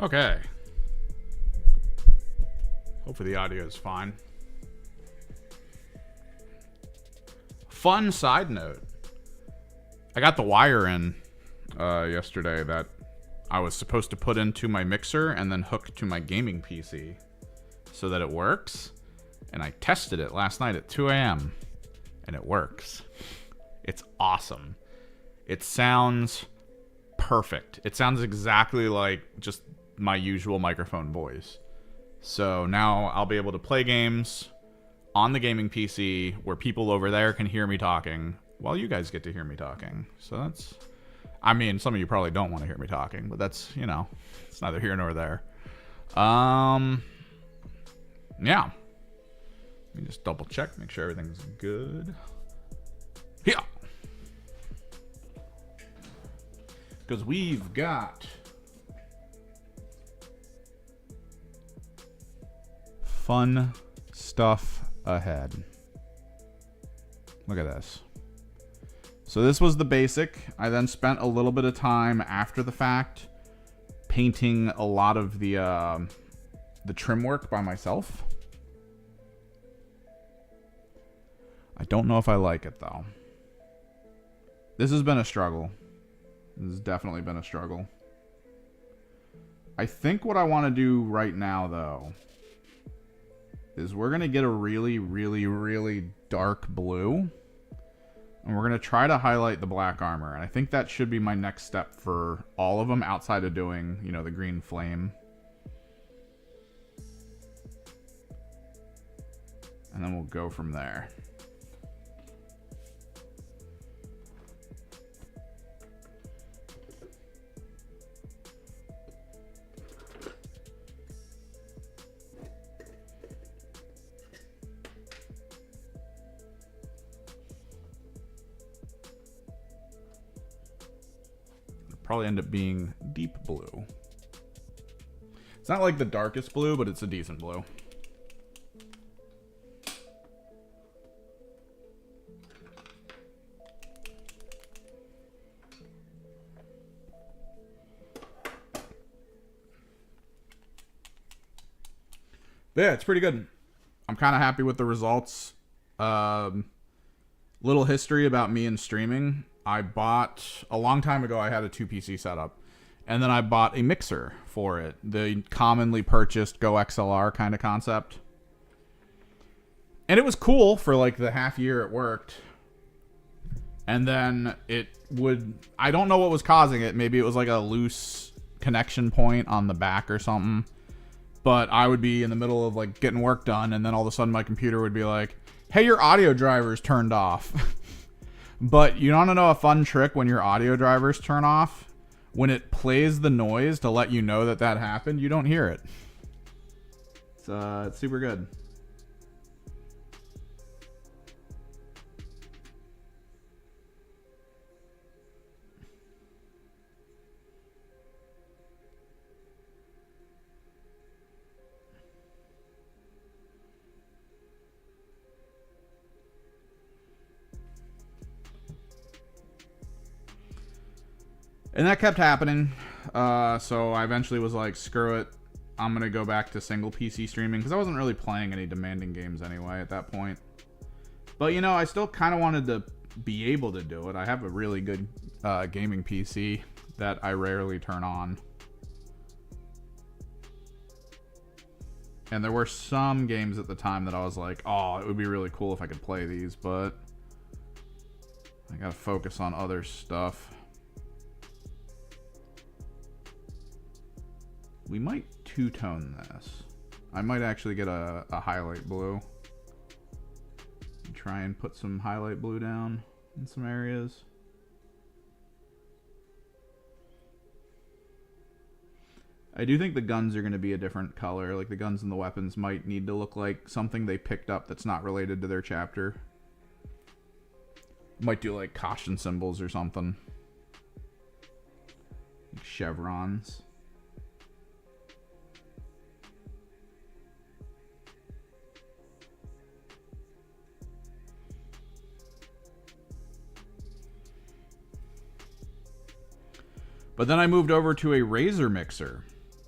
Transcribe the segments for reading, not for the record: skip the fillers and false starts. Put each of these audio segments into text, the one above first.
Okay. Hopefully the audio is fine. Fun side note. I got the wire in yesterday that I was supposed to put into my mixer and then hook to my gaming PC so that it works. And I tested it last night at 2 a.m. and it works. It's awesome. It sounds perfect. It sounds exactly like just my usual microphone voice. So now I'll be able to play games on the gaming PC where people over there can hear me talking while you guys get to hear me talking. So that's, I mean, some of you probably don't want to hear me talking, but that's, you know, it's neither here nor there. Yeah. Let me just double check, make sure everything's good. Yeah. Because we've got fun stuff ahead. Look at this. So this was the basic. I then spent a little bit of time after the fact painting a lot of the trim work by myself. I don't know if I like it though. This has been a struggle. This has definitely been a struggle. I think what I want to do right now though is we're going to get a really, really, really dark blue. And we're going to try to highlight the black armor. And I think that should be my next step for all of them outside of doing, you know, the green flame. And then we'll go from there. Probably end up being deep blue. It's not like the darkest blue, but it's a decent blue. But yeah, it's pretty good. I'm kind of happy with the results. Little history about me and streaming. I bought, a long time ago, I had a 2PC setup. And then I bought a mixer for it. The commonly purchased Go XLR kind of concept. And it was cool for like the half year it worked. And then it would, I don't know what was causing it. Maybe it was like a loose connection point on the back or something. But I would be in the middle of like getting work done. And then all of a sudden my computer would be like, hey, your audio driver's turned off. But you want to know a fun trick when your audio drivers turn off? When it plays the noise to let you know that that happened, you don't hear it. It's super good. And that kept happening. So I eventually was like, screw it. I'm going to go back to single PC streaming. Because I wasn't really playing any demanding games anyway at that point. But, you know, I still kind of wanted to be able to do it. I have a really good gaming PC that I rarely turn on. And there were some games at the time that I was like, oh, it would be really cool if I could play these. But I got to focus on other stuff. We might two-tone this. I might actually get a highlight blue. And try and put some highlight blue down in some areas. I do think the guns are going to be a different color. Like the guns and the weapons might need to look like something they picked up that's not related to their chapter. Might do like caution symbols or something. Like chevrons. But then I moved over to a Razer mixer.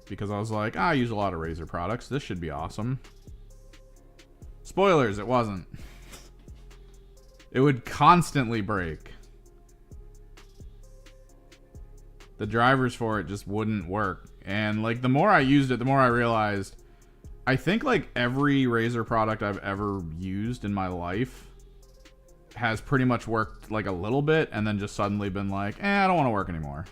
because I was like, I use a lot of Razer products. This should be awesome. Spoilers, it wasn't. It would constantly break. The drivers for it just wouldn't work. And like the more I used it, the more I realized I think like every Razer product I've ever used in my life has pretty much worked like a little bit and then just suddenly been like, I don't want to work anymore.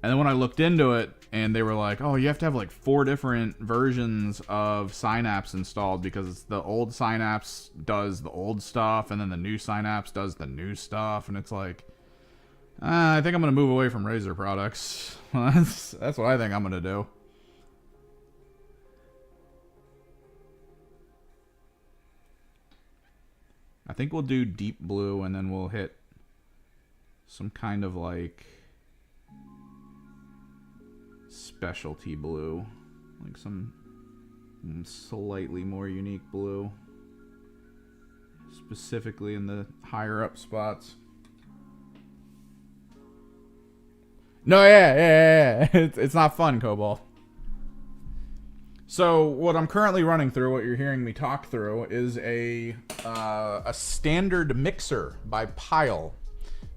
And then when I looked into it and they were like, oh, you have to have like 4 different versions of Synapse installed because the old Synapse does the old stuff and then the new Synapse does the new stuff. And it's like, I think I'm going to move away from Razer products. That's what I think I'm going to do. I think we'll do deep blue and then we'll hit some kind of like specialty blue, like some slightly more unique blue, specifically in the higher up spots. No, yeah. It's not fun, Cobalt. So what I'm currently running through, what you're hearing me talk through, is a standard mixer by Pile.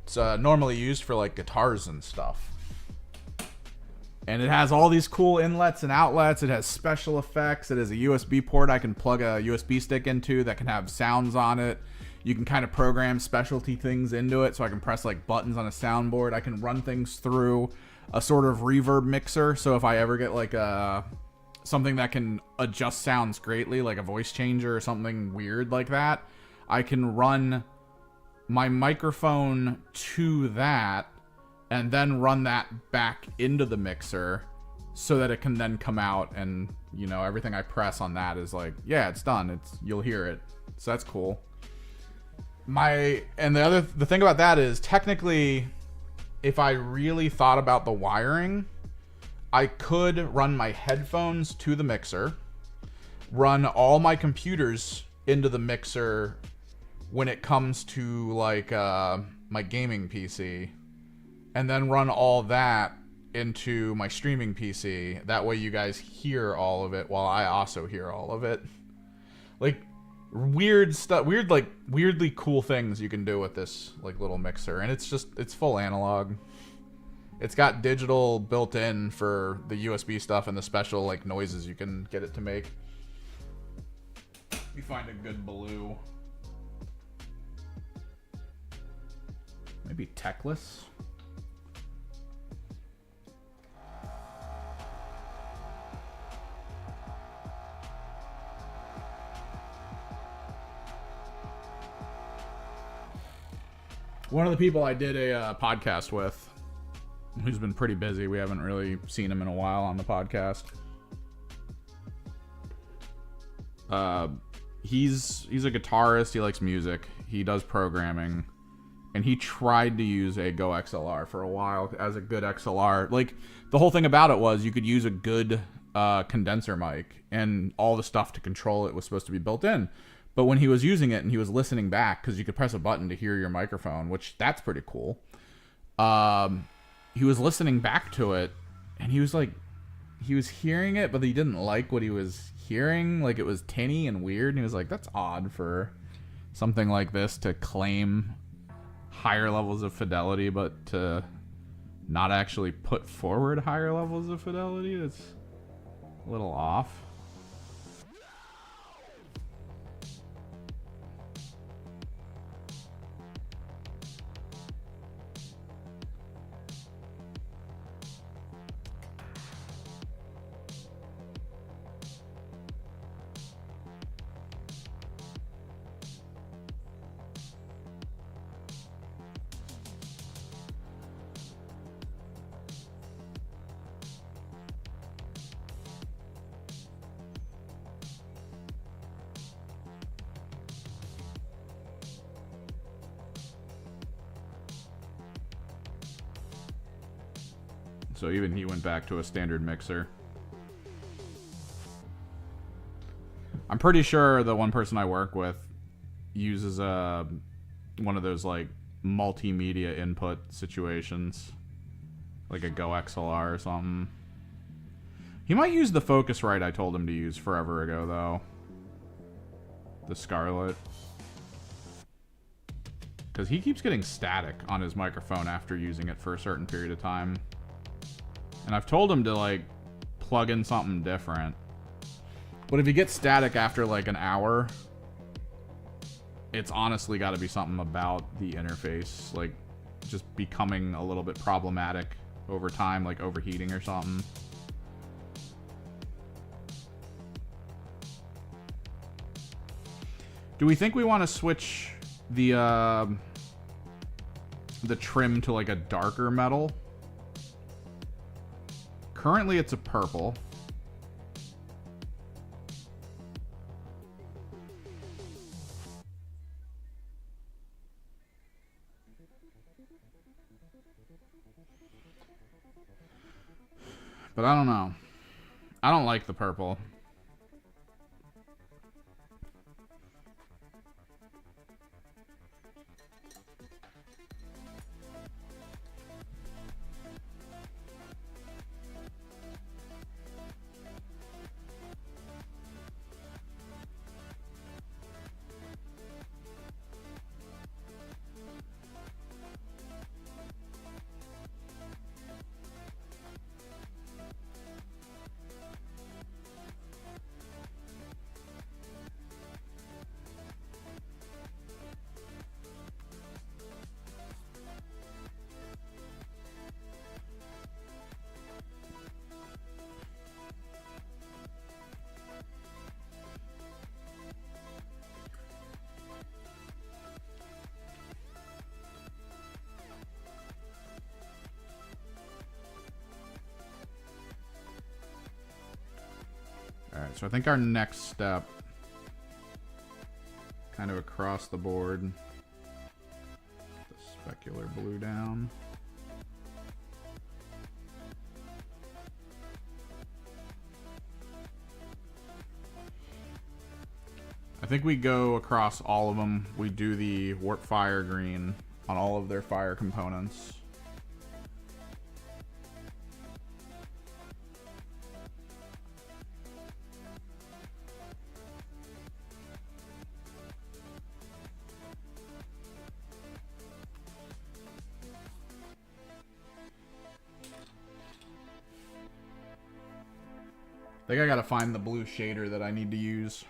It's normally used for like guitars and stuff. And it has all these cool inlets and outlets. It has special effects. It has a USB port I can plug a USB stick into that can have sounds on it. You can kind of program specialty things into it, so I can press like buttons on a soundboard. I can run things through a sort of reverb mixer. So if I ever get like something that can adjust sounds greatly, like a voice changer or something weird like that, I can run my microphone to that and then run that back into the mixer so that it can then come out and, you know, everything I press on that is like, yeah, it's done. You'll hear it. So that's cool. The thing about that is technically, if I really thought about the wiring, I could run my headphones to the mixer, run all my computers into the mixer when it comes to like my gaming PC, and then run all that into my streaming PC. That way you guys hear all of it while I also hear all of it. Like weird stuff, weirdly cool things you can do with this like little mixer, and it's full analog. It's got digital built in for the USB stuff and the special like noises you can get it to make. Let me find a good blue. Maybe Techless. One of the people I did a podcast with, who's been pretty busy. We haven't really seen him in a while on the podcast. He's a guitarist. He likes music. He does programming. And he tried to use a Go XLR for a while as a good XLR. Like, the whole thing about it was you could use a good condenser mic, and all the stuff to control it was supposed to be built in. But when he was using it and he was listening back, because you could press a button to hear your microphone, which that's pretty cool. He was listening back to it, and he was like, he was hearing it, but he didn't like what he was hearing. Like, it was tinny and weird, and he was like, that's odd for something like this to claim higher levels of fidelity, but to not actually put forward higher levels of fidelity. It's a little off. So even he went back to a standard mixer. I'm pretty sure the one person I work with uses one of those like multimedia input situations, like a Go XLR or something. He might use the Focusrite I told him to use forever ago, though. The Scarlet. Because he keeps getting static on his microphone after using it for a certain period of time. And I've told him to, like, plug in something different. But if he gets static after, like, an hour, it's honestly got to be something about the interface. Like, just becoming a little bit problematic over time, like overheating or something. Do we think we want to switch the trim to like a darker metal? Currently it's a purple. But I don't know. I don't like the purple. Alright, so I think our next step, kind of across the board, the specular blue down. I think we go across all of them. We do the warp fire green on all of their fire components. I think I gotta find the blue shader that I need to use.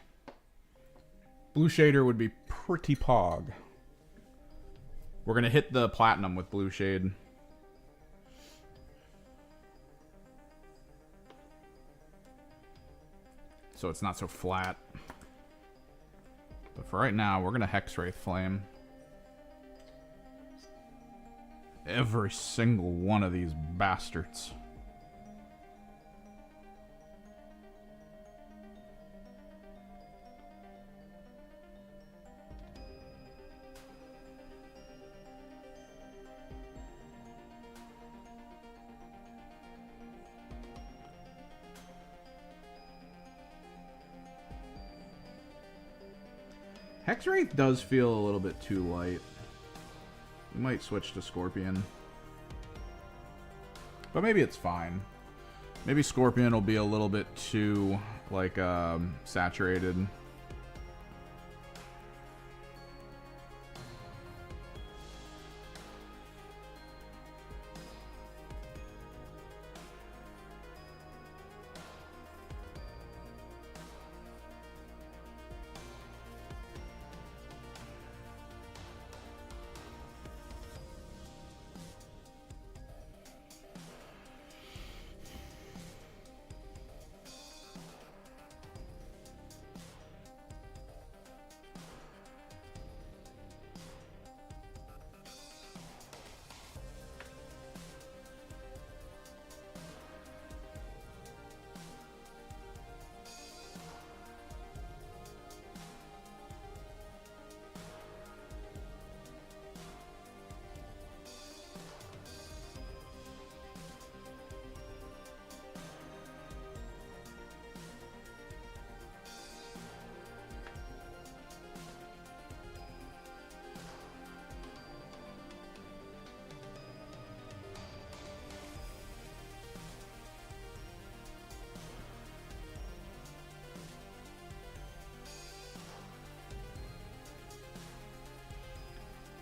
Blue shader would be pretty pog. We're gonna hit the platinum with blue shade. So it's not so flat. But for right now, we're gonna Hex Wraith Flame. Every single one of these bastards. Hexwraith does feel a little bit too light. We might switch to Scorpion. But maybe it's fine. Maybe Scorpion will be a little bit too, like, saturated.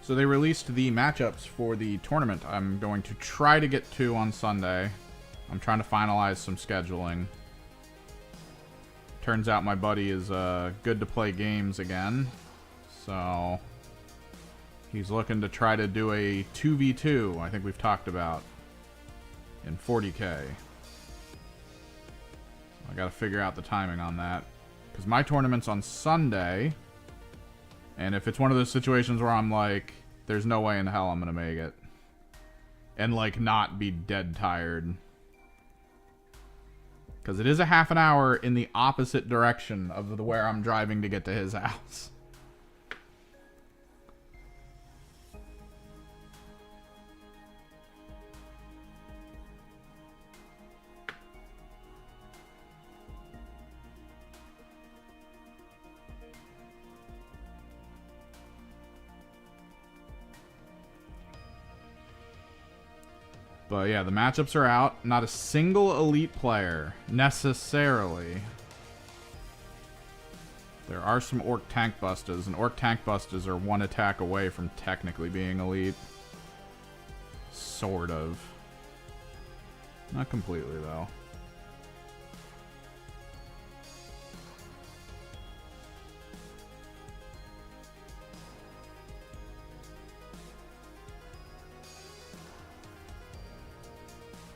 So they released the matchups for the tournament I'm going to try to get to on Sunday. I'm trying to finalize some scheduling. Turns out my buddy is good to play games again. So he's looking to try to do a 2v2, I think we've talked about, in 40K. I gotta figure out the timing on that. Because my tournament's on Sunday. And if it's one of those situations where I'm like, there's no way in hell I'm gonna make it. And like not be dead tired. Because it is a half an hour in the opposite direction of where I'm driving to get to his house. But yeah, the matchups are out. Not a single elite player, necessarily. There are some Orc Tank Bustas, and Orc Tank Bustas are one attack away from technically being elite. Sort of. Not completely, though.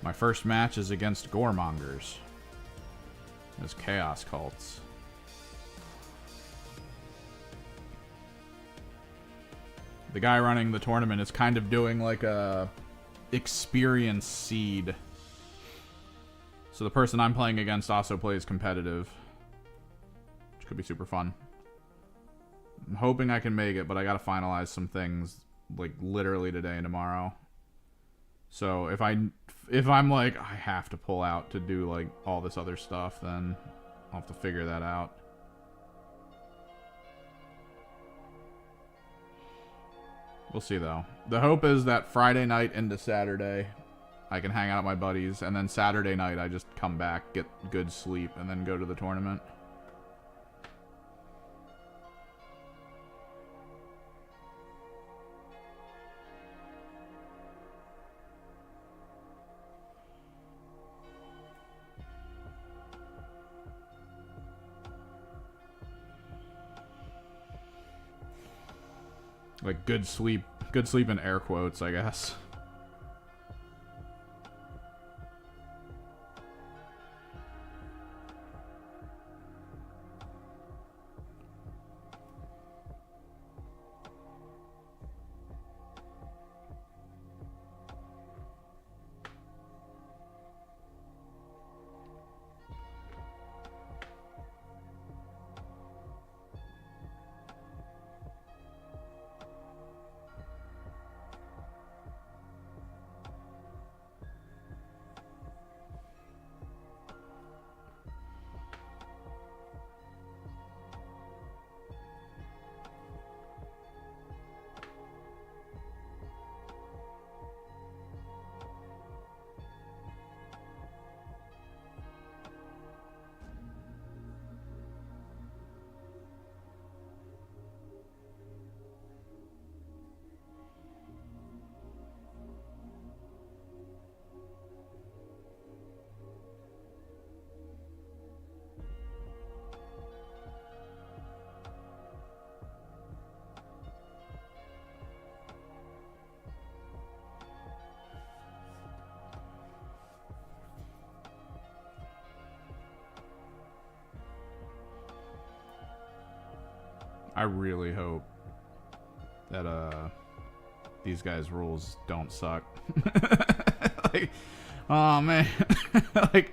My first match is against Goremongers. As Chaos Cults. The guy running the tournament is kind of doing like a experience seed. So the person I'm playing against also plays competitive. Which could be super fun. I'm hoping I can make it, but I gotta finalize some things like literally today and tomorrow. So if I'm like, I have to pull out to do like all this other stuff, then I'll have to figure that out. We'll see though. The hope is that Friday night into Saturday, I can hang out with my buddies, and then Saturday night I just come back, get good sleep, and then go to the tournament. Like good sleep in air quotes, I guess. I really hope that these guys' rules don't suck. Like, oh man. Like,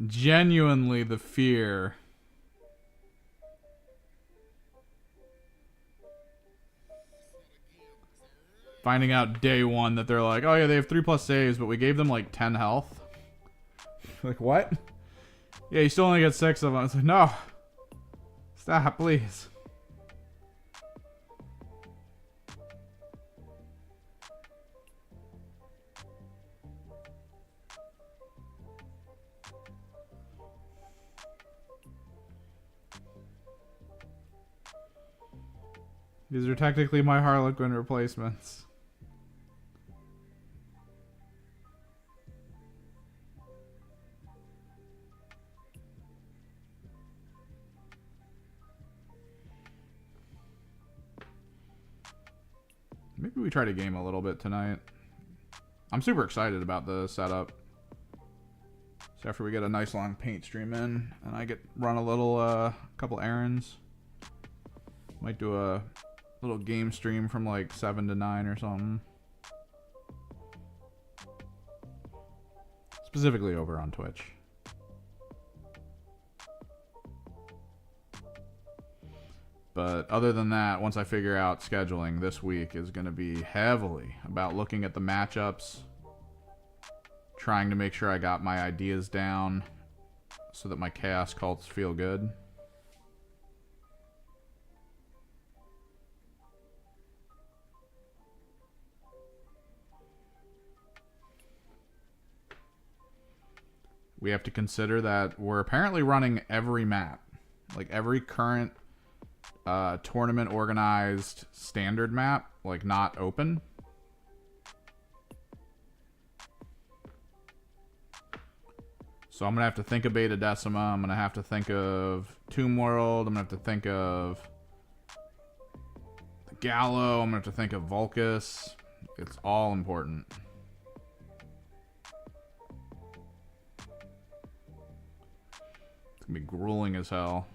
genuinely the fear. Finding out day one that they're like, oh yeah, they have 3+ saves, but we gave them like 10 health. Like, what? Yeah, you still only get 6 of them. It's like, no. Stop, please. These are technically my Harlequin replacements. Maybe we try to game a little bit tonight. I'm super excited about the setup. So after we get a nice long paint stream in, and I get run a little couple errands, might do a little game stream from like 7 to 9 or something. Specifically over on Twitch. But other than that, once I figure out scheduling, this week is going to be heavily about looking at the matchups, trying to make sure I got my ideas down so that my chaos cults feel good. We have to consider that we're apparently running every map, like every current tournament organized standard map, like not open. So I'm gonna have to think of Beta Decima. I'm gonna have to think of Tomb World. I'm gonna have to think of the Gallo. I'm gonna have to think of Vulcus. It's all important. It's gonna be grueling as hell.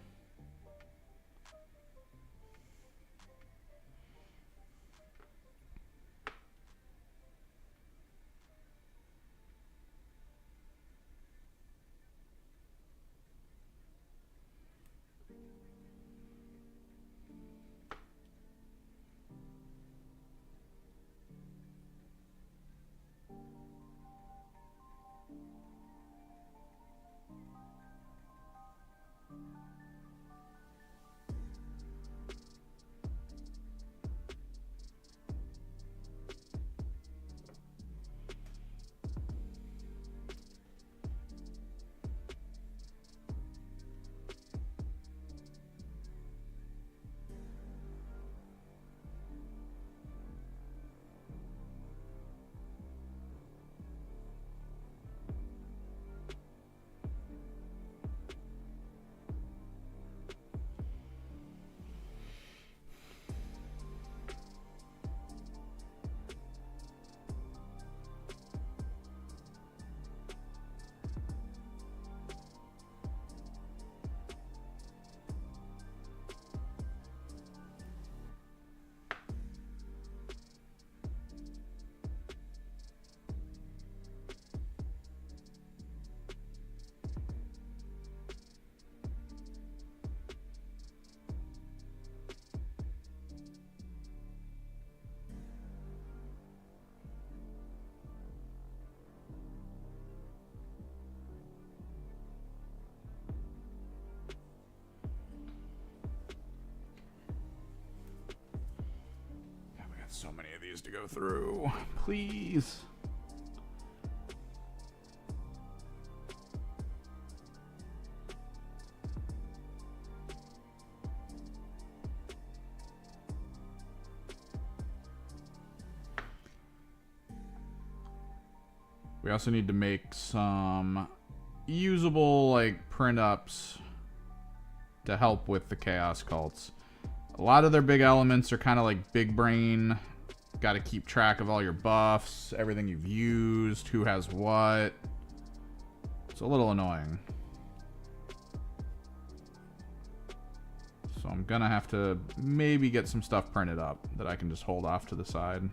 So many of these to go through. Please. We also need to make some usable like print ups to help with the chaos cults. A lot of their big elements are kind of like big brain. Got to keep track of all your buffs, everything you've used, who has what. It's a little annoying. So I'm gonna have to maybe get some stuff printed up that I can just hold off to the side.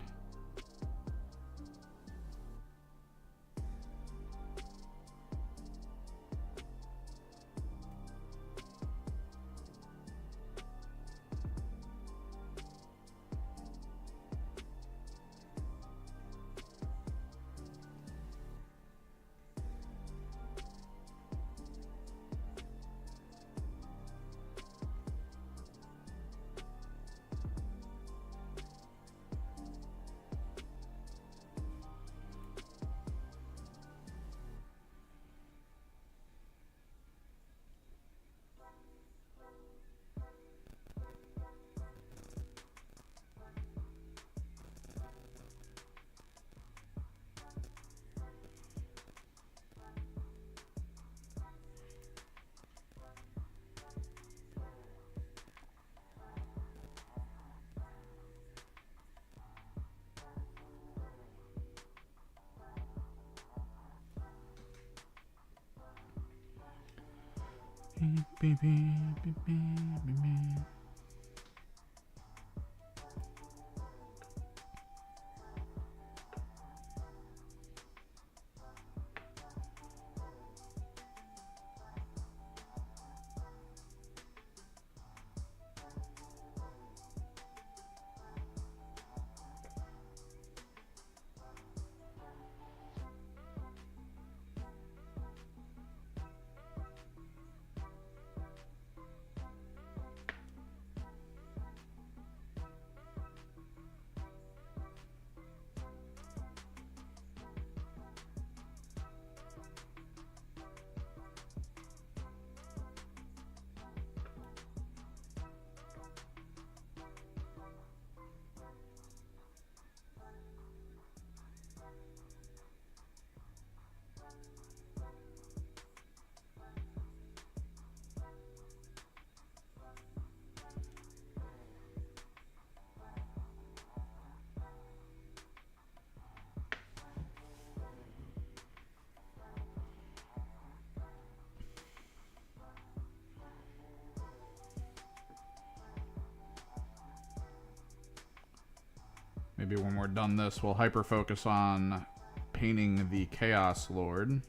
Maybe when we're done this, we'll hyper focus on painting the Chaos Lord.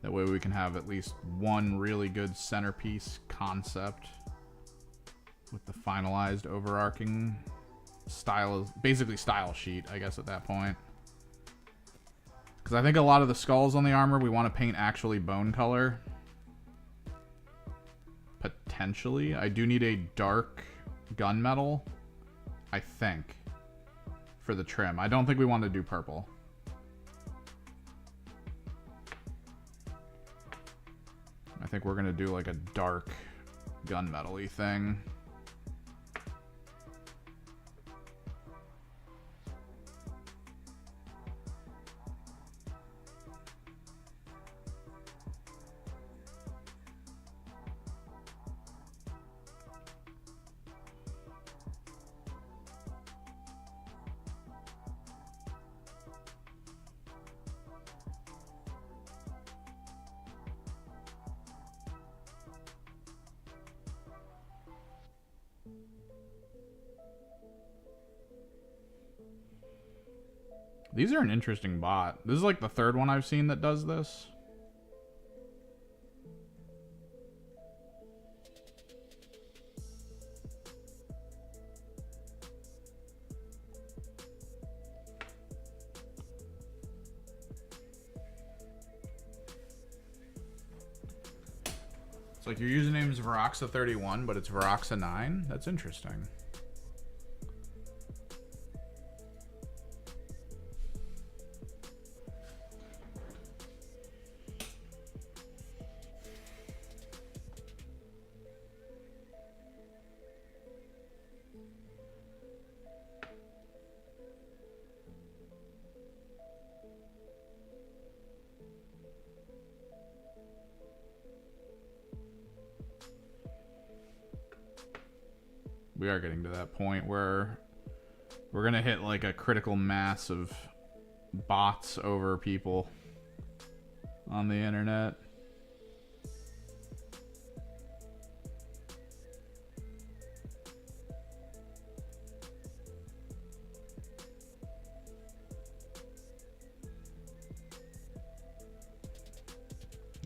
That way we can have at least one really good centerpiece concept with the finalized overarching style, basically style sheet, I guess, at that point. Because I think a lot of the skulls on the armor we want to paint actually bone color. Potentially. I do need a dark gunmetal, I think, for the trim. I don't think we want to do purple. I think we're going to do like a dark gunmetal-y thing. These are an interesting bot. This is like the third one I've seen that does this. It's like your username is Veroxa31, but it's Veroxa9. That's interesting. We are getting to that point where we're gonna hit like a critical mass of bots over people on the internet.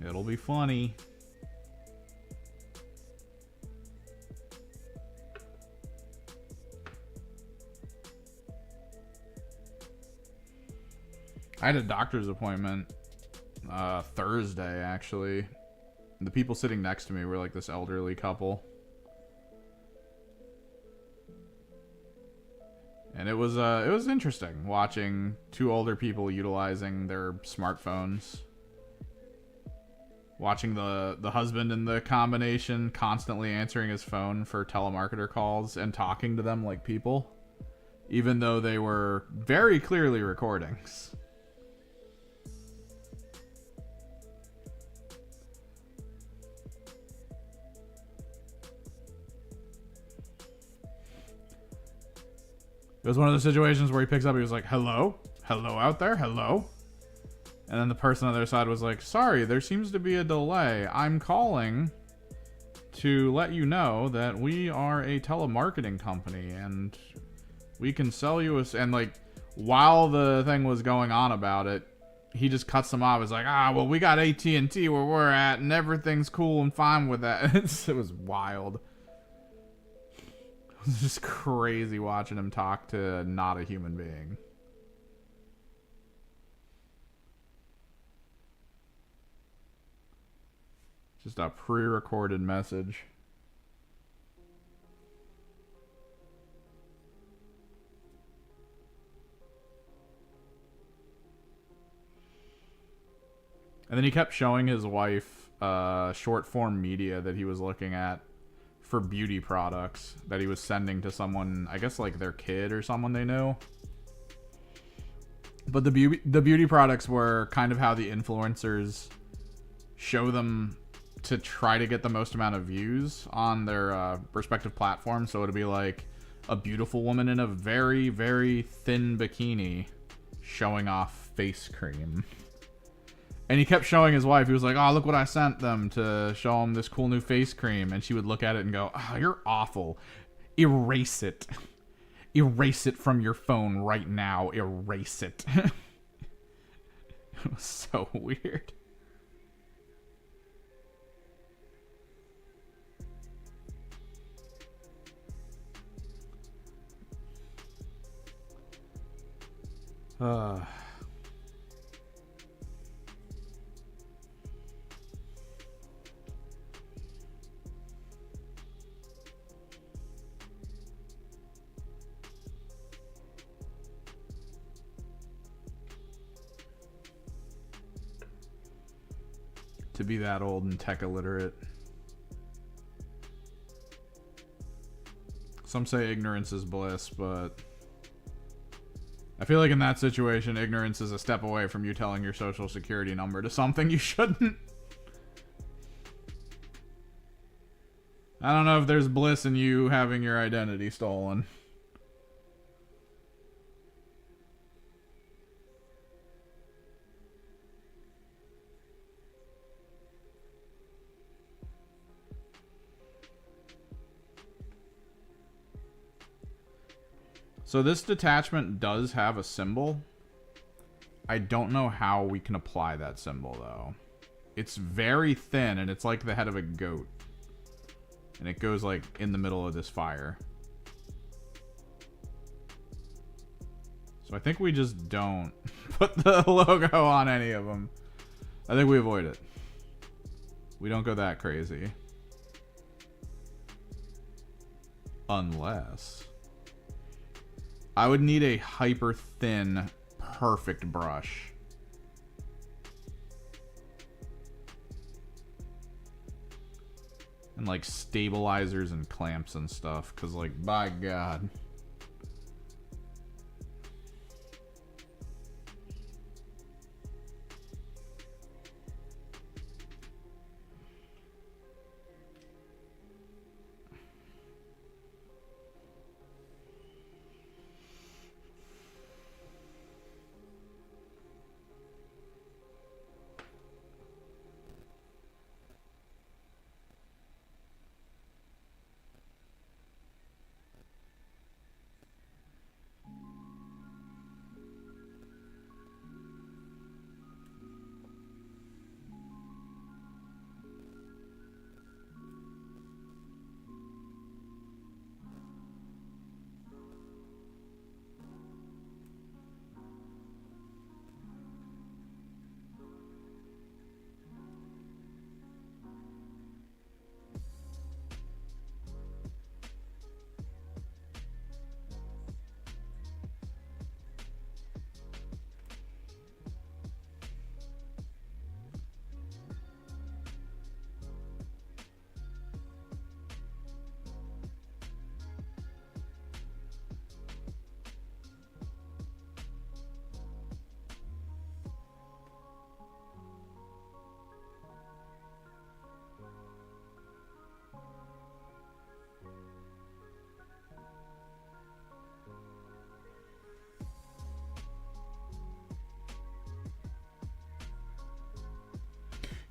It'll be funny. I had a doctor's appointment Thursday, actually. The people sitting next to me were like this elderly couple. And it was interesting watching two older people utilizing their smartphones. Watching the husband in the combination constantly answering his phone for telemarketer calls and talking to them like people, even though they were very clearly recordings. It was one of those situations where he picks up, he was like, hello? Hello out there? Hello? And then the person on the other side was like, sorry, there seems to be a delay. I'm calling to let you know that we are a telemarketing company and we can sell you a... And like, while the thing was going on about it, he just cuts them off. It's like, well, we got AT&T where we're at and everything's cool and fine with that. It was wild. It was just crazy watching him talk to not a human being. Just a pre-recorded message. And then he kept showing his wife short form media that he was looking at for beauty products that he was sending to someone, I guess like their kid or someone they knew. But the beauty products were kind of how the influencers show them to try to get the most amount of views on their respective platforms. So it'd be like a beautiful woman in a very, very thin bikini showing off face cream. And he kept showing his wife. He was like, oh, look what I sent them to show him this cool new face cream. And she would look at it and go, oh, you're awful. Erase it. Erase it from your phone right now. Erase it. It was so weird. To be that old and tech illiterate. Some say ignorance is bliss, but I feel like in that situation, ignorance is a step away from you telling your social security number to something you shouldn't. I don't know if there's bliss in you having your identity stolen. So this detachment does have a symbol. I don't know how we can apply that symbol, though. It's very thin, and it's like the head of a goat. And it goes, like, in the middle of this fire. So I think we just don't put the logo on any of them. I think we avoid it. We don't go that crazy. Unless... I would need a hyper thin, perfect brush. And like stabilizers and clamps and stuff. Cause like, by God.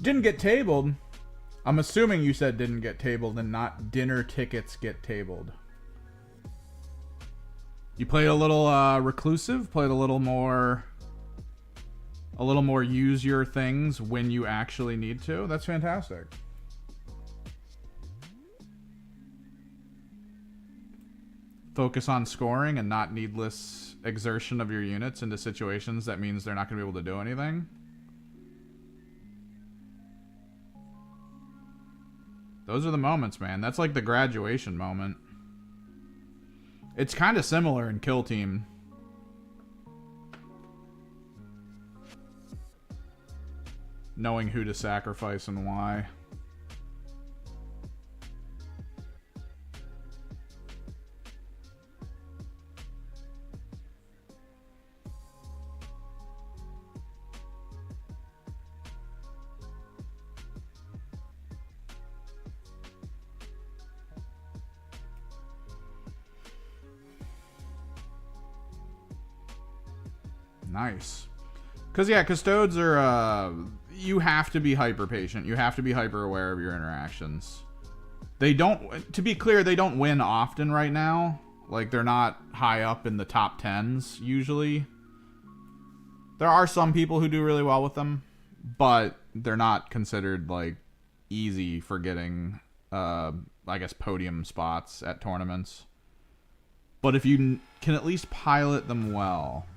Didn't get tabled. I'm assuming you said didn't get tabled and not dinner tickets get tabled. You played a little reclusive, played a little more use your things when you actually need to. That's fantastic. Focus on scoring and not needless exertion of your units into situations that means they're not going to be able to do anything. Those are the moments, man. That's like the graduation moment. It's kind of similar in Kill Team. Knowing who to sacrifice and why. Nice. Because, yeah, custodes are, you have to be hyper patient. You have to be hyper aware of your interactions. They don't, to be clear, they don't win often right now. Like, they're not high up in the top 10s, usually. There are some people who do really well with them, but they're not considered, like, easy for getting, I guess, podium spots at tournaments. But if you can at least pilot them well,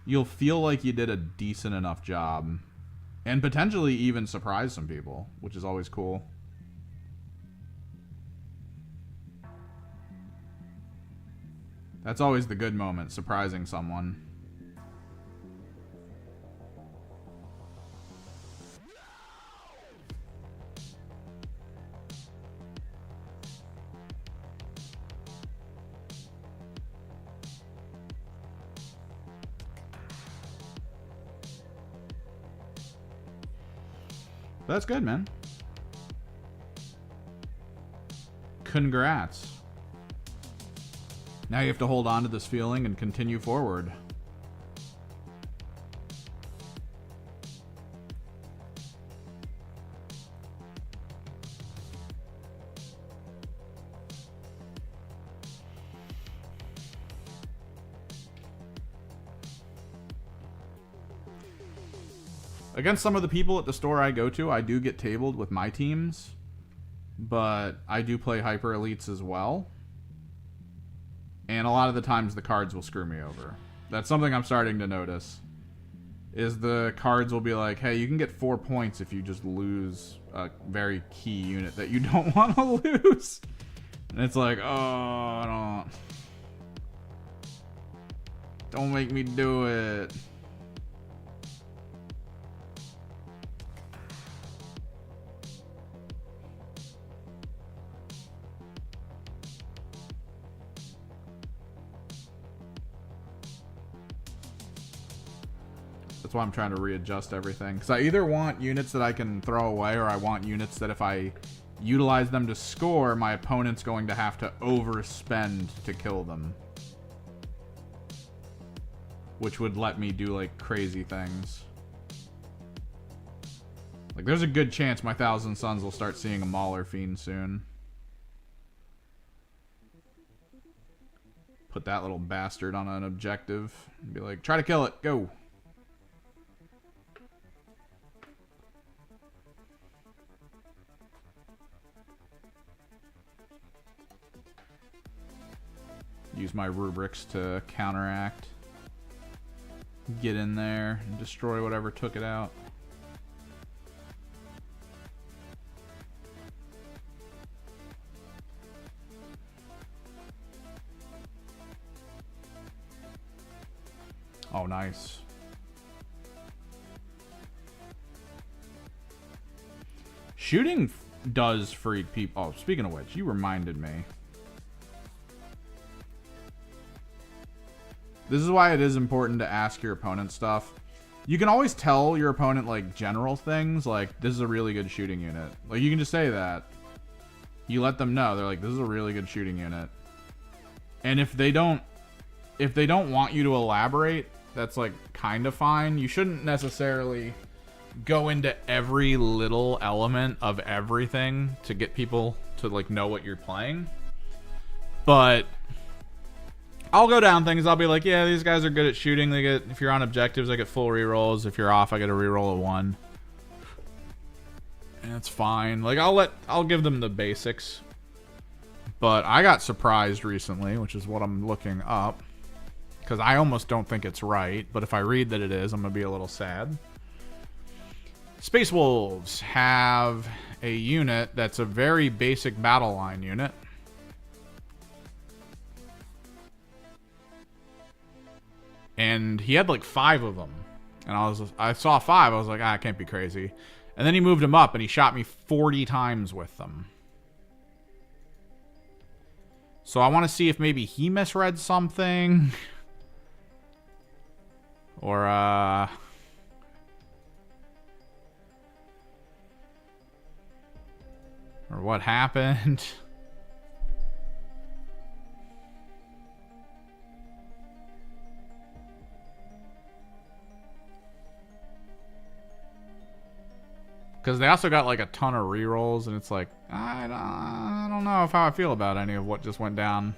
you'll feel like you did a decent enough job. And potentially even surprise some people, which is always cool. That's always the good moment, surprising someone. That's good, man. Congrats. Now you have to hold on to this feeling and continue forward. Against some of the people at the store I go to, I do get tabled with my teams, but I do play hyper elites as well. And a lot of the times the cards will screw me over. That's something I'm starting to notice. Is the cards will be like, hey, you can get 4 points if you just lose a very key unit that you don't want to lose. And it's like, oh, don't make me do it. That's why I'm trying to readjust everything. Because I either want units that I can throw away, or I want units that if I utilize them to score, my opponent's going to have to overspend to kill them. Which would let me do, like, crazy things. Like, there's a good chance my Thousand Sons will start seeing a Mauler Fiend soon. Put that little bastard on an objective. And be like, try to kill it. Go. Use my rubrics to counteract. Get in there and destroy whatever took it out. Oh, nice. Shooting does freak people. Oh, speaking of which, you reminded me. This is why it is important to ask your opponent stuff. You can always tell your opponent, like, general things, like, this is a really good shooting unit. Like, you can just say that. You let them know. They're like, this is a really good shooting unit. And if they don't want you to elaborate, that's, like, kind of fine. You shouldn't necessarily go into every little element of everything to get people to like know what you're playing. But I'll go down things. I'll be like, yeah, these guys are good at shooting. They get, if you're on objectives, I get full rerolls. If you're off, I get a reroll of 1. And it's fine. Like I'll give them the basics. But I got surprised recently, which is what I'm looking up, because I almost don't think it's right. But if I read that it is, I'm gonna be a little sad. Space Wolves have a unit that's a very basic battle line unit. And he had like 5 of them. And I saw 5. I was like, I can't be crazy. And then he moved them up and he shot me 40 times with them. So I want to see if maybe he misread something. Or, or what happened. Because they also got like a ton of rerolls, and it's like, I don't know how I feel about any of what just went down.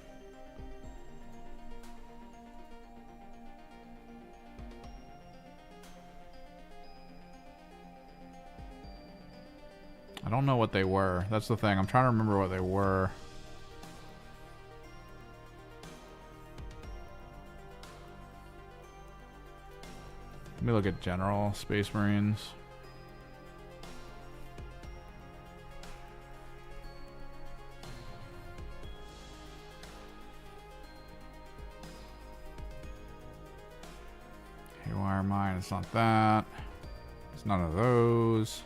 I don't know what they were. That's the thing. I'm trying to remember what they were. Let me look at General Space Marines. Haywire Mine, it's not that. It's none of those.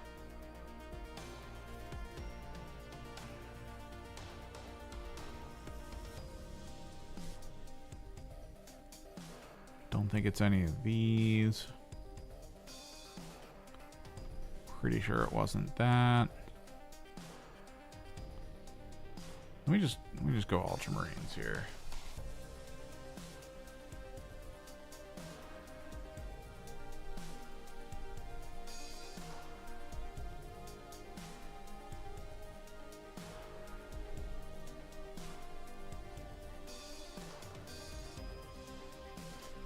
Don't think it's any of these. Pretty sure it wasn't that. Let me just go Ultramarines here.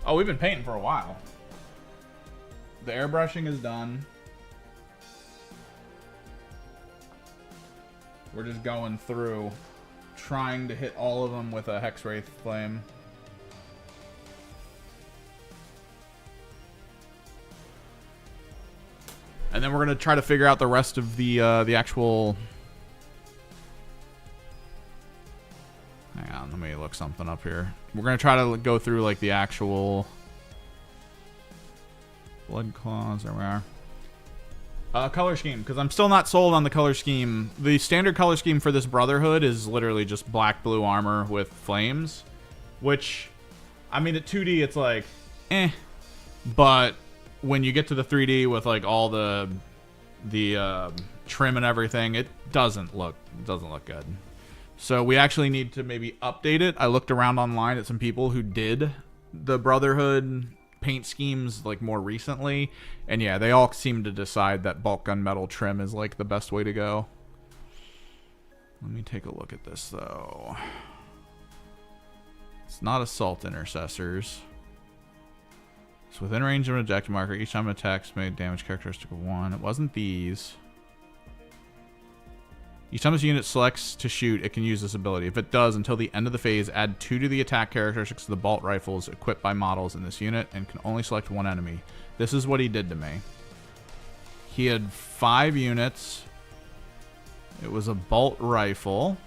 Oh, we've been painting for a while. The airbrushing is done. We're just going through, trying to hit all of them with a Hexwraith Flame. And then we're going to try to figure out the rest of the actual... Hang on, let me look something up here. We're going to try to go through like the actual Blood Claws. There we are. Color scheme, because I'm still not sold on the color scheme. The standard color scheme for this Brotherhood is literally just black blue armor with flames, which, I mean, at 2D it's like, eh. But when you get to the 3D with like all the trim and everything, it doesn't look good. So we actually need to maybe update it. I looked around online at some people who did the Brotherhood paint schemes like more recently, and yeah, they all seem to decide that bulk gunmetal trim is like the best way to go. Let me take a look at this though. It's not assault intercessors. It's within range of an objective marker. Each time it attacks made damage characteristic of 1. It wasn't these. Each time this unit selects to shoot, it can use this ability. If it does, until the end of the phase, add 2 to the attack characteristics of the bolt rifles equipped by models in this unit and can only select 1 enemy. This is what he did to me. He had 5 units. It was a bolt rifle,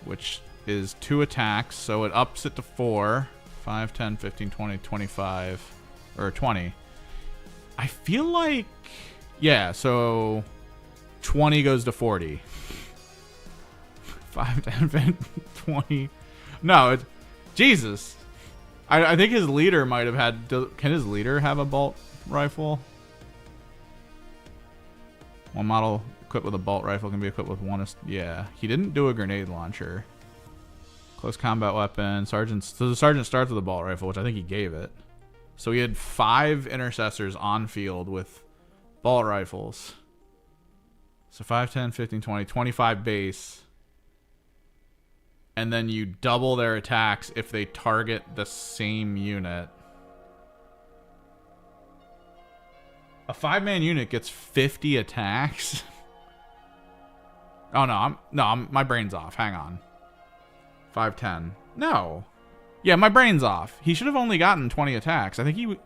which is 2 attacks, so it ups it to 4. 5, 10, 15, 20, 25, or 20. I feel like, yeah, so 20 goes to 40. 5, 10, 15, 20. No, it's, Jesus. I think his leader might have had, can his leader have a bolt rifle? One model equipped with a bolt rifle can be equipped with 1. Yeah, he didn't do a grenade launcher. Close combat weapon. Sergeant, so the sergeant starts with a bolt rifle, which I think he gave it. So he had 5 intercessors on field with bolt rifles. So 5, 10, 15, 20, 25 base. And then you double their attacks if they target the same unit. A 5-man unit gets 50 attacks. Oh no, my brain's off. Hang on. 5, 10. No. Yeah, my brain's off. He should have only gotten 20 attacks. I think he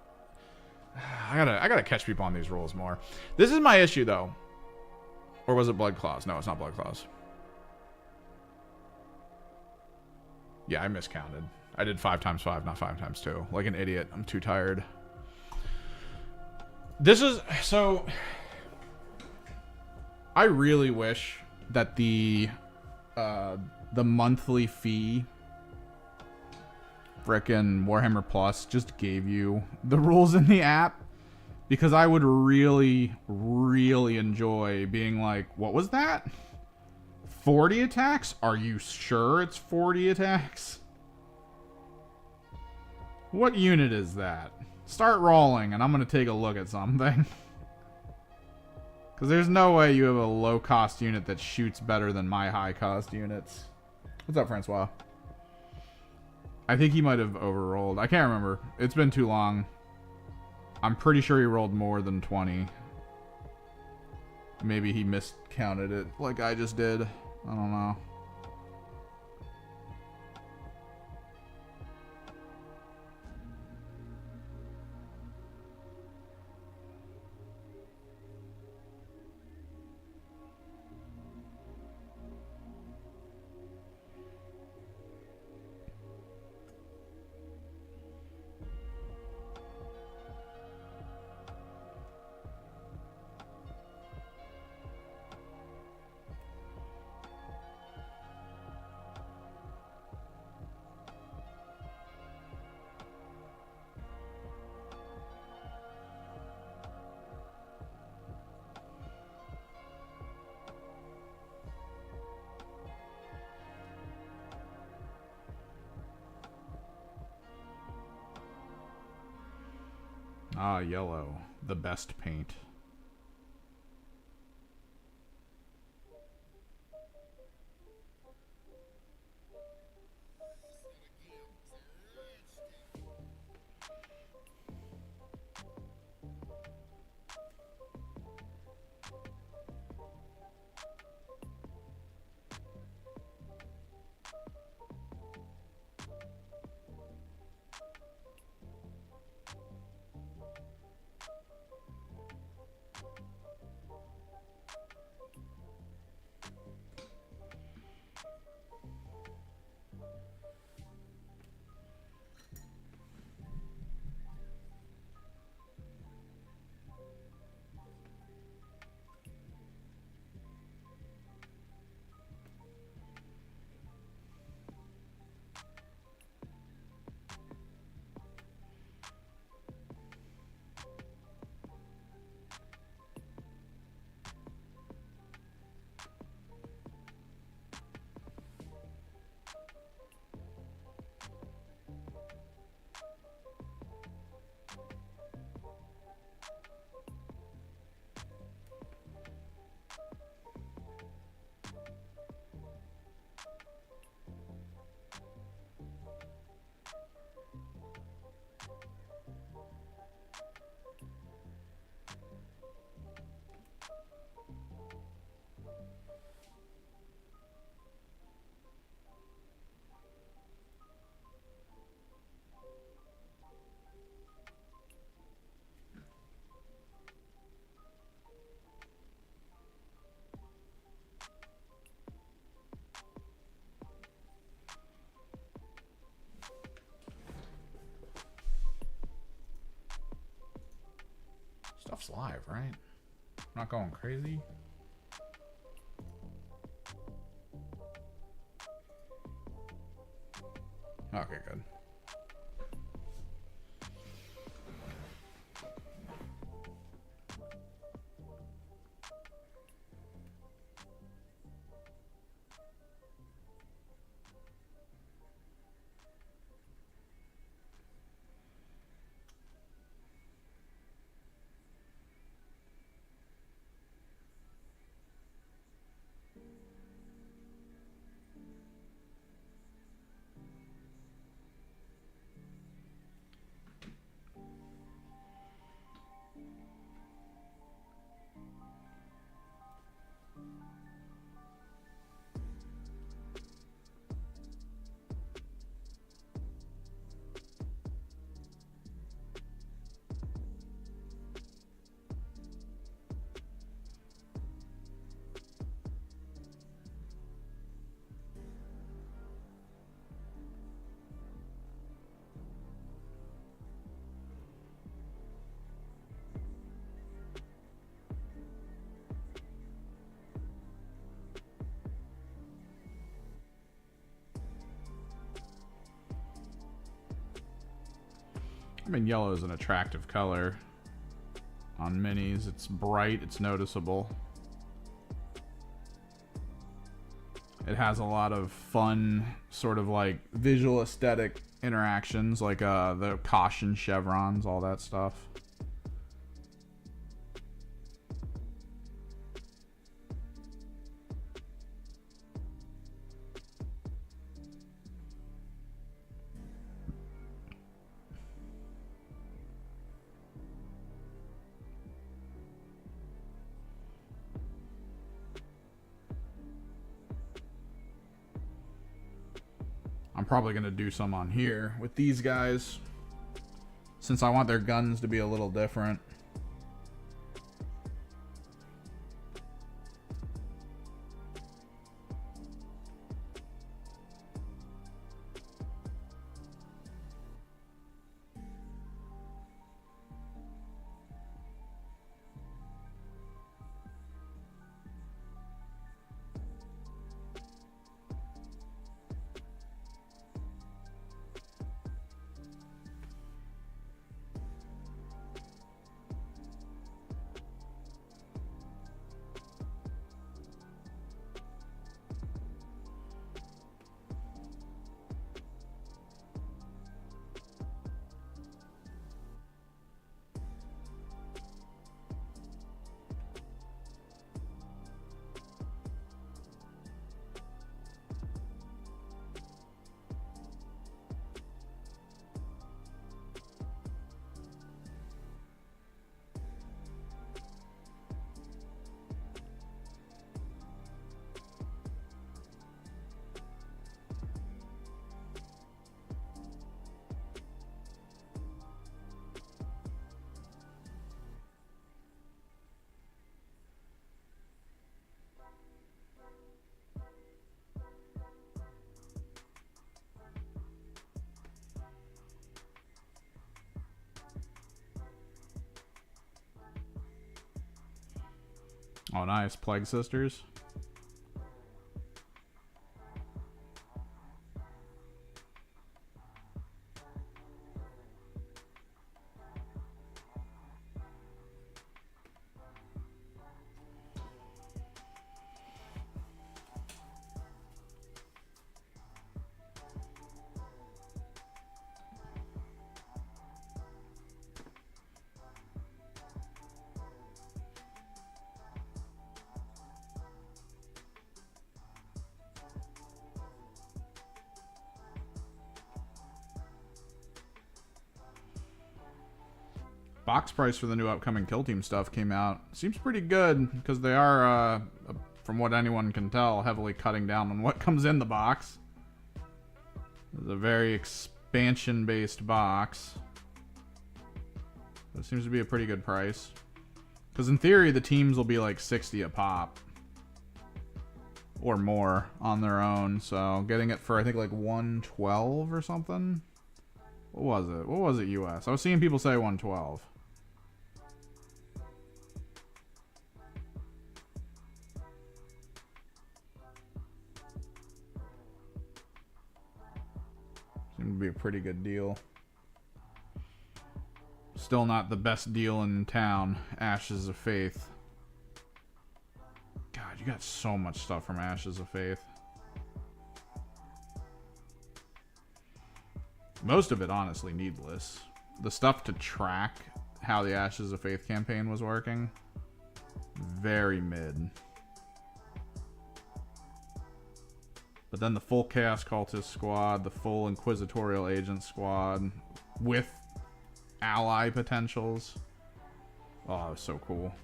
I gotta catch people on these rules more. This is my issue though. Or was it Blood Claws? No, it's not Blood Claws. Yeah, I miscounted. I did 5 times 5, not 5 times 2. Like an idiot. I'm too tired. This is... So... I really wish that the monthly fee frickin' Warhammer Plus just gave you the rules in the app. Because I would really, really enjoy being like, what was that? 40 attacks? Are you sure it's 40 attacks? What unit is that? Start rolling and I'm going to take a look at something. Because there's no way you have a low-cost unit that shoots better than my high-cost units. What's up, Francois? I think he might have overrolled. I can't remember. It's been too long. I'm pretty sure he rolled more than 20. Maybe he miscounted it like I just did. I don't know. Ah, yellow. The best paint. Stuff's live, right? I'm not going crazy. Okay, good. I mean, yellow is an attractive color on minis. It's bright, it's noticeable. It has a lot of fun, sort of like visual aesthetic interactions, like the caution chevrons, all that stuff. I'm probably going to do some on here with these guys, since I want their guns to be a little different. Oh, nice. Plague Sisters. Box price for the new upcoming Kill Team stuff came out. Seems pretty good, because they are, from what anyone can tell, heavily cutting down on what comes in the box. It's a very expansion-based box. It seems to be a pretty good price. Because in theory, the teams will be like 60 a pop. Or more on their own. So getting it for, I think, like 112 or something. What was it? What was it, US? I was seeing people say 112. Seemed to be a pretty good deal. Still not the best deal in town. Ashes of Faith. God, you got so much stuff from Ashes of Faith. Most of it, honestly, needless. The stuff to track how the Ashes of Faith campaign was working, very mid. But then the full Chaos Cultist squad, the full Inquisitorial Agent squad, with ally potentials. Oh, that was so cool.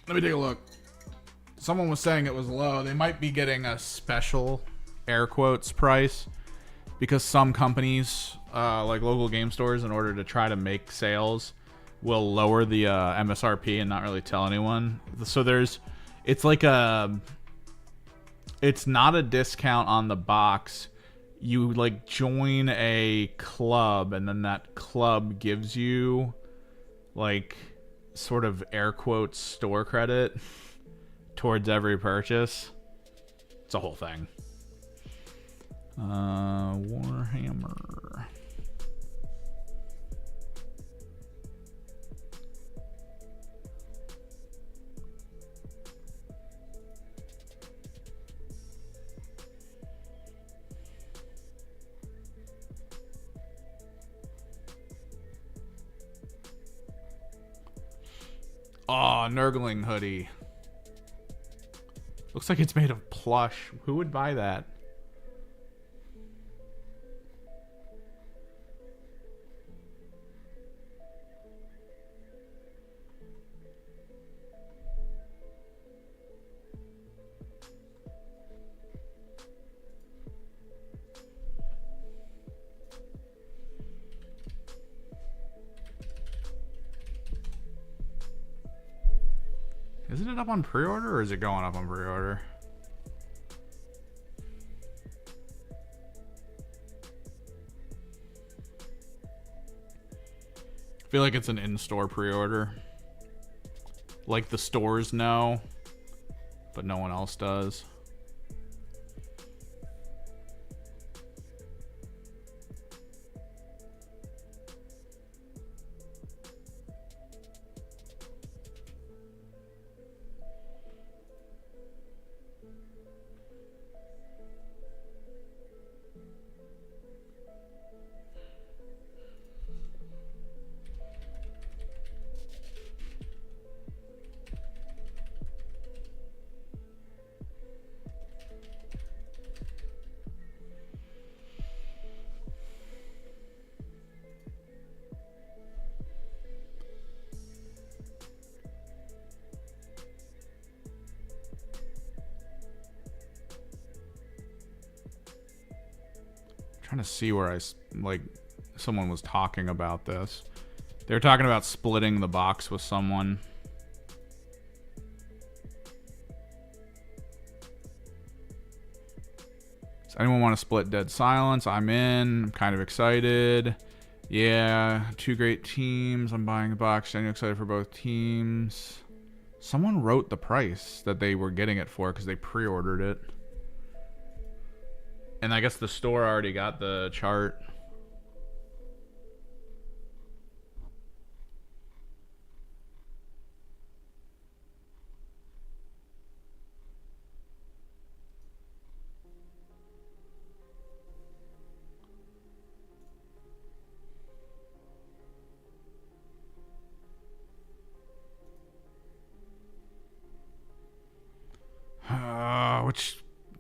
Let me take a look. Someone was saying it was low. They might be getting a special, air quotes, price, because some companies like local game stores, in order to try to make sales, will lower the MSRP and not really tell anyone. So it's like it's not a discount on the box. You like join a club, and then that club gives you like sort of air quotes store credit towards every purchase. It's a whole thing. Warhammer. Oh, Nurgling hoodie. Looks like it's made of plush. Who would buy that? Isn't it up on pre-order, or is it going up on pre-order? I feel like it's an in-store pre-order. Like the stores know, but no one else does. Trying to see where like someone was talking about this. They were talking about splitting the box with someone. Does anyone want to split Dead Silence? I'm in. I'm kind of excited. Yeah, two great teams. I'm buying the box. I'm excited for both teams. Someone wrote the price that they were getting it for because they pre-ordered it. And I guess the store already got the chart.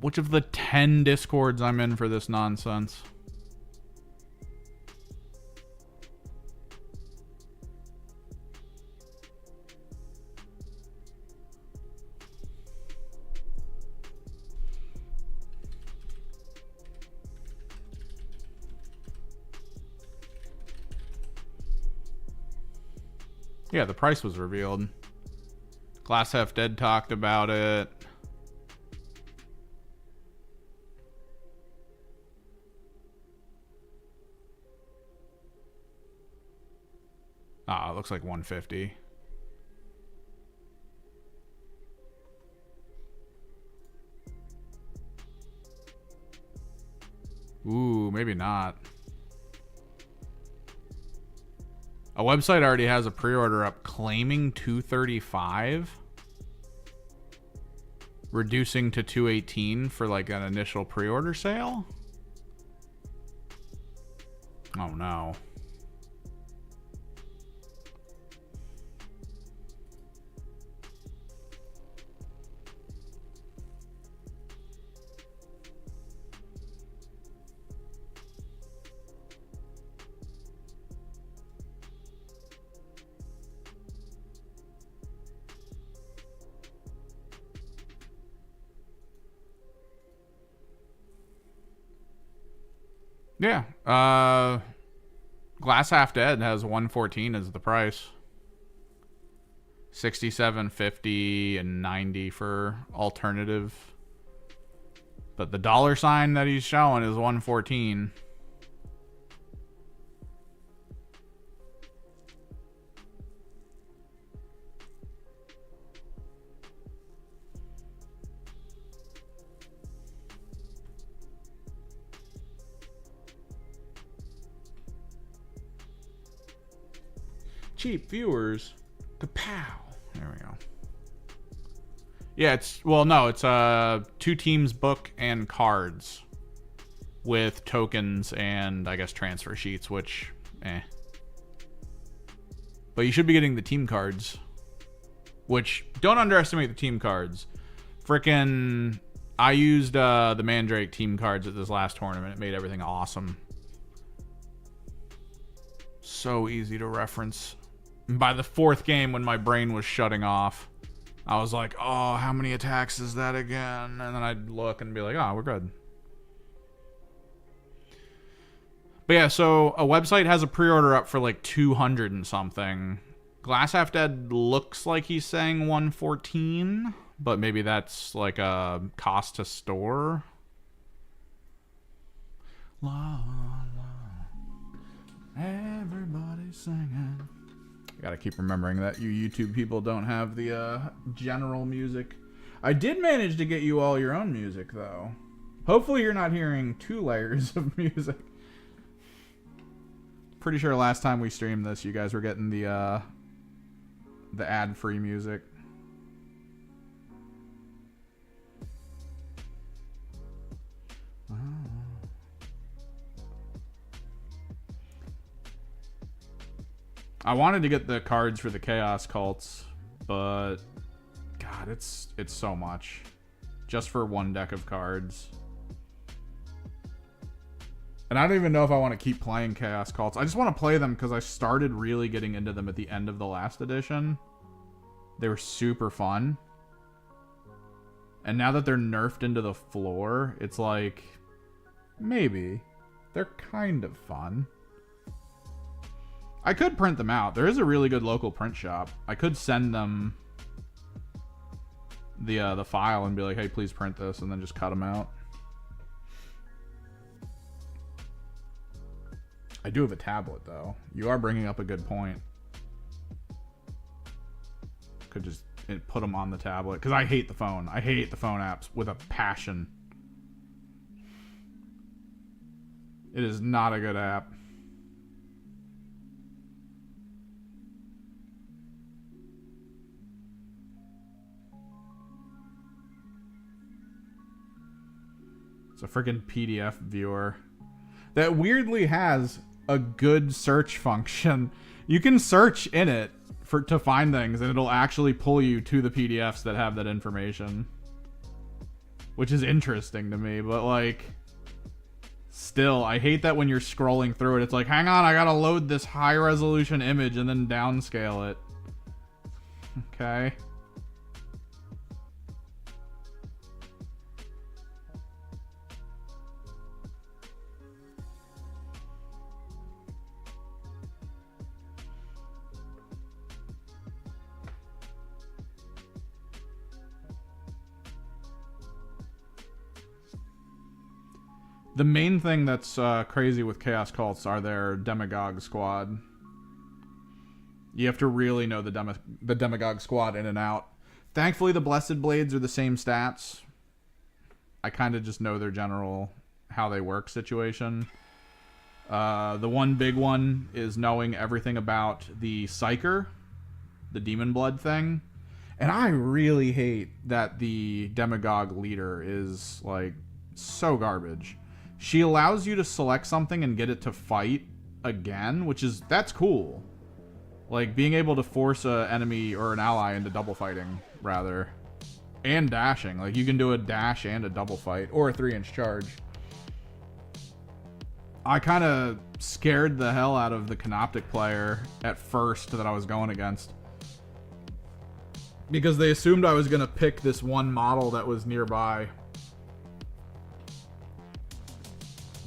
Which of the 10 discords I'm in for this nonsense? Yeah, the price was revealed. Glass Half Dead talked about it. Ah, it looks like 150. Ooh, maybe not. A website already has a pre-order up claiming 235, reducing to 218 for like an initial pre-order sale. Oh no. Yeah. Glass Half Dead has 114 as the price. 67.50 and 90 for alternative. But the dollar sign that he's showing is 114. Cheap viewers. Kapow. There we go. Yeah, it's two teams book and cards with tokens and I guess transfer sheets, which but you should be getting the team cards, which don't underestimate the team cards. Frickin' I used the Mandrake team cards at this last tournament. It made everything awesome. So easy to reference. And by the fourth game, when my brain was shutting off, I was like, oh, how many attacks is that again? And then I'd look and be like, oh, we're good. But yeah, so a website has a pre-order up for like 200 and something. Glass Half Dead looks like he's saying 114, but maybe that's like a cost to store. La, la, everybody's singing. Gotta keep remembering that you YouTube people don't have the general music. I did manage to get you all your own music, though. Hopefully you're not hearing 2 layers of music. Pretty sure last time we streamed this, you guys were getting the ad-free music. Oh. I wanted to get the cards for the Chaos Cults, but God, it's so much just for one deck of cards. And I don't even know if I want to keep playing Chaos Cults. I just want to play them because I started really getting into them at the end of the last edition. They were super fun. And now that they're nerfed into the floor, it's like, maybe. They're kind of fun. I could print them out. There is a really good local print shop. I could send them the file and be like, hey, please print this, and then just cut them out. I do have a tablet, though. You are bringing up a good point. Could just put them on the tablet. Because I hate the phone. I hate the phone apps with a passion. It is not a good app. It's a freaking PDF viewer that weirdly has a good search function. You can search in it to find things, and it'll actually pull you to the PDFs that have that information, which is interesting to me. But like, still, I hate that when you're scrolling through it, it's like, hang on, I gotta load this high resolution image and then downscale it. Okay. The main thing that's crazy with Chaos Cults are their Demagogue squad. You have to really know the Demagogue squad in and out. Thankfully, the Blessed Blades are the same stats. I kind of just know their general how they work situation. The one big one is knowing everything about the Psyker, the Demon Blood thing. And I really hate that the Demagogue leader is like so garbage. She allows you to select something and get it to fight again, that's cool. Like being able to force an enemy or an ally into double fighting, rather. And dashing. Like you can do a dash and a double fight, or a 3-inch charge. I kind of scared the hell out of the Canoptic player at first that I was going against, because they assumed I was going to pick this one model that was nearby.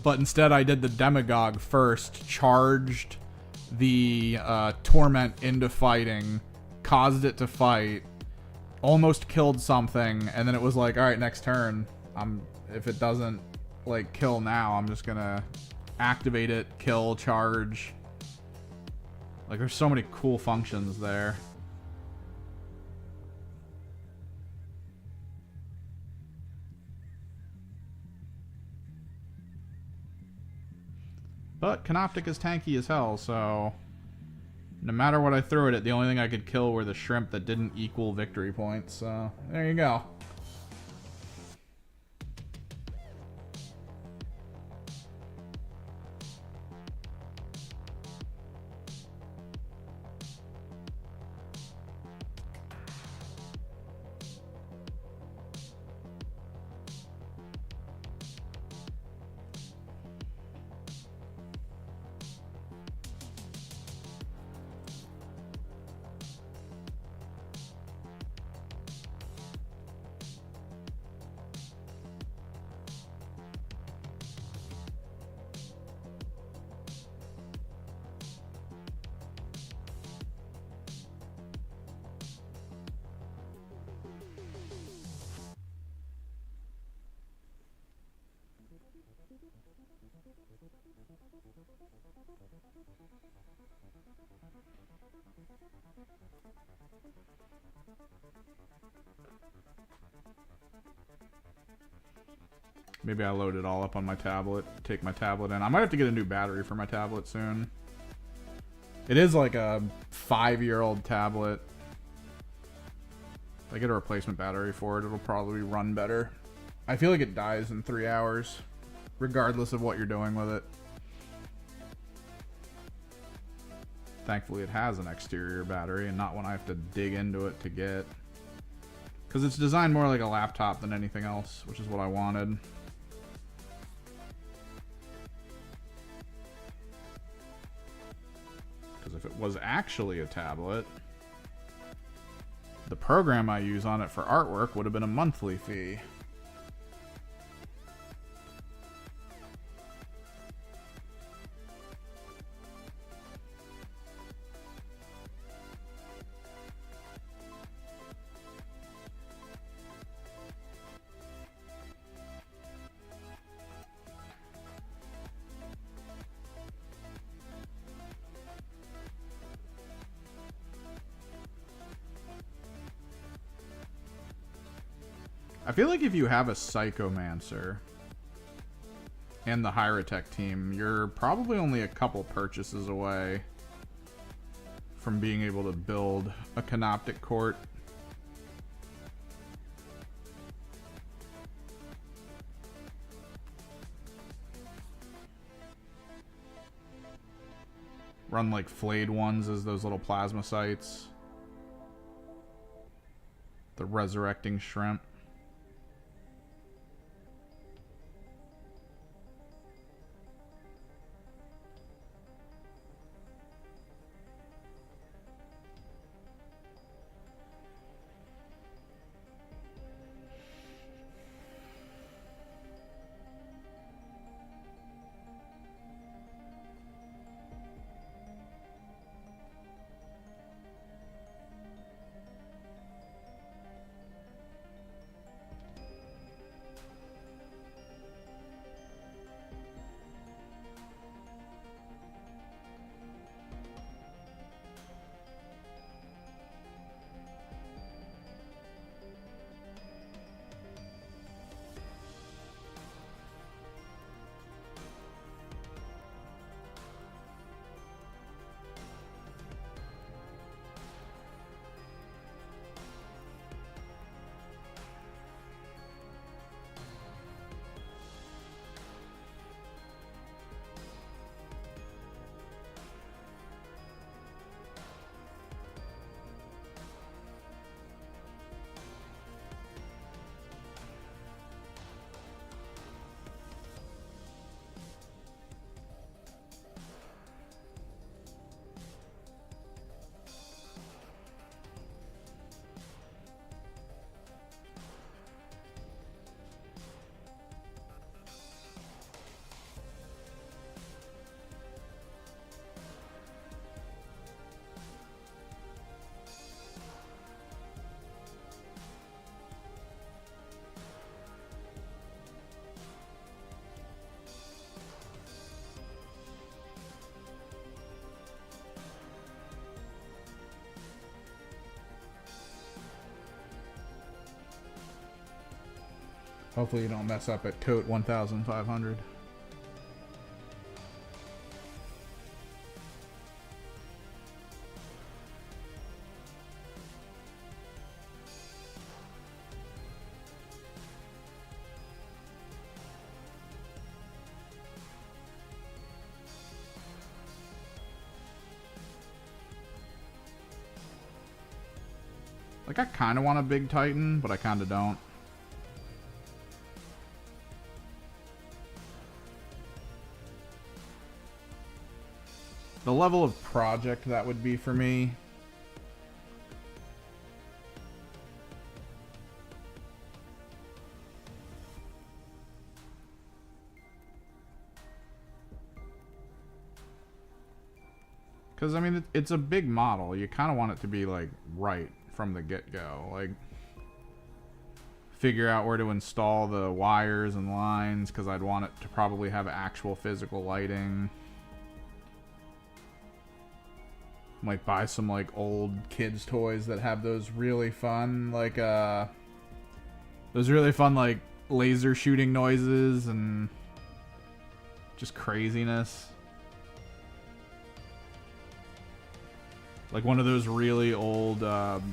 But instead I did the Demagogue first, charged, the torment into fighting, caused it to fight, almost killed something, and then it was like, all right, next turn, if it doesn't like kill now, I'm just gonna activate it, kill, charge. Like, there's so many cool functions there. But Canoptic is tanky as hell, so no matter what I threw at it, the only thing I could kill were the shrimp that didn't equal victory points. So there you go. Maybe I load it all up on my tablet, take my tablet in. I might have to get a new battery for my tablet soon. It is like a 5-year-old tablet. If I get a replacement battery for it, it'll probably run better. I feel like it dies in 3 hours, regardless of what you're doing with it. Thankfully, it has an exterior battery and not one I have to dig into it to get. Because it's designed more like a laptop than anything else, which is what I wanted. Because if it was actually a tablet, the program I use on it for artwork would have been a monthly fee. I feel like if you have a Psychomancer and the Hyrotech team, you're probably only a couple purchases away from being able to build a Canoptic Court. Run like flayed ones as those little plasma sites. The resurrecting shrimp. Hopefully you don't mess up at coat 1500. Like, I kind of want a big Titan, but I kind of don't. The level of project that would be for me. Because, I mean, it's a big model. You kind of want it to be, like, right from the get-go. Like, figure out where to install the wires and lines, because I'd want it to probably have actual physical lighting. Might buy some, like, old kids' toys that have those really fun, like, like, laser shooting noises and just craziness. Like one of those really old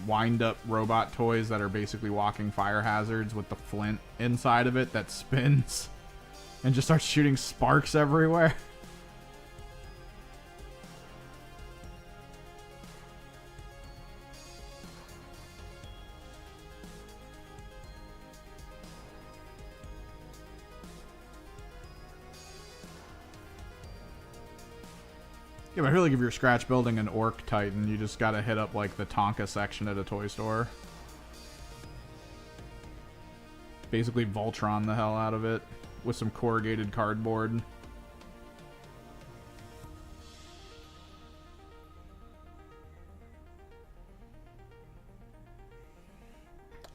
wind-up robot toys that are basically walking fire hazards with the flint inside of it that spins and just starts shooting sparks everywhere. Yeah, but I feel like if you're scratch building an Orc Titan, you just gotta hit up like the Tonka section at a toy store. Basically Voltron the hell out of it with some corrugated cardboard.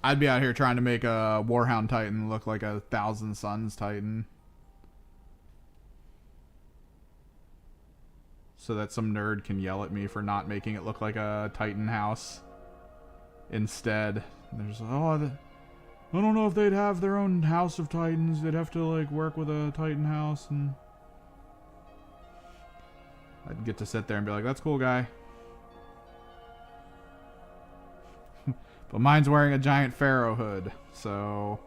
I'd be out here trying to make a Warhound Titan look like a Thousand Suns Titan. So that some nerd can yell at me for not making it look like a Titan house. Instead, there's, oh, I don't know if they'd have their own house of Titans. They'd have to, like, work with a Titan house, and I'd get to sit there and be like, that's cool, guy. But mine's wearing a giant pharaoh hood, so...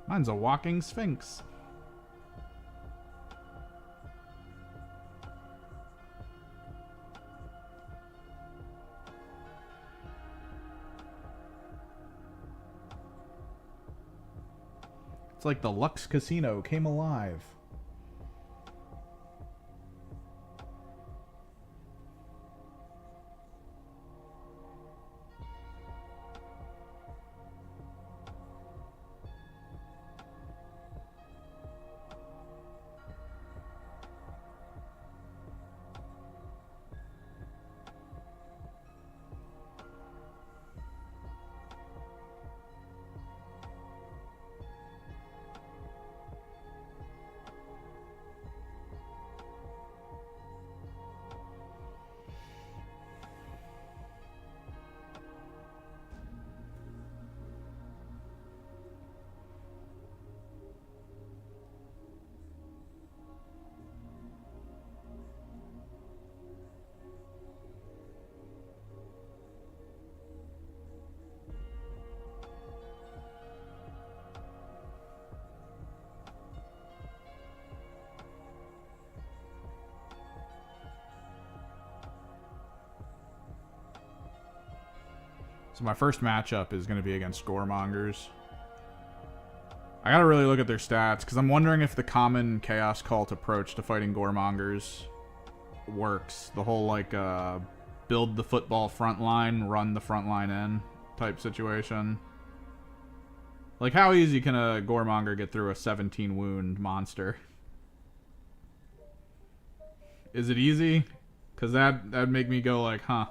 Mine's a walking sphinx. It's like the Lux Casino came alive. So my first matchup is going to be against Goremongers. I gotta really look at their stats, because I'm wondering if the common Chaos Cult approach to fighting Goremongers works. The whole, like, build the football front line, run the front line in type situation. Like, how easy can a Goremonger get through a 17 wound monster? Is it easy? Because that'd make me go like, huh.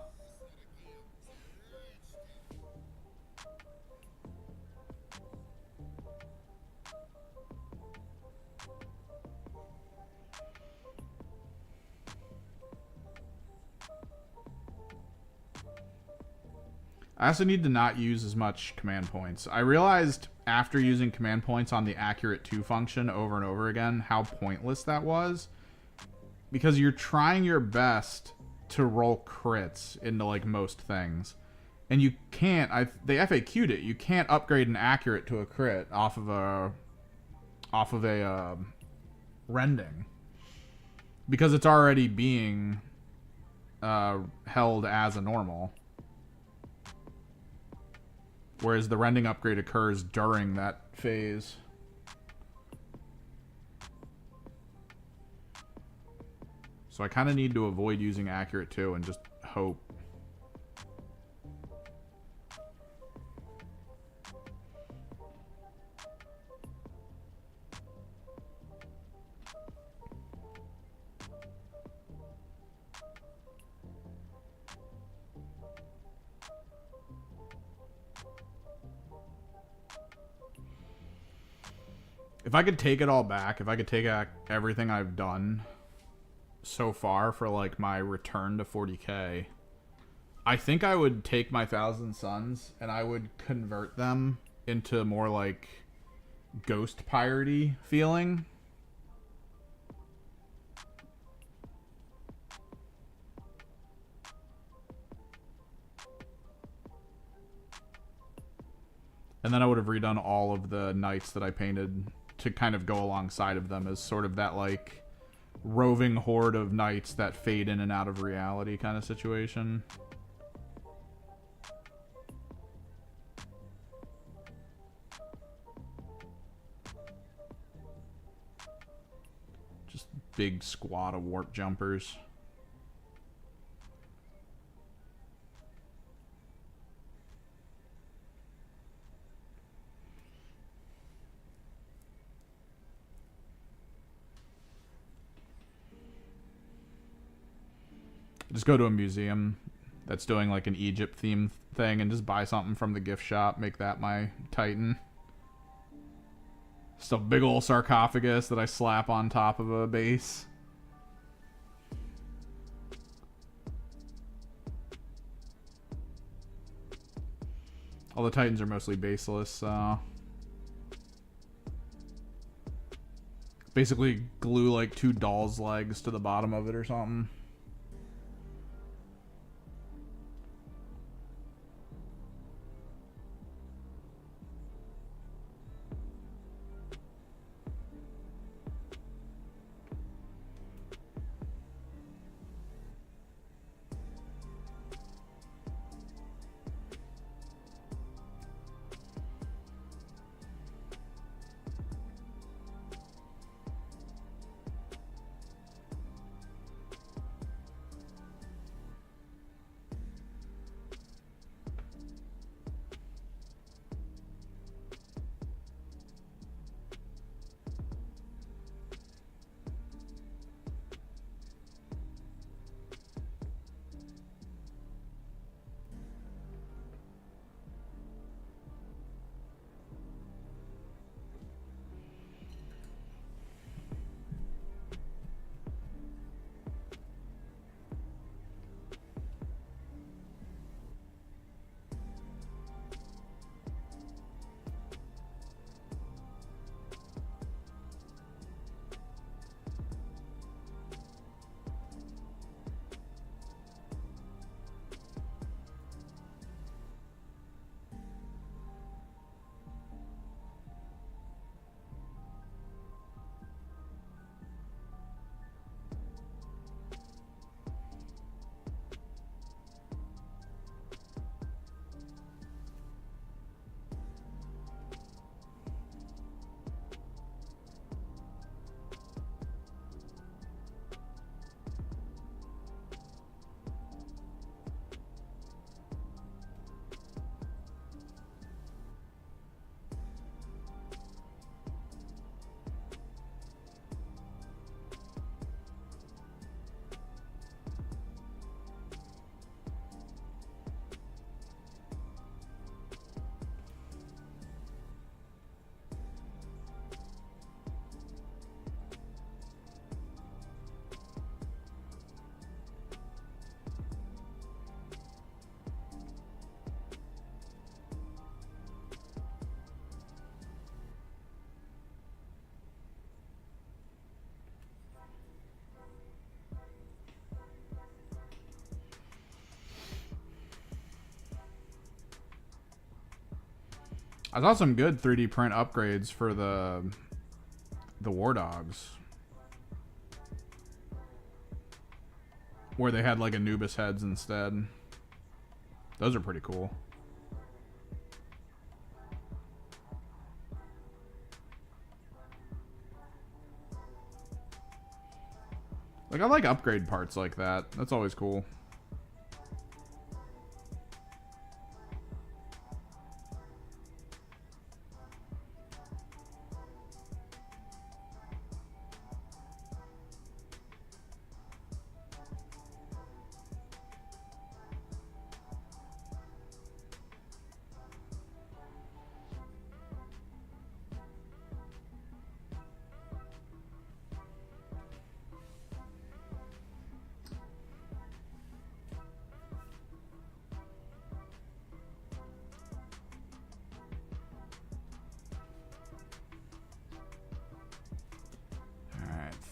I also need to not use as much command points. I realized after using command points on the accurate 2 function over and over again how pointless that was. Because you're trying your best to roll crits into like most things. And you can't, they FAQ'd it, you can't upgrade an accurate to a crit off of a rending. Because it's already being held as a normal. Whereas the rending upgrade occurs during that phase. So I kind of need to avoid using accurate too and just hope. If I could take it all back, if I could take everything I've done so far for like my return to 40k, I think I would take my Thousand Suns and I would convert them into more like ghost piratey feeling. And then I would have redone all of the knights that I painted to kind of go alongside of them as sort of that like roving horde of knights that fade in and out of reality kind of situation. Just big squad of warp jumpers. Just go to a museum that's doing like an Egypt theme thing and just buy something from the gift shop. Make that my Titan. Just a big old sarcophagus that I slap on top of a base. All the Titans are mostly baseless, so basically glue like 2 doll's legs to the bottom of it or something. I saw some good 3D print upgrades for the War Dogs, where they had like Anubis heads instead. Those are pretty cool. Like, I like upgrade parts like that. That's always cool.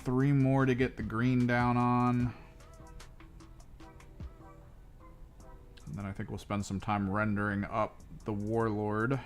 Three more to get the green down on. And then I think we'll spend some time rendering up the Warlord.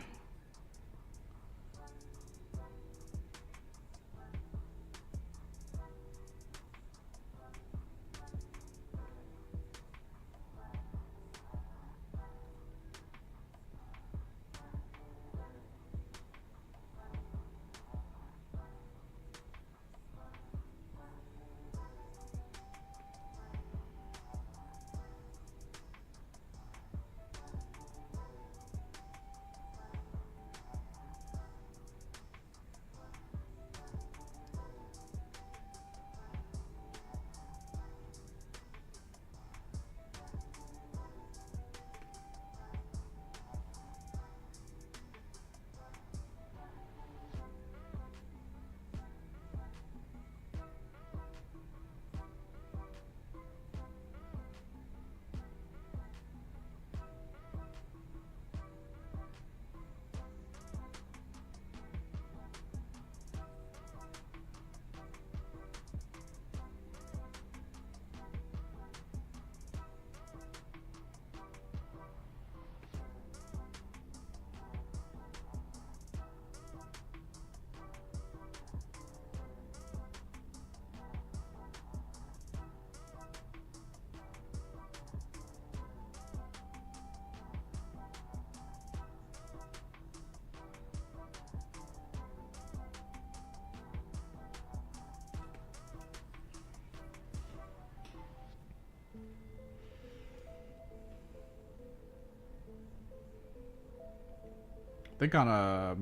I think on a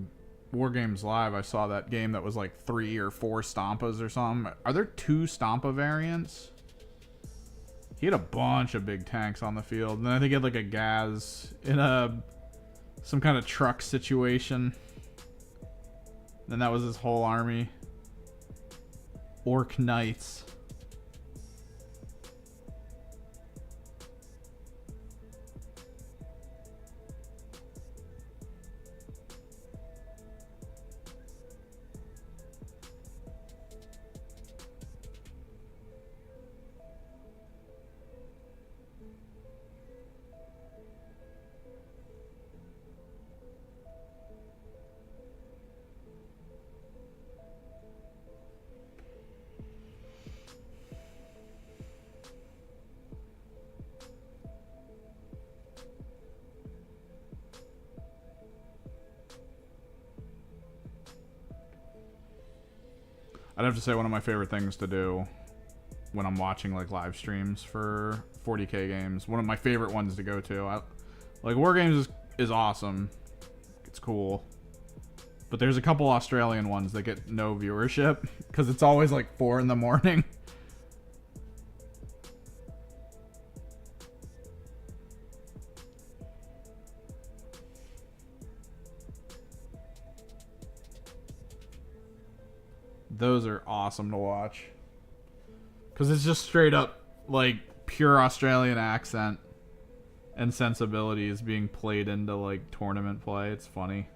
War Games Live, I saw that game that was like 3 or 4 Stompas or something. Are there 2 Stompa variants? He had a bunch of big tanks on the field. And then I think he had like a Gaz in some kind of truck situation. Then that was his whole army. Orc Knights. I'd have to say one of my favorite things to do when I'm watching like live streams for 40K games. One of my favorite ones to go to. Like War Games is awesome. It's cool. But there's a couple Australian ones that get no viewership because it's always like 4 in the morning. Those are awesome to watch. Because it's just straight up, like, pure Australian accent and sensibilities being played into, like, tournament play. It's funny.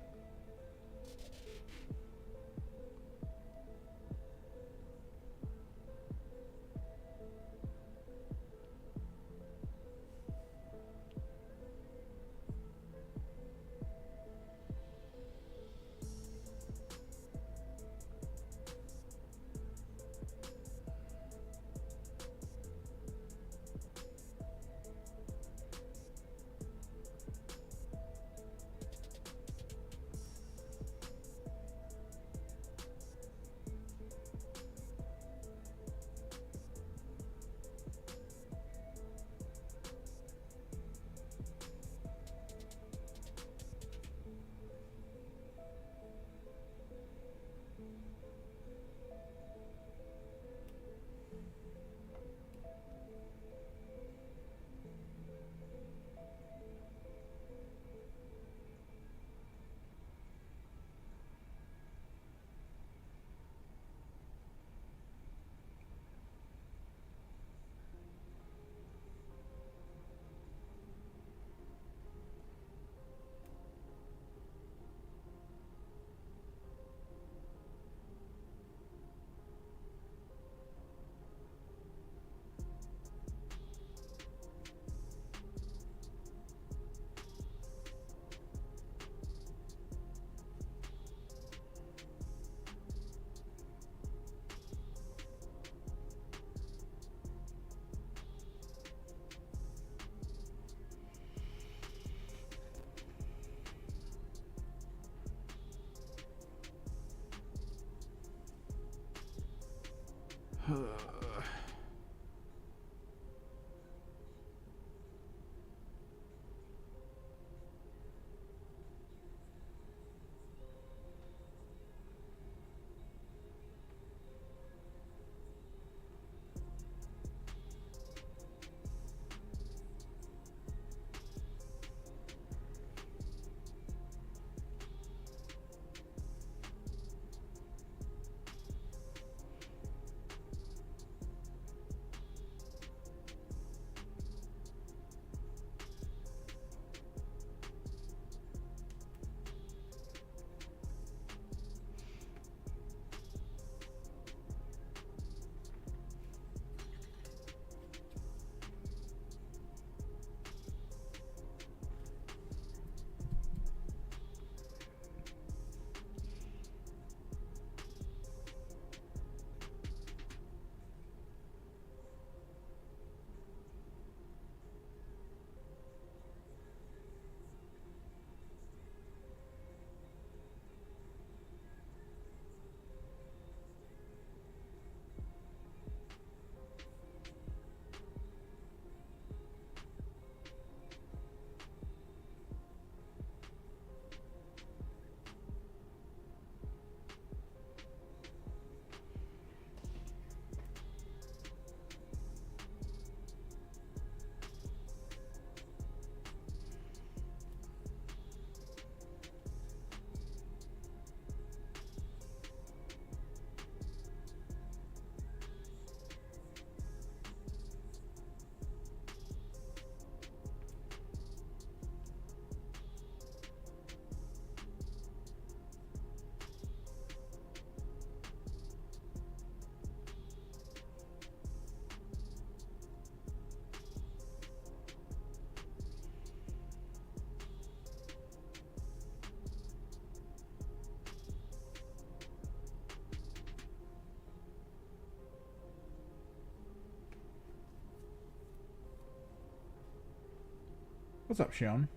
What's up, Sean?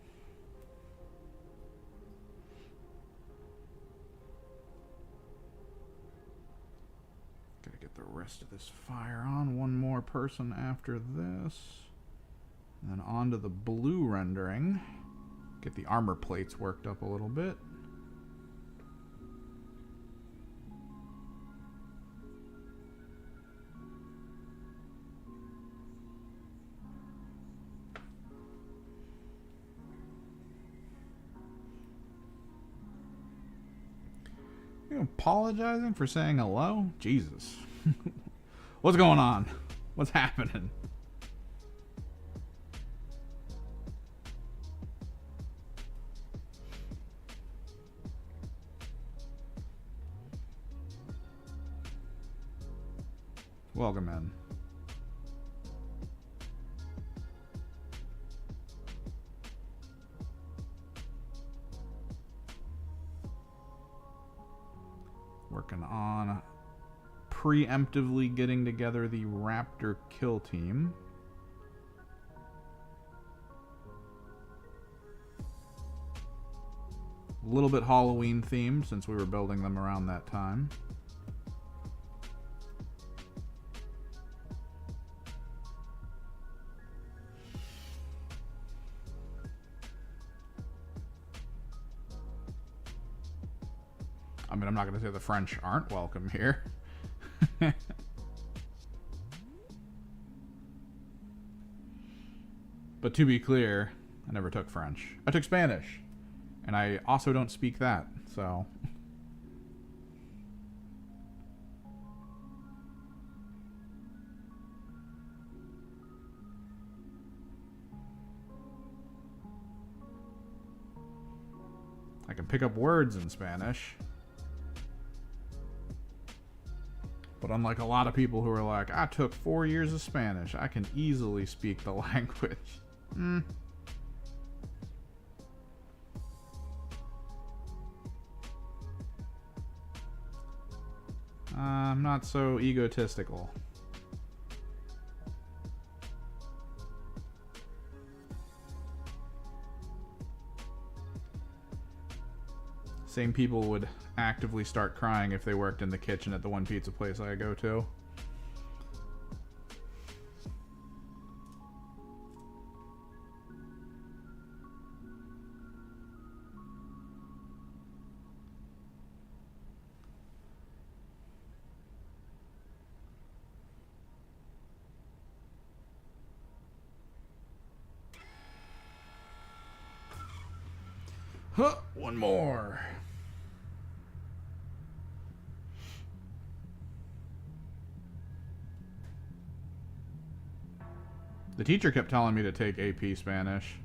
Gotta get the rest of this fire on. One more person after this. And then on to the blue rendering. Get the armor plates worked up a little bit. You apologizing for saying hello? Jesus. What's going on? What's happening? Welcome in. Working on preemptively getting together the Raptor kill team. A little bit Halloween themed since we were building them around that time. I mean, I'm not going to say the French aren't welcome here. But to be clear, I never took French. I took Spanish. And I also don't speak that, so... I can pick up words in Spanish. But unlike a lot of people who are like, I took 4 years of Spanish, I can easily speak the language. I'm not so egotistical. Same people would actively start crying if they worked in the kitchen at the one pizza place I go to. Huh, one more. The teacher kept telling me to take AP Spanish.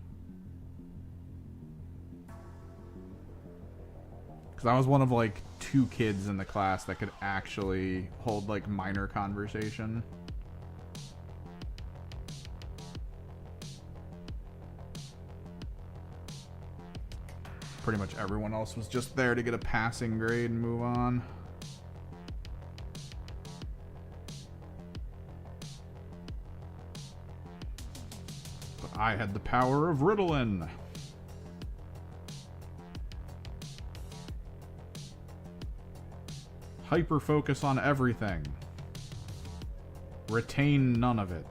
Because I was one of like 2 kids in the class that could actually hold like minor conversation. Pretty much everyone else was just there to get a passing grade and move on. But I had the power of Ritalin. Hyper focus on everything. Retain none of it.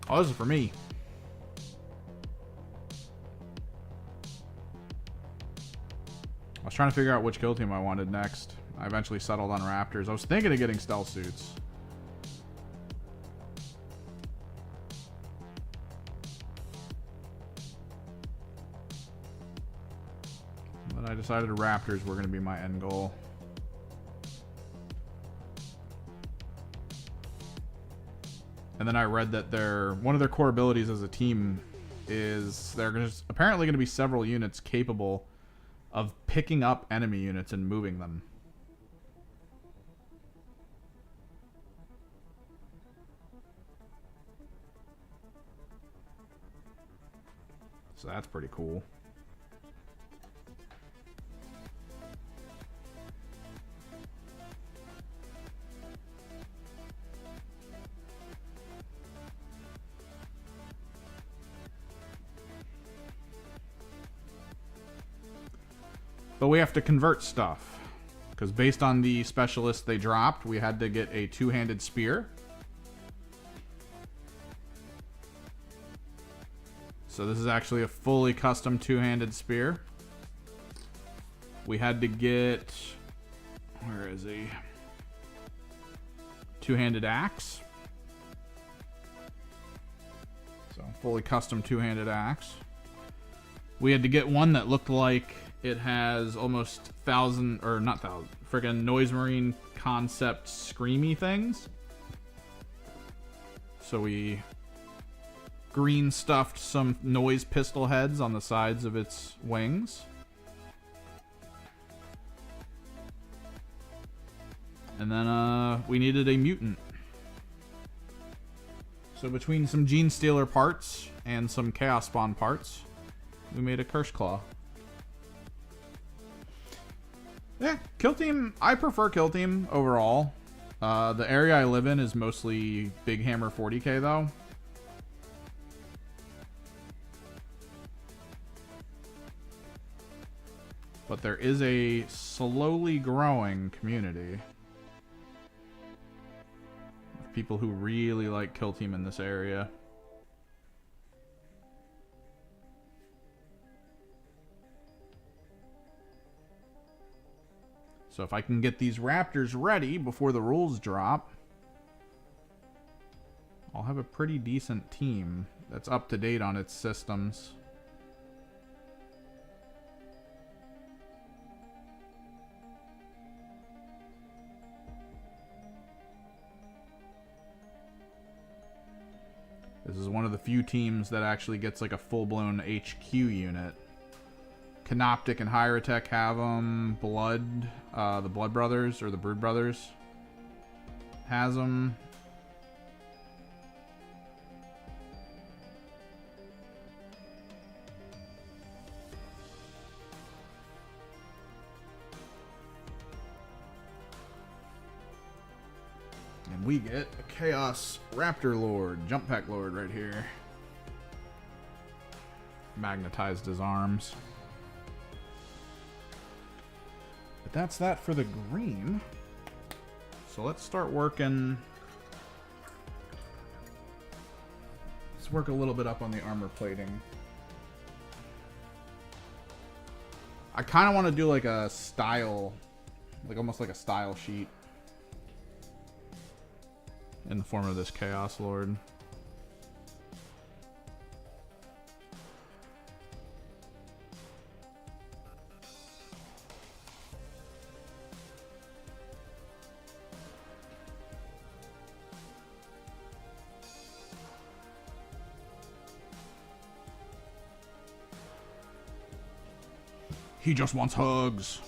Oh, this is for me. I was trying to figure out which kill team I wanted next. I eventually settled on Raptors. I was thinking of getting stealth suits. But I decided Raptors were going to be my end goal. And then I read that one of their core abilities as a team is there's apparently going to be several units capable of picking up enemy units and moving them. So that's pretty cool. But we have to convert stuff. Because based on the specialist they dropped, we had to get a 2-handed spear. So this is actually a fully custom 2-handed spear. We had to get... Where is he? 2-handed axe. So fully custom 2-handed axe. We had to get one that looked like it has almost friggin' Noise Marine concept screamy things. So we green stuffed some noise pistol heads on the sides of its wings. And then we needed a mutant. So between some Gene Stealer parts and some Chaos Spawn parts, we made a Curse Claw. Yeah, Kill Team, I prefer Kill Team overall. The area I live in is mostly Big Hammer 40k though. But there is a slowly growing community of people who really like Kill Team in this area. So if I can get these Raptors ready before the rules drop, I'll have a pretty decent team that's up to date on its systems. This is one of the few teams that actually gets like a full-blown HQ unit. Canoptic and Hierotek have them. Blood, the Blood Brothers, or the Brood Brothers, has them. we get a Chaos Raptor Lord, Jump Pack Lord right here. Magnetized his arms. But that's that for the green. So let's start working. Let's work a little bit up on the armor plating. I kind of want to do like a style, like almost like a style sheet in the form of this Chaos Lord. He just wants hugs.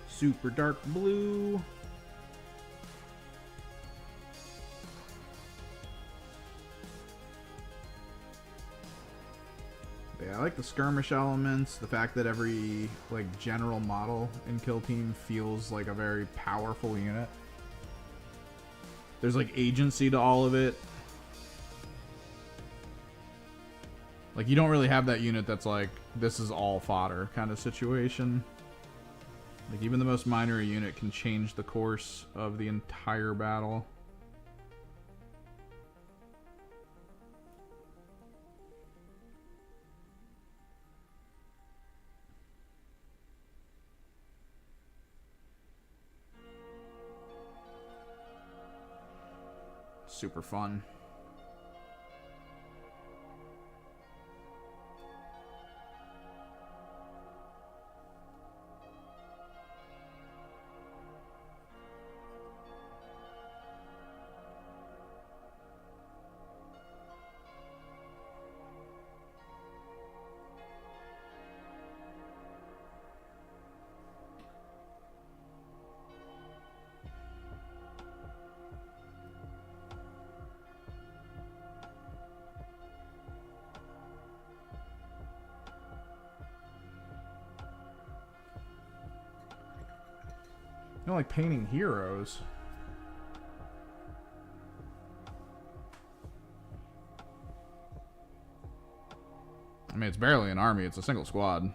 Super dark blue. Yeah, I like the skirmish elements, the fact that every like general model in Kill Team feels like a very powerful unit. There's like agency to all of it. Like you don't really have that unit that's like, this is all fodder kind of situation. Like even the most minor unit can change the course of the entire battle. Super fun. I don't like painting heroes. I mean, it's barely an army, it's a single squad.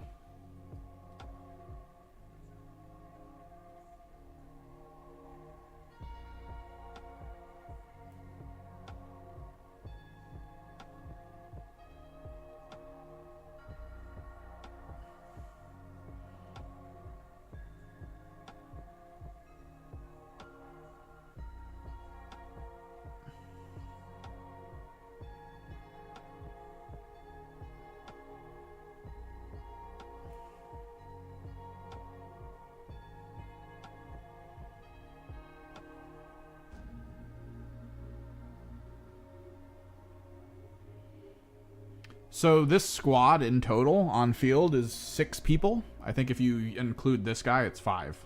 So this squad in total on field is 6 people. I think if you include this guy, it's 5.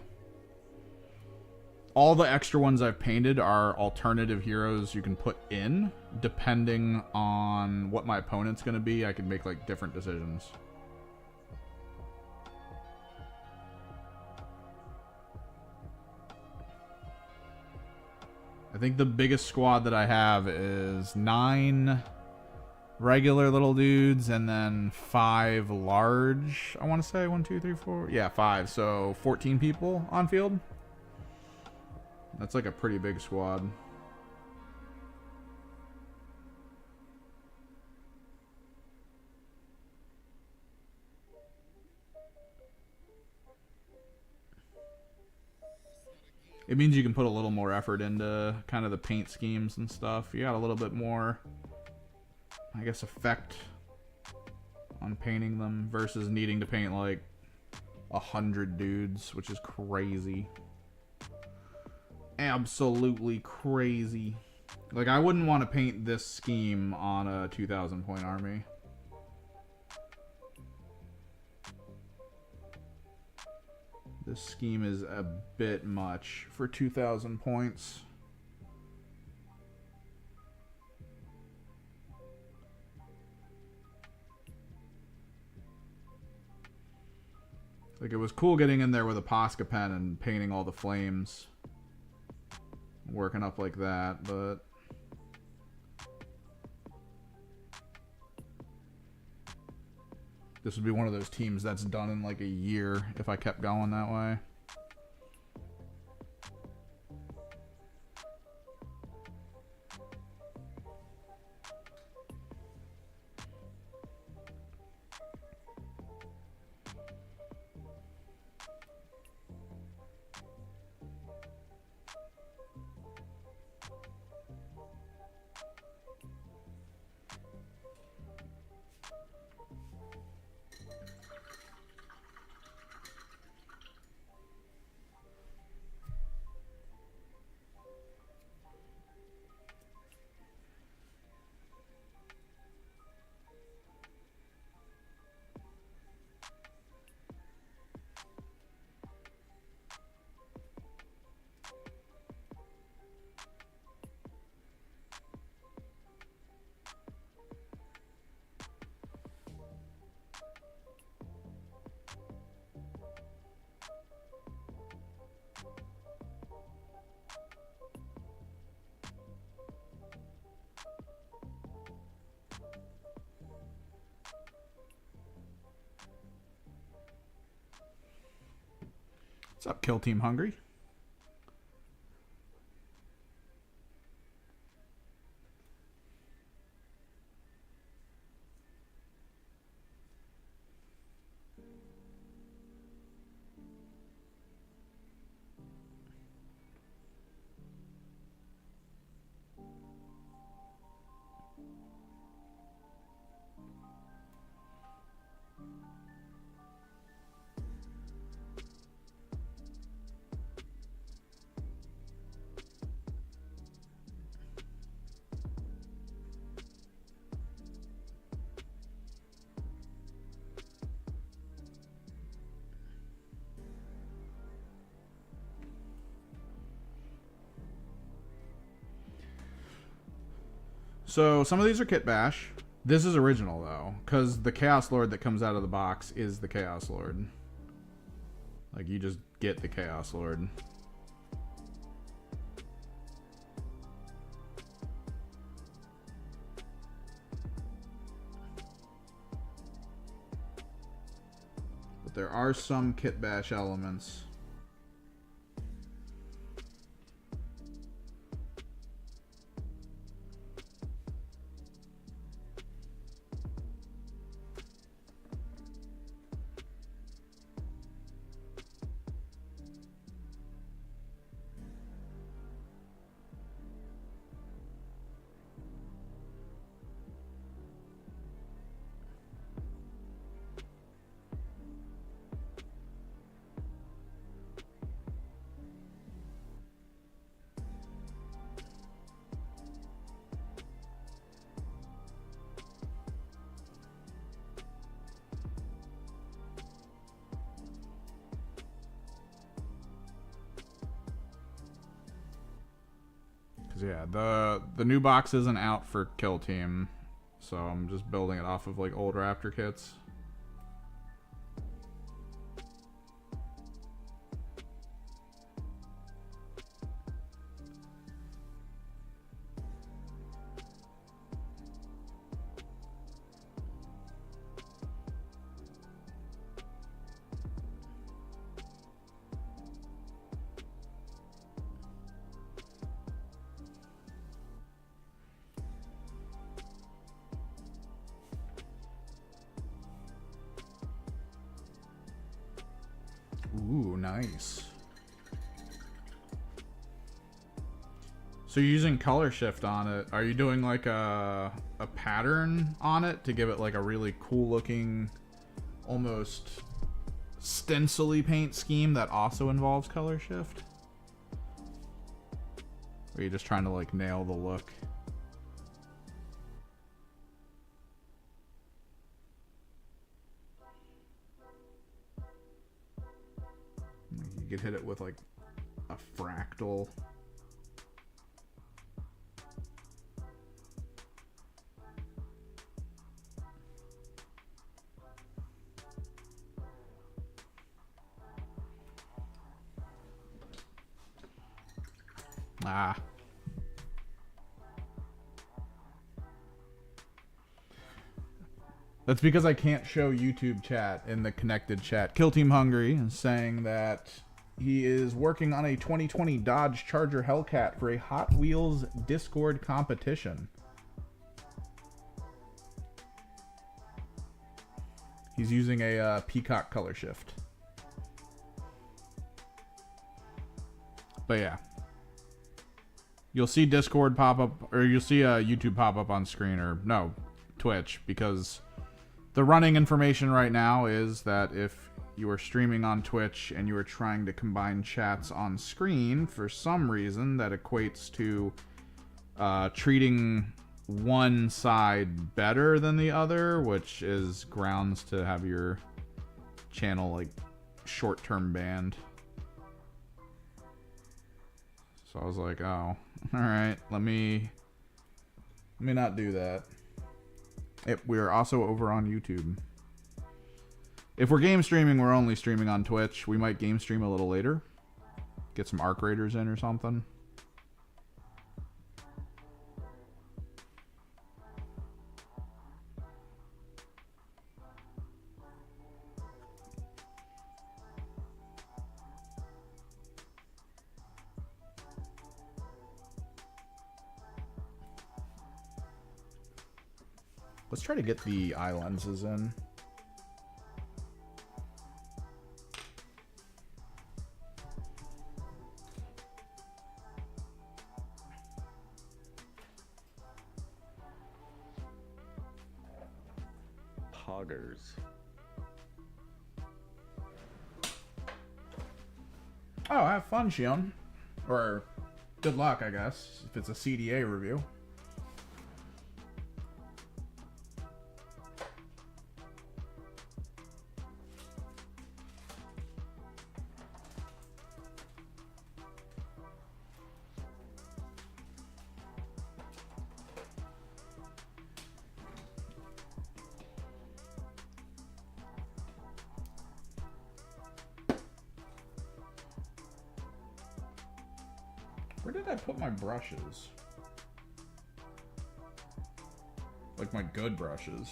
All the extra ones I've painted are alternative heroes you can put in. Depending on what my opponent's going to be, I can make like different decisions. I think the biggest squad that I have is 9 regular little dudes and then 5 large. I want to say 1, 2, 3, 4. Yeah, 5. So 14 people on field. That's like a pretty big squad. It means you can put a little more effort into kind of the paint schemes and stuff. You got a little bit more, I guess, effect on painting them versus needing to paint like 100 dudes, which is crazy. Absolutely crazy. Like, I wouldn't want to paint this scheme on a 2,000 point army. This scheme is a bit much for 2,000 points. Like, it was cool getting in there with a Posca pen and painting all the flames. Working up like that, but this would be one of those teams that's done in like a year if I kept going that way. What's up, Kill Team Hungry? So some of these are Kit Bash. This is original though, because the Chaos Lord that comes out of the box is the Chaos Lord. Like, you just get the Chaos Lord. But there are some Kit Bash elements. Cause yeah, the new box isn't out for Kill Team, so I'm just building it off of like old Raptor kits. Ooh, nice. So you're using color shift on it. Are you doing like a pattern on it to give it like a really cool looking, almost stencil-y paint scheme that also involves color shift? Or are you just trying to like nail the look? You could hit it with like a fractal. Ah. That's because I can't show YouTube chat in the connected chat. Kill Team Hungry is saying that he is working on a 2020 Dodge Charger Hellcat for a Hot Wheels Discord competition. He's using a peacock color shift. But yeah. You'll see Discord pop up, or you'll see YouTube pop up on screen, or no, Twitch, because the running information right now is that if you are streaming on Twitch and you are trying to combine chats on screen, for some reason that equates to treating one side better than the other, which is grounds to have your channel like short-term banned. So I was like, oh, all right, let me not do that. We're also over on YouTube. If we're game streaming, we're only streaming on Twitch. We might game stream a little later. Get some Arc Raiders in or something. Let's try to get the eye lenses in. Poggers. Oh, have fun, Shion. Or good luck, I guess, if it's a CDA review. Where did I put my brushes? Like my good brushes.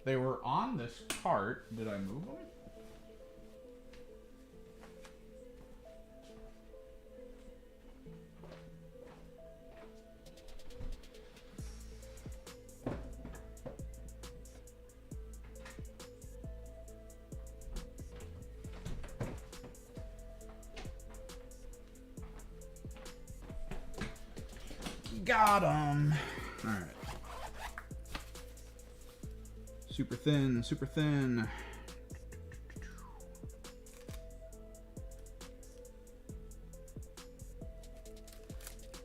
They were on this cart. Did I move them? Got him. All right. Super thin, super thin.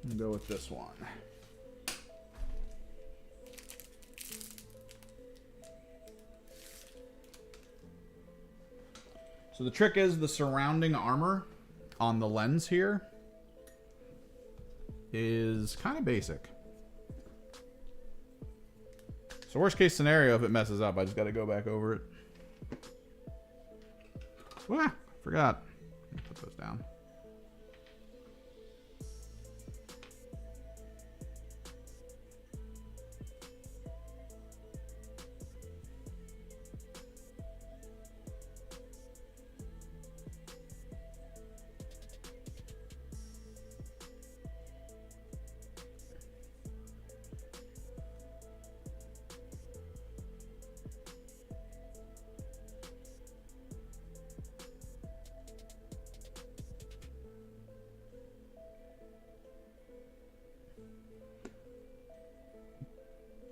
We'll go with this one. So the trick is the surrounding armor on the lens here is kind of basic. So worst case scenario, if it messes up, I just got to go back over it. Ah, forgot. Put those down.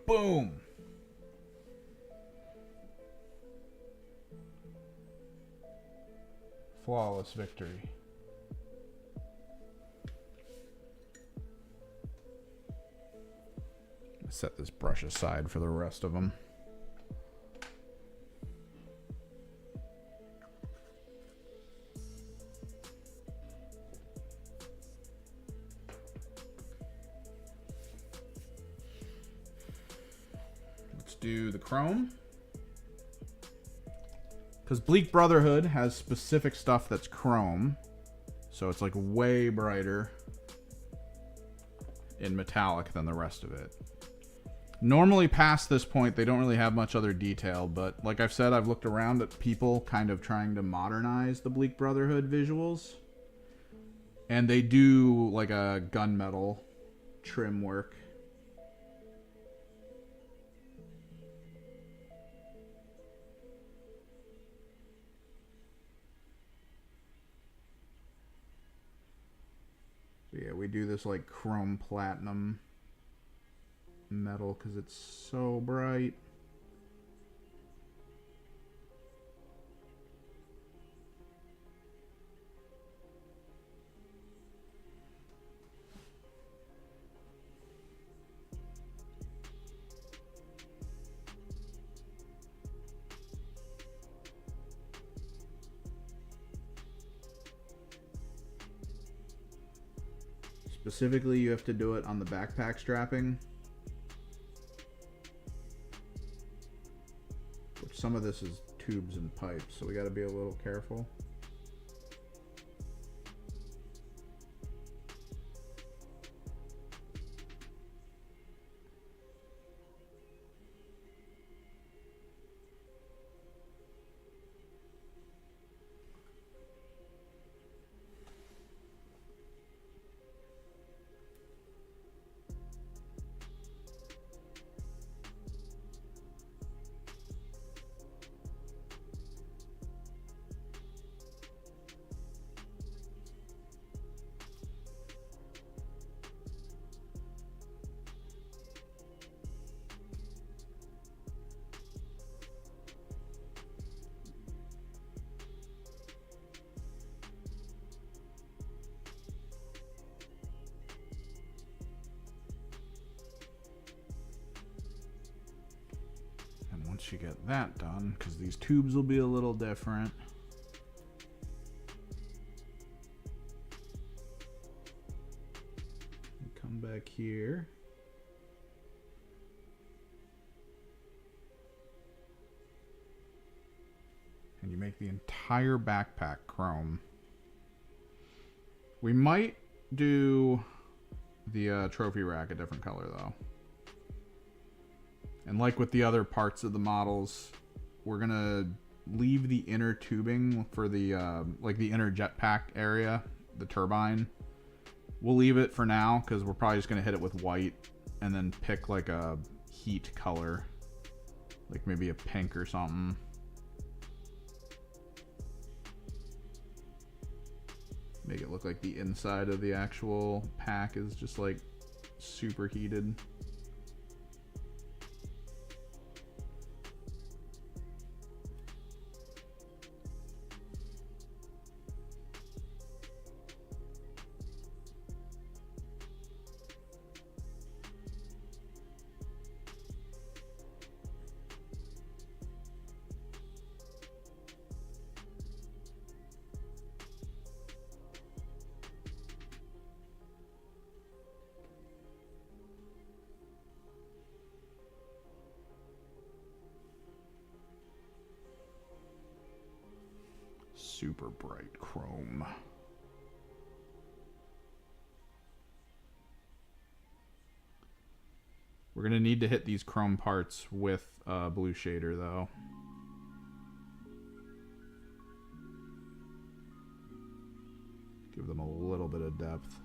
Boom. Flawless victory. Set this brush aside for the rest of them. Do the chrome, because Bleak Brotherhood has specific stuff that's chrome, so it's like way brighter in metallic than the rest of it. Normally past this point they don't really have much other detail, but like I've said, I've looked around at people kind of trying to modernize the Bleak Brotherhood visuals, and they do like a gunmetal trim work. Yeah, we do this like chrome platinum metal because it's so bright. Specifically, you have to do it on the backpack strapping. Which some of this is tubes and pipes, so we got to be a little careful. Once you get that done, because these tubes will be a little different. Come back here. And you make the entire backpack chrome. We might do the trophy rack a different color though. And like with the other parts of the models, we're gonna leave the inner tubing for the like the inner jetpack area, the turbine. We'll leave it for now because we're probably just gonna hit it with white and then pick like a heat color, like maybe a pink or something. Make it look like the inside of the actual pack is just like super heated. super bright chrome. We're going to need to hit these chrome parts with blue shader, though. Give them a little bit of depth.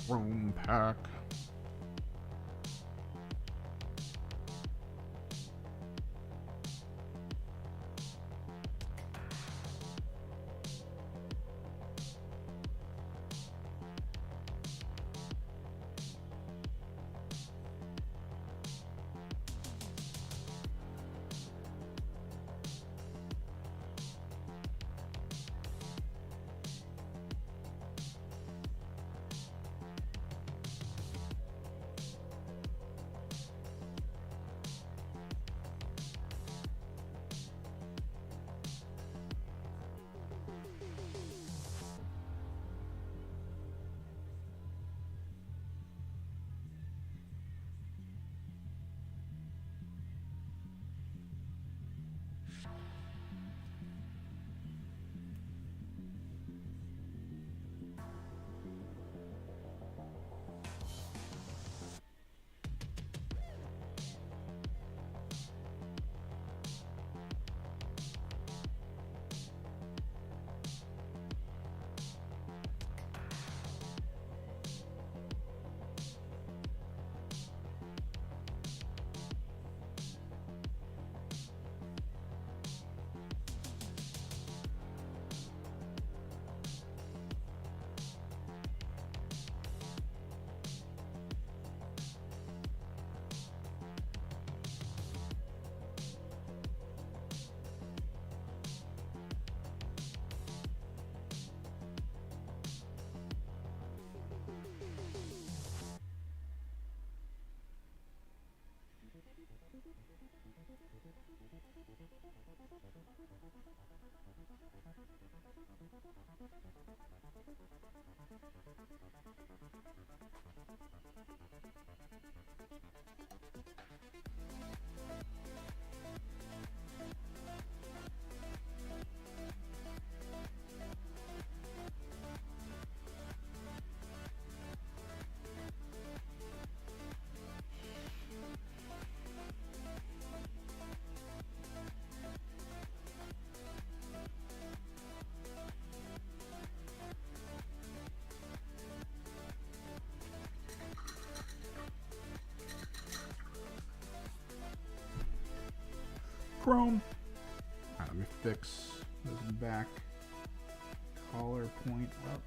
Chrome pack. Chrome. Alright, let me fix this back collar point up.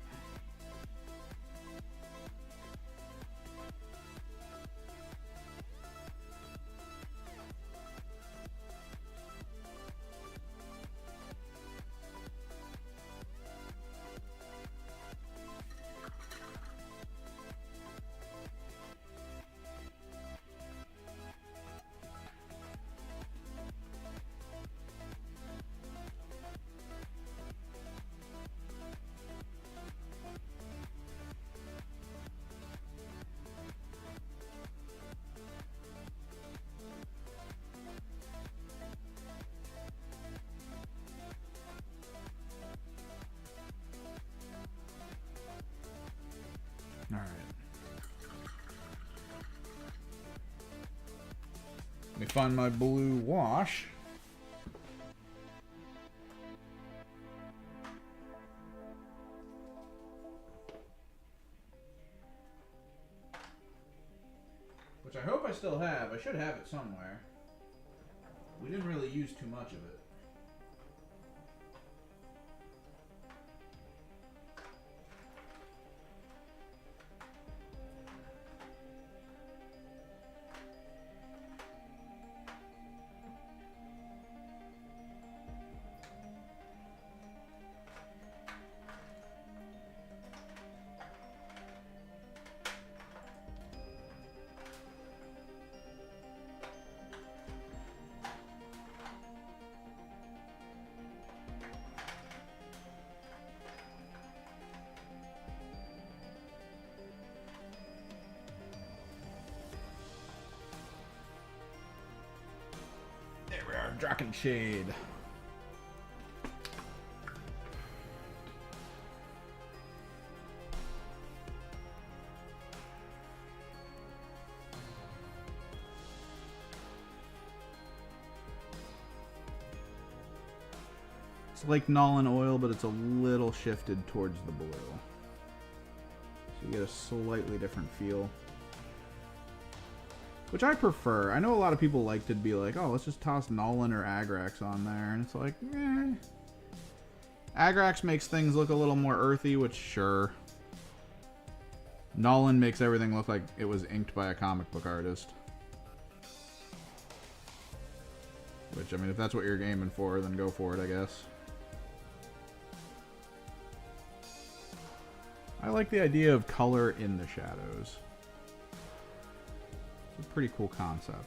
All right. Let me find my blue wash. Which I hope I still have. I should have it somewhere. We didn't really use too much of it. There we are, Draken Shade. It's like Nollan oil, but it's a little shifted towards the blue. So you get a slightly different feel. Which I prefer. I know a lot of people like to be like, oh, let's just toss Nollan or Agrax on there. And it's like, eh. Agrax makes things look a little more earthy, which sure. Nollan makes everything look like it was inked by a comic book artist. Which, I mean, if that's what you're aiming for, then go for it, I guess. I like the idea of color in the shadows. It's a pretty cool concept.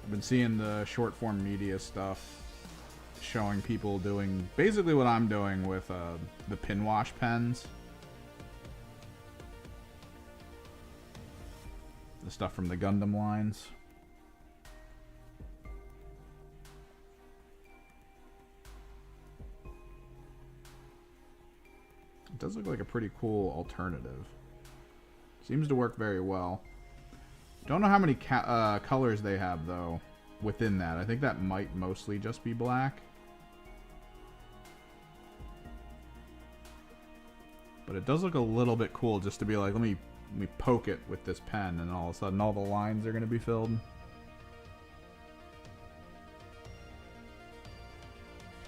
I've been seeing the short form media stuff showing people doing basically what I'm doing with the pin wash pens. The stuff from the Gundam lines. It does look like a pretty cool alternative. Seems to work very well. Don't know how many colors they have, though, within that. I think that might mostly just be black. But it does look a little bit cool just to be like, let me poke it with this pen, and all of a sudden all the lines are going to be filled.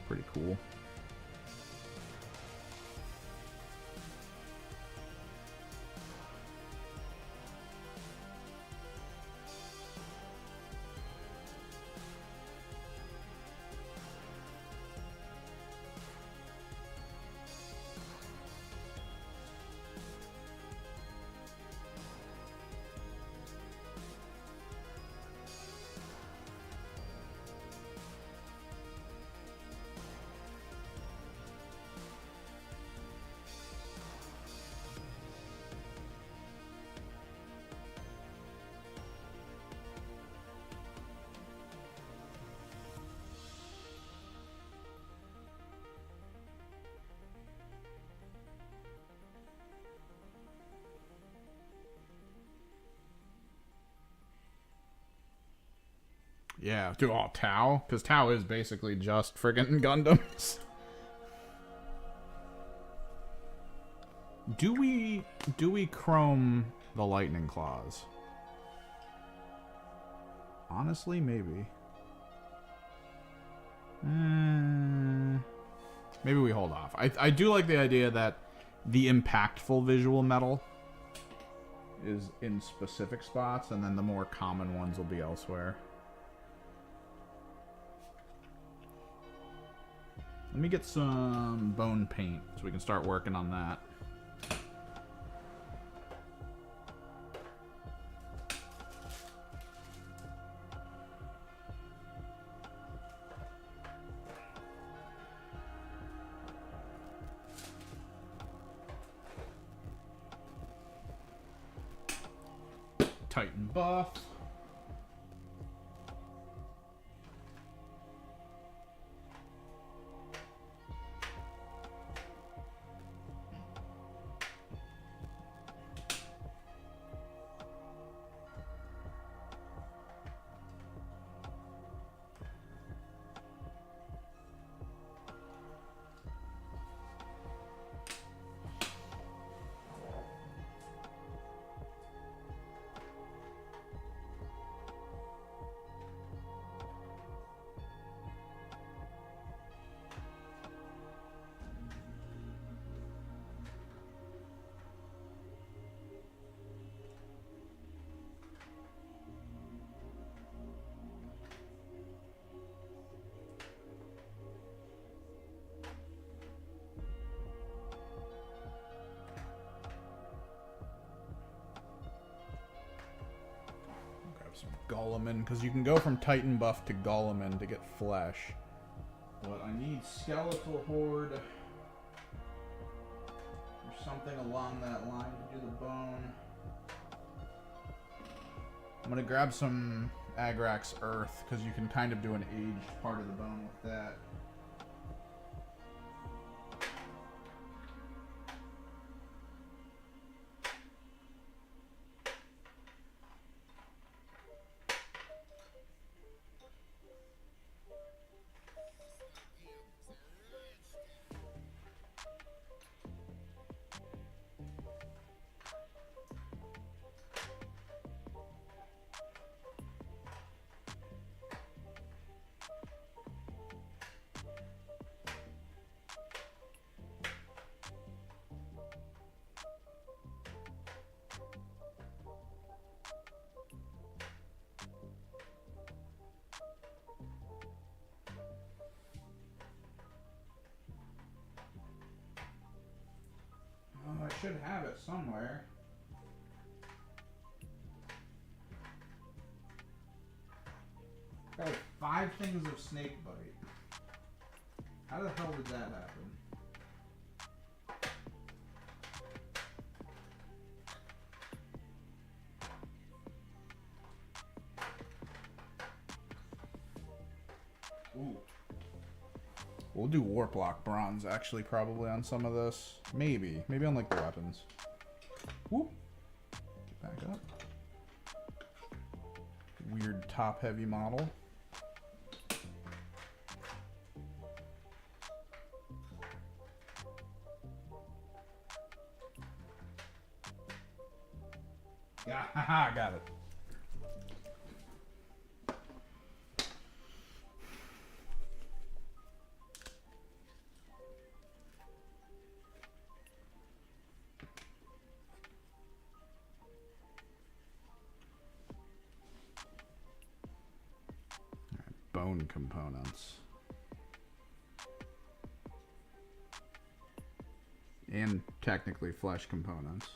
Pretty cool. Yeah, do all Tau, because Tau is basically just friggin' Gundams. Do we chrome the lightning claws? Honestly, maybe. Maybe we hold off. I do like the idea that the impactful visual metal is in specific spots, and then the more common ones will be elsewhere. Let me get some bone paint so we can start working on that. Titan buff. Golleman, because you can go from Titan buff to Golleman to get flesh. But I need Skeletal Horde or something along that line to do the bone. I'm gonna grab some Agrax Earth, because you can kind of do an aged part of the bone with that. Oh, I should have it somewhere. Got like 5 things of snake bite. How the hell did that happen? Ooh. We'll do Warp Lock Bronze, actually, probably on some of this. Maybe. Maybe on, like, the weapons. Whoop. Get back up. your top-heavy model. Yeah, haha, got it. Bone components. And technically flesh components.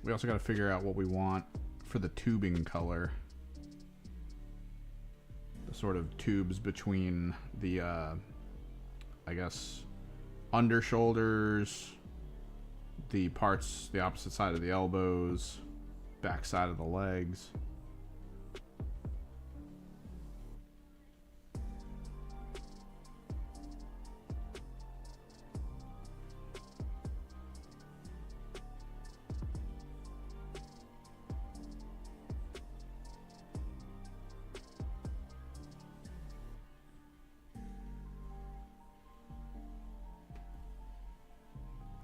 We also got to figure out what we want for the tubing color. The sort of tubes between the, I guess, under shoulders, the parts, the opposite side of the elbows, back side of the legs.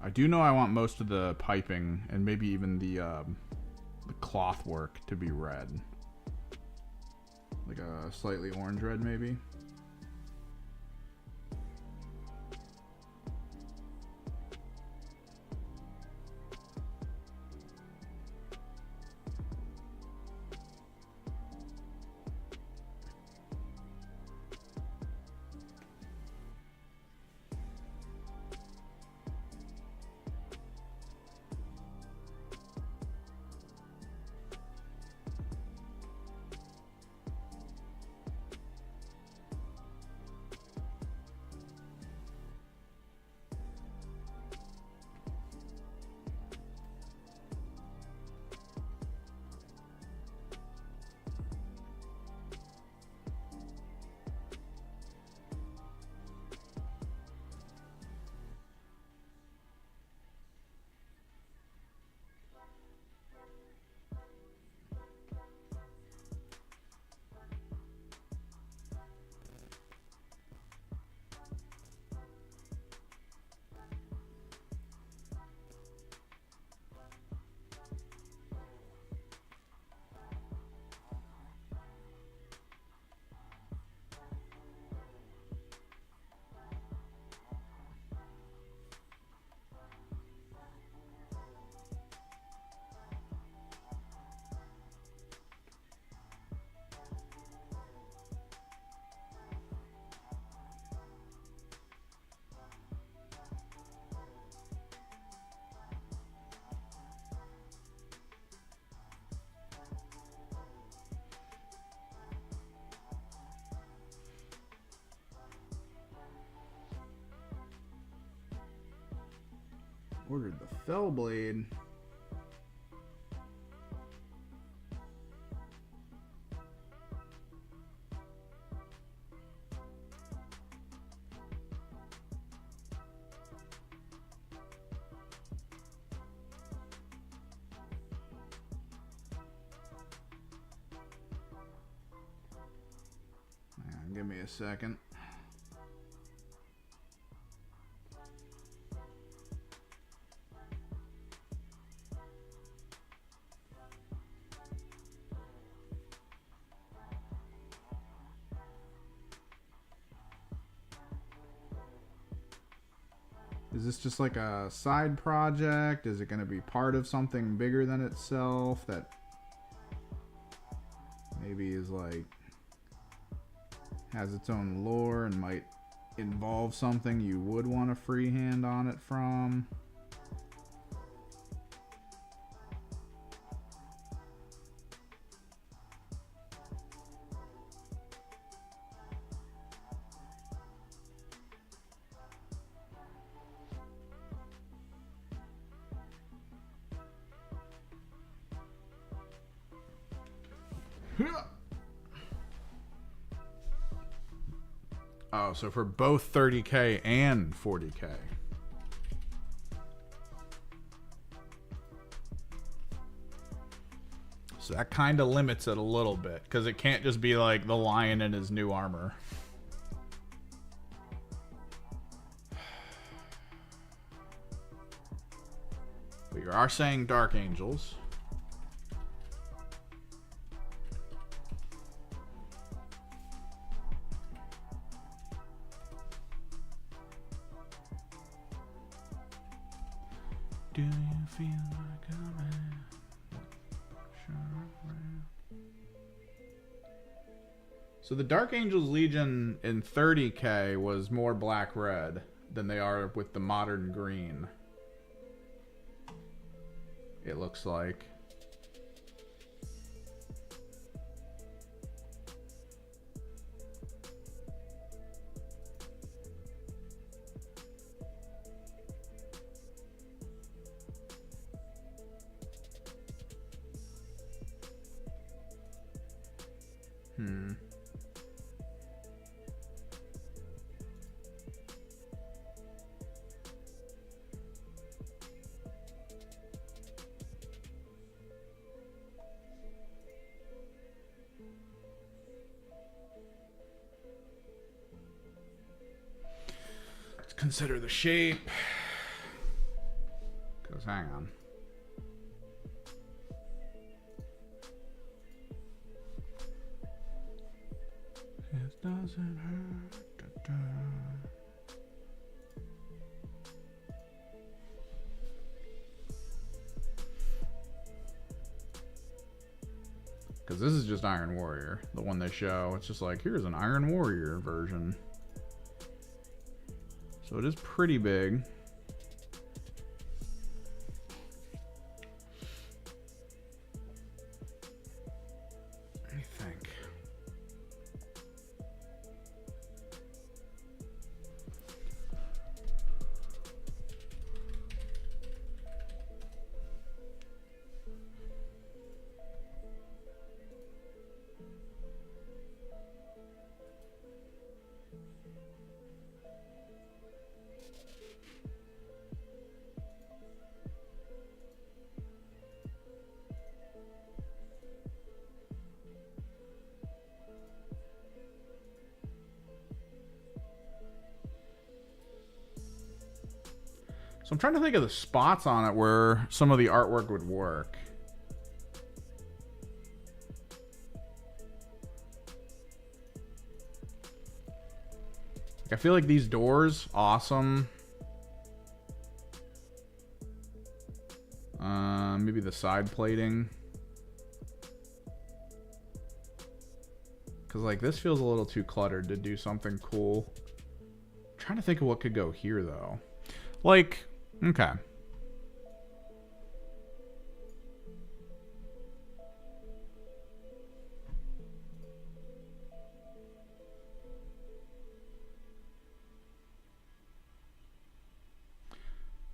I do know I want most of the piping and maybe even the cloth work to be red. Like a slightly orange red maybe. Ordered the Fell Blade. Give me a second. Is this just like a side project? Is it going to be part of something bigger than itself that maybe is like has its own lore and might involve something you would want a free hand on it from? Oh, so for both 30K and 40K. So that kind of limits it a little bit, because it can't just be like the lion in his new armor. But you are saying Dark Angels. Do you feel like a man? Sure. So the Dark Angels Legion in 30K was more black-red than they are with the modern green. It looks like. Let's consider the shape. Because hang on. It doesn't hurt. Because this is just Iron Warrior, the one they show. It's just like, here's an Iron Warrior version. So it is pretty big. Let me think. So I'm trying to think of the spots on it where some of the artwork would work. I feel like these doors, awesome. Maybe the side plating. Because like this feels a little too cluttered to do something cool. I'm trying to think of what could go here though. Like, okay.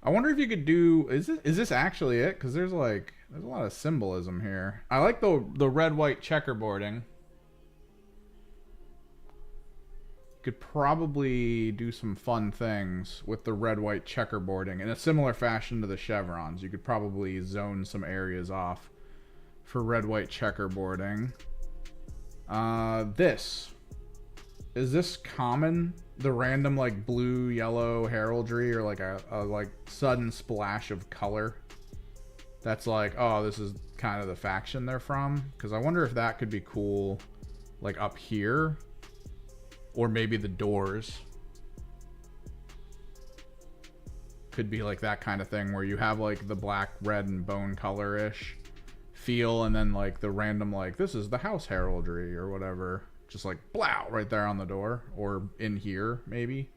I wonder if you could do, is this actually it? Because there's a lot of symbolism here. I like the red white checkerboarding. Could probably do some fun things with the red white checkerboarding in a similar fashion to the chevrons. You could probably zone some areas off for red white checkerboarding. Is this common? The random like blue yellow heraldry, or like a like sudden splash of color that's like, oh, this is kind of the faction they're from? Because I wonder if that could be cool, like up here. Or maybe the doors could be like that kind of thing where you have like the black, red, and bone color-ish feel, and then like the random like, this is the house heraldry or whatever. Just like blow right there on the door, or in here maybe.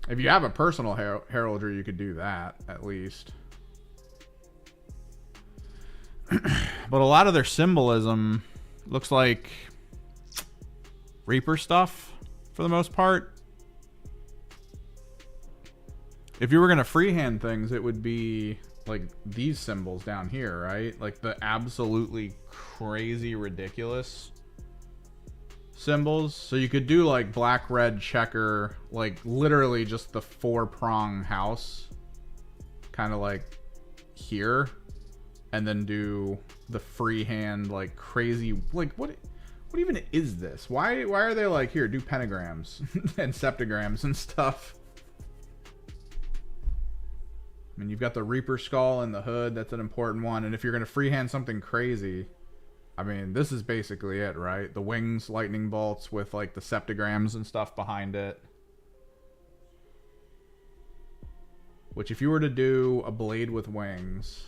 If you have a personal heraldry, you could do that at least. But a lot of their symbolism looks like Reaper stuff for the most part. If you were going to freehand things, it would be like these symbols down here, right? Like the absolutely crazy ridiculous symbols. So you could do like black, red, checker, like literally just the 4-prong house kind of like here, and then do the freehand like crazy, like what even is this? Why are they like, here, do pentagrams and septagrams and stuff? I mean, you've got the Reaper skull in the hood. That's an important one. And if you're going to freehand something crazy, I mean, this is basically it, right? The wings, lightning bolts with like the septagrams and stuff behind it. Which if you were to do a blade with wings,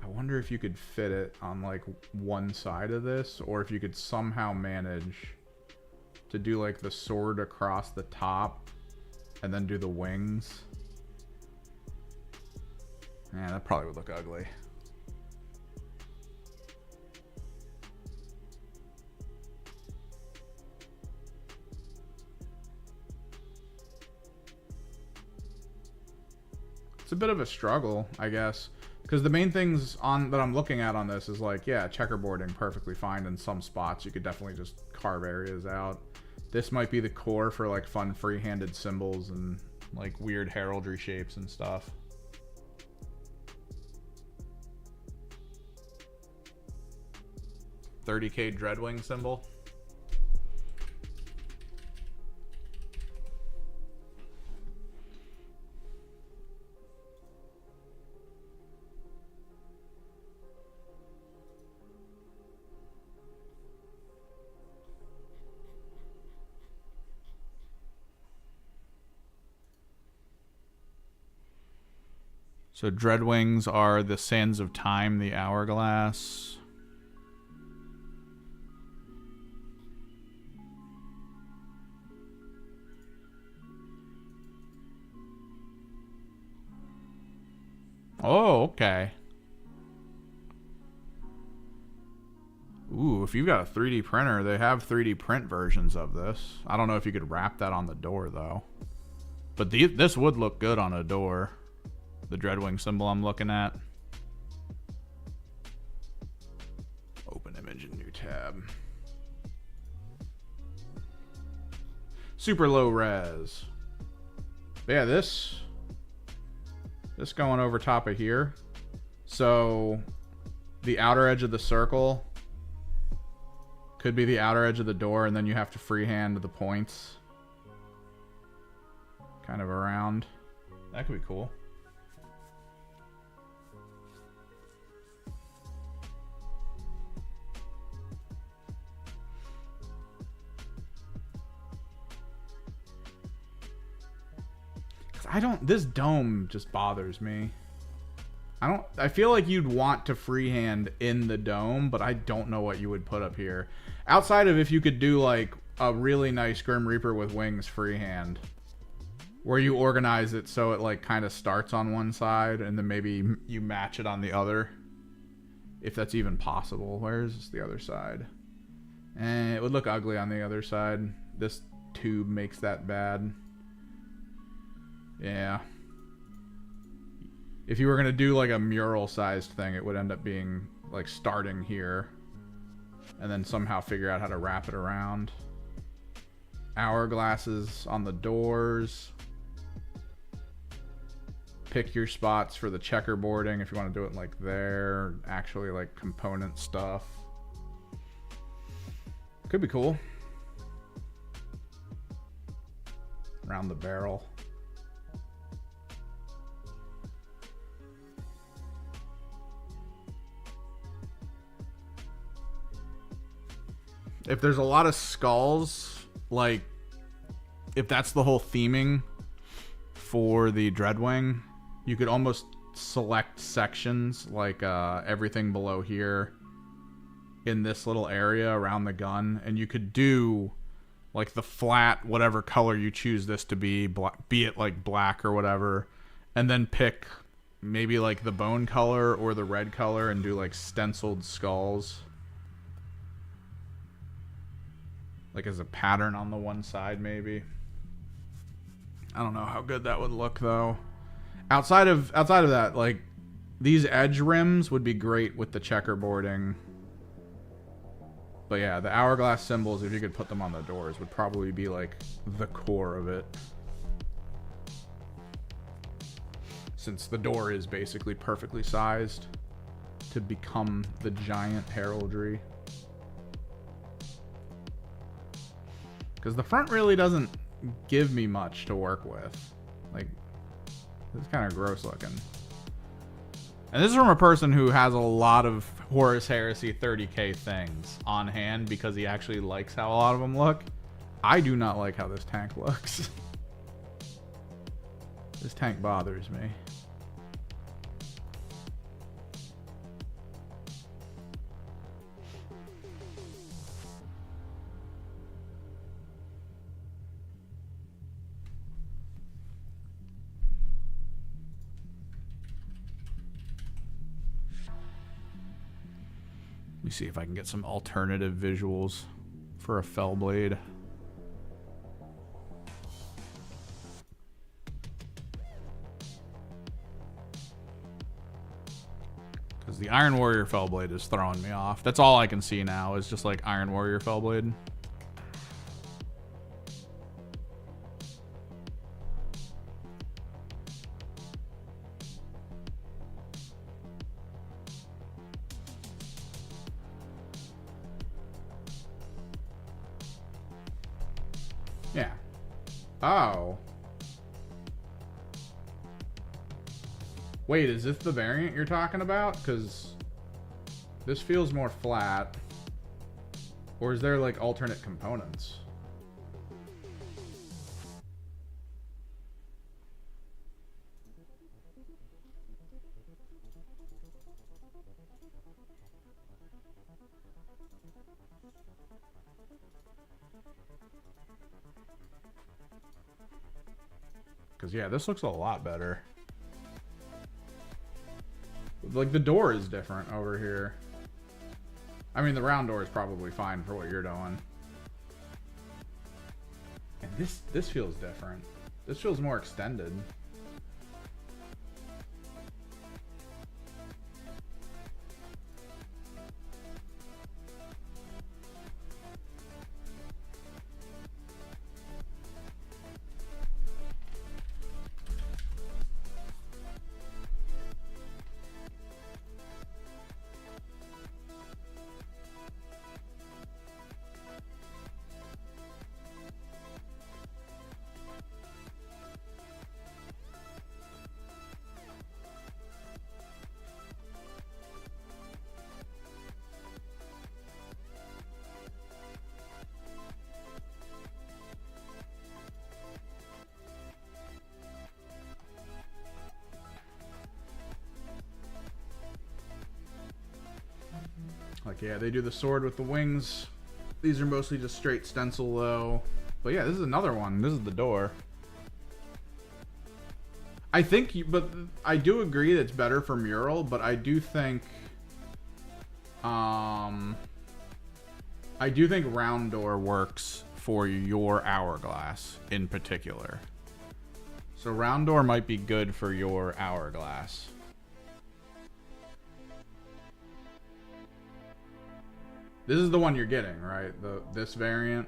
I wonder if you could fit it on like one side of this, or if you could somehow manage to do like the sword across the top and then do the wings. Yeah, that probably would look ugly. It's a bit of a struggle, I guess. Because the main things that I'm looking at on this is like, yeah, checkerboarding perfectly fine in some spots. You could definitely just carve areas out. This might be the core for like fun free-handed symbols and like weird heraldry shapes and stuff. $30K Dreadwing symbol. So Dreadwings are the Sands of Time, the Hourglass. Oh, okay. Ooh, if you've got a 3D printer, they have 3D print versions of this. I don't know if you could wrap that on the door, though. But this would look good on a door. The Dreadwing symbol I'm looking at. Open image in new tab. Super low res. But yeah, this going over top of here. So the outer edge of the circle could be the outer edge of the door, and then you have to freehand the points kind of around. That could be cool. This dome just bothers me. I feel like you'd want to freehand in the dome, but I don't know what you would put up here. Outside of if you could do like a really nice Grim Reaper with wings freehand, where you organize it so it like kind of starts on one side and then maybe you match it on the other. If that's even possible. Where's the other side? And it would look ugly on the other side. This tube makes that bad. Yeah. If you were going to do like a mural sized thing, it would end up being like starting here and then somehow figure out how to wrap it around. Hourglasses on the doors. Pick your spots for the checkerboarding if you want to do it like there. Actually like component stuff. Could be cool. Around the barrel. If there's a lot of skulls, like if that's the whole theming for the Dreadwing, you could almost select sections like everything below here in this little area around the gun, and you could do like the flat whatever color you choose this to be it like black or whatever, and then pick maybe like the bone color or the red color and do like stenciled skulls. Like as a pattern on the one side, maybe. I don't know how good that would look though. Outside of that, like these edge rims would be great with the checkerboarding. But yeah, the hourglass symbols, if you could put them on the doors, would probably be like the core of it. Since the door is basically perfectly sized to become the giant heraldry. Because the front really doesn't give me much to work with. Like, it's kind of gross looking. And this is from a person who has a lot of Horus Heresy 30k things on hand because he actually likes how a lot of them look. I do not like how this tank looks. This tank bothers me. Let me see if I can get some alternative visuals for a fell blade. Because the Iron Warrior fell blade is throwing me off. That's all I can see now is just like Iron Warrior fell blade. Yeah. Oh. Wait, is this the variant you're talking about? Because this feels more flat. Or is there like alternate components? Because, yeah, this looks a lot better. Like, the door is different over here. I mean, the round door is probably fine for what you're doing. And this feels different. This feels more extended. Like, yeah, they do the sword with the wings. These are mostly just straight stencil, though. But yeah, this is another one. This is the door. I think, but I do agree that it's better for mural, but I do think, I do think round door works for your hourglass in particular. So round door might be good for your hourglass. This is the one you're getting, right? This variant.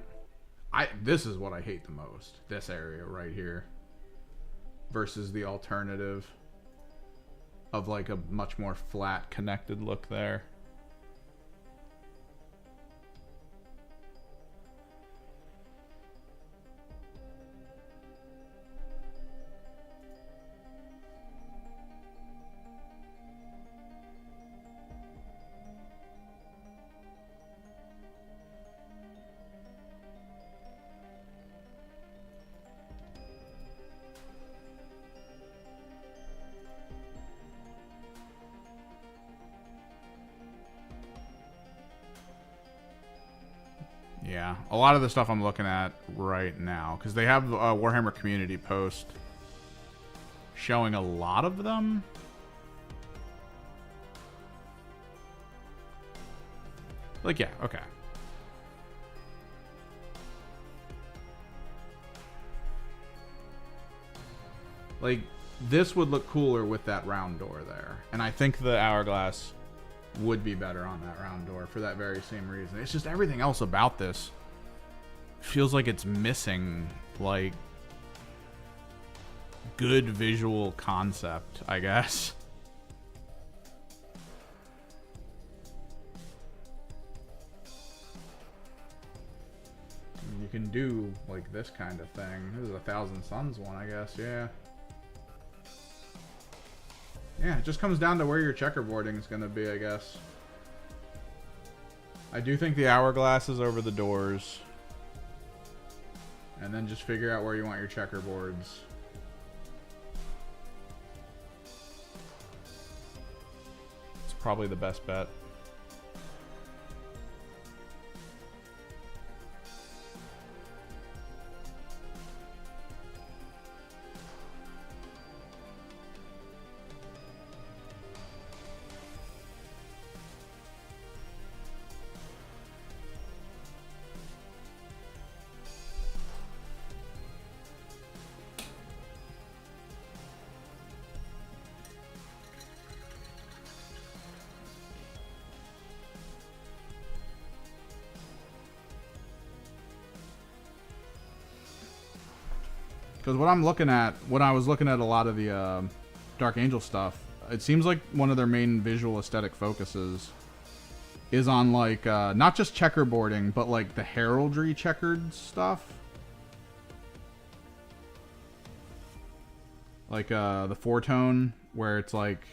This is what I hate the most. This area right here. Versus the alternative of like a much more flat connected look there. Yeah, a lot of the stuff I'm looking at right now, because they have a Warhammer community post showing a lot of them. Like, yeah, okay. Like, this would look cooler with that round door there. And I think the hourglass would be better on that round door for that very same reason. It's just everything else about this feels like it's missing, like, good visual concept, I guess. You can do, like, this kind of thing. This is a Thousand Suns one, I guess, yeah. Yeah, it just comes down to where your checkerboarding is going to be, I guess. I do think the hourglass is over the doors. And then just figure out where you want your checkerboards. It's probably the best bet. Because what I'm looking at, when I was looking at a lot of the Dark Angel stuff, it seems like one of their main visual aesthetic focuses is on, like, not just checkerboarding, but, like, the heraldry checkered stuff. Like, the four-tone, where it's, like,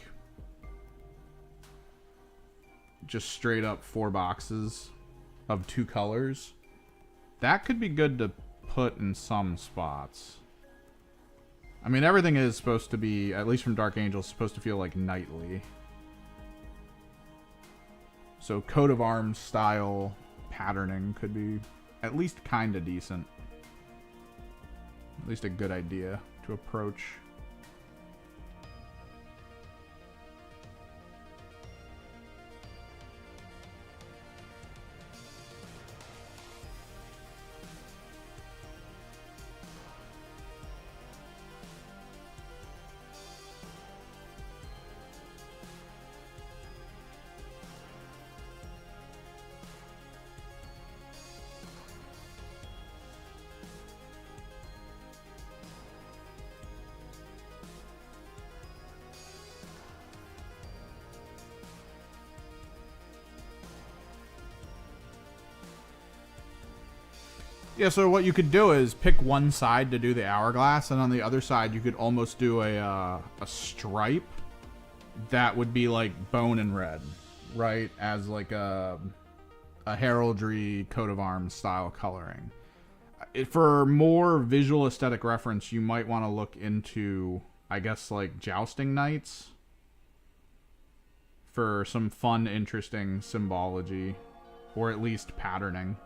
just straight up 4 boxes of 2 colors. That could be good to put in some spots. I mean, everything is supposed to be, at least from Dark Angel, supposed to feel like knightly. So coat of arms style patterning could be at least kind of decent. At least a good idea to approach. Yeah, so what you could do is pick one side to do the hourglass, and on the other side you could almost do a stripe that would be like bone and red, right? As like a heraldry coat of arms style coloring. For more visual aesthetic reference, you might want to look into, I guess, like jousting knights for some fun, interesting symbology, or at least patterning.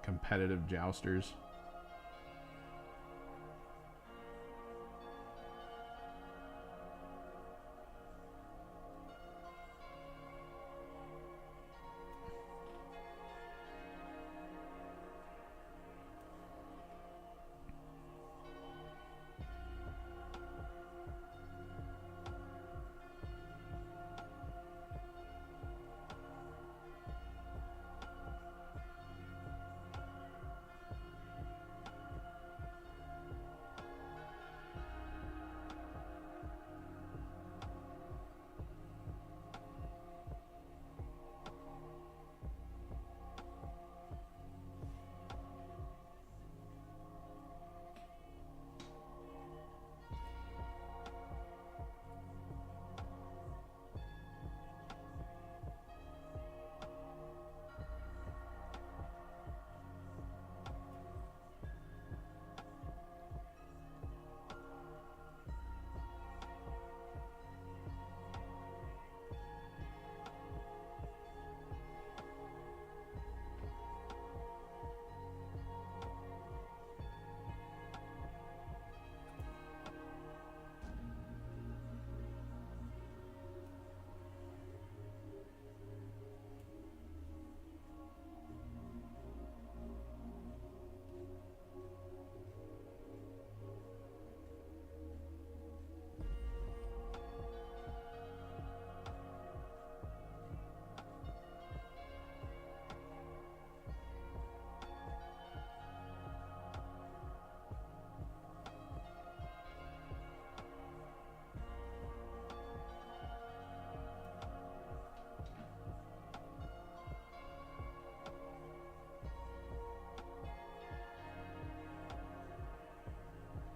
Competitive jousters.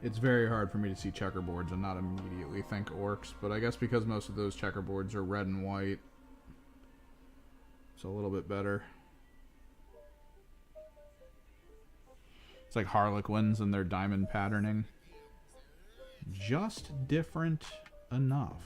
it's very hard for me to see checkerboards and not immediately think orcs, but I guess because most of those checkerboards are red and white, it's a little bit better. It's like Harlequins and their diamond patterning. Just different enough.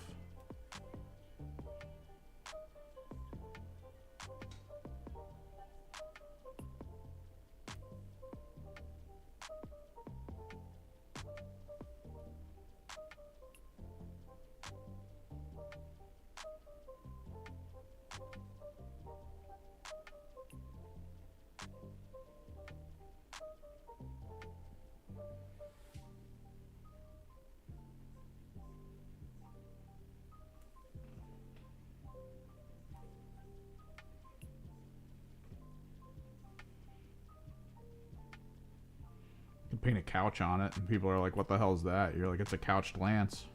Paint a couch on it and people are like, what the hell is that? You're like, it's a couched lance.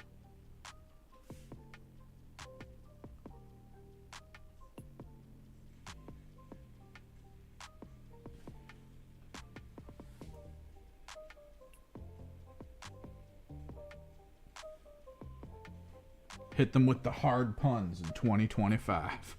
Hit them with the hard puns in 2025.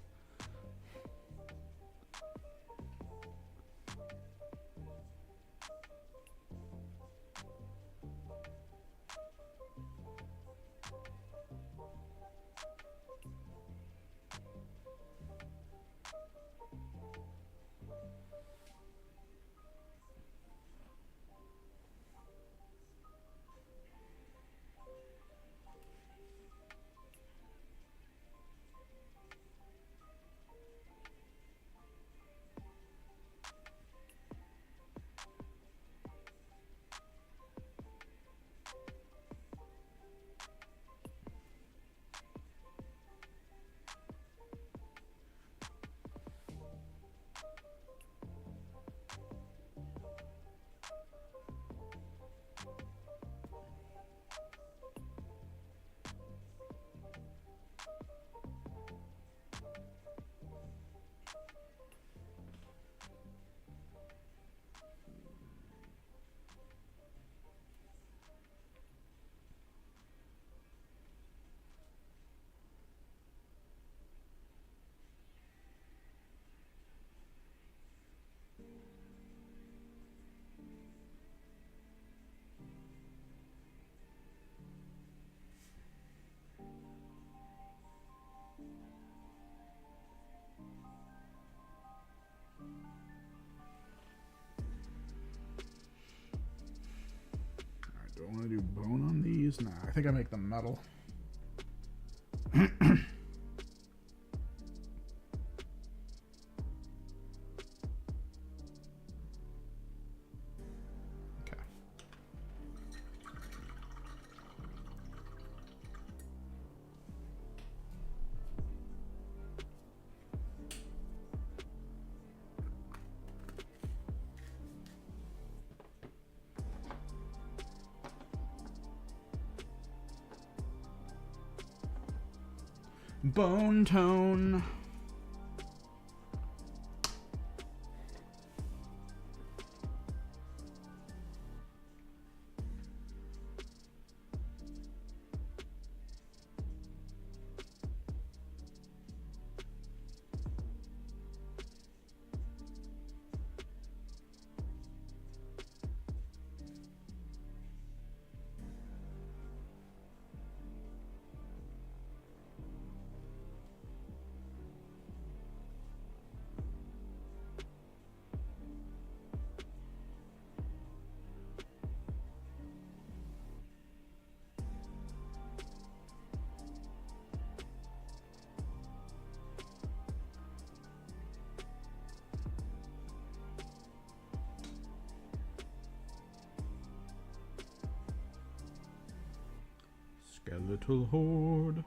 Do I want to do bone on these? Nah, I think I make them metal. Okay. Bone tone. Skeletal horde.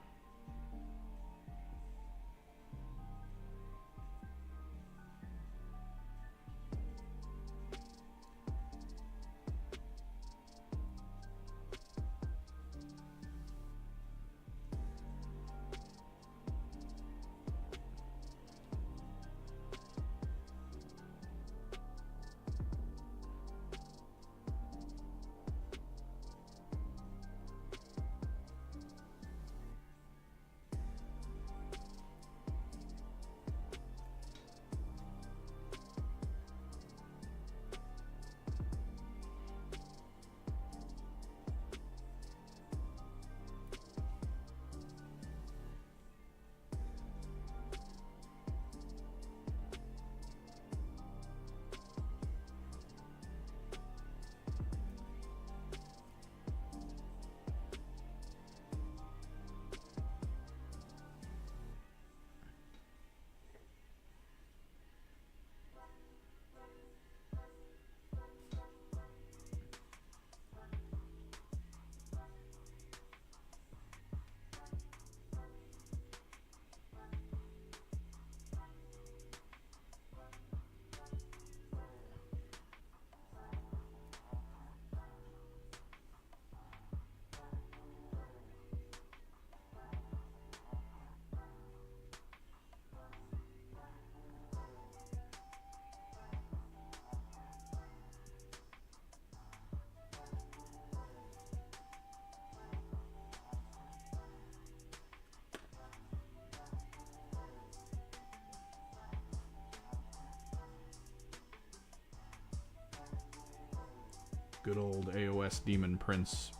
Good old AOS Demon Prince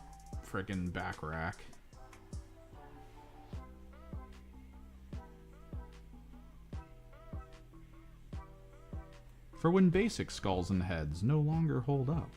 frickin' back rack. For when basic skulls and heads no longer hold up.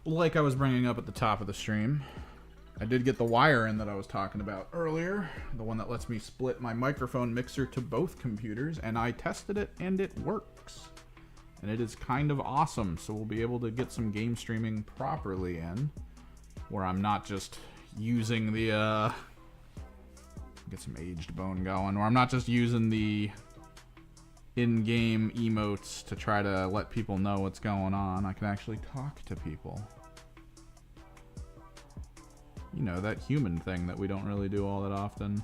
Like I was bringing up at the top of the stream, I did get the wire in that I was talking about earlier, the one that lets me split my microphone mixer to both computers, and I tested it and it works. And it is kind of awesome, so we'll be able to get some game streaming properly in, where I'm not just using the, get some aged bone going, where I'm not just using the in-game emotes to try to let people know what's going on. I can actually talk to people. You know, that human thing that we don't really do all that often.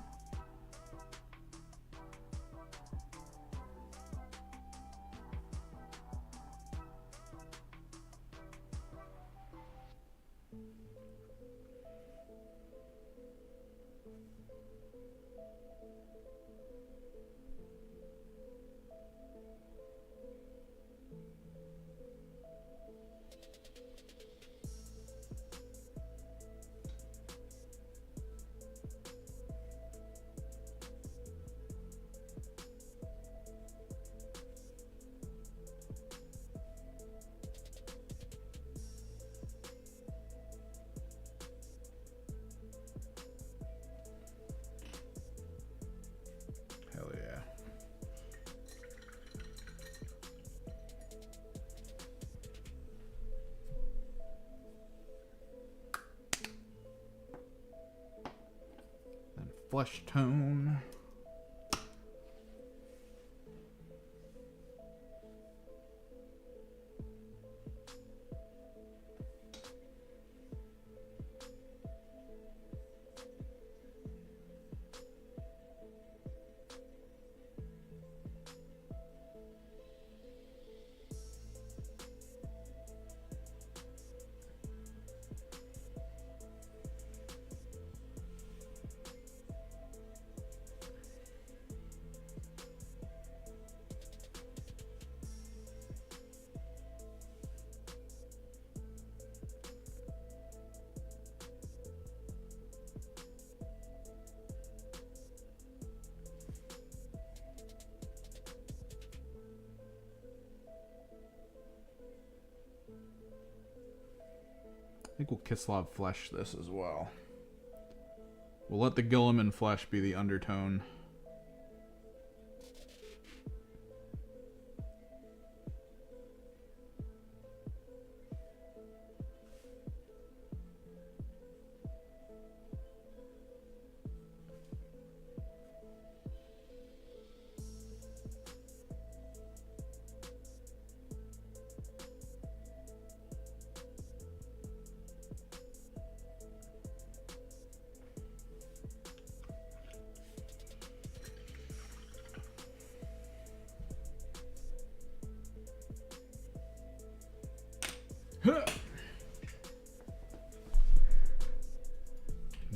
Flesh tone. I think we'll Kislev flesh this as well. We'll let the Gilliman flesh be the undertone.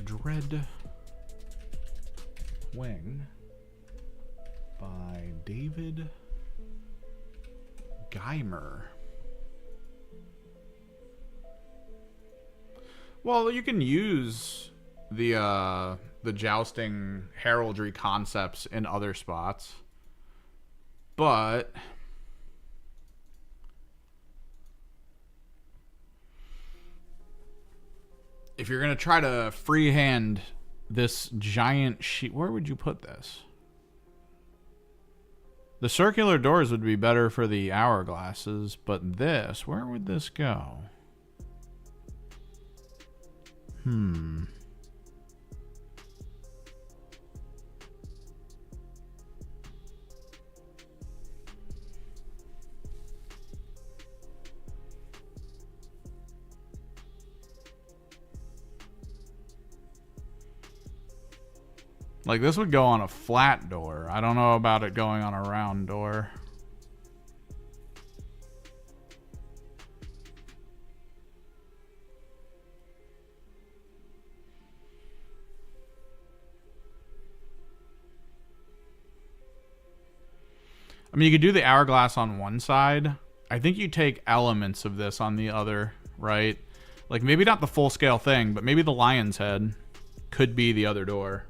Dread Wing by David Geimer. Well, you can use the jousting heraldry concepts in other spots, but if you're gonna try to freehand this giant sheet, where would you put this? The circular doors would be better for the hourglasses, but this, where would this go? Like, this would go on a flat door. I don't know about it going on a round door. I mean, you could do the hourglass on one side. I think you take elements of this on the other, right? Like, maybe not the full-scale thing, but maybe the lion's head could be the other door.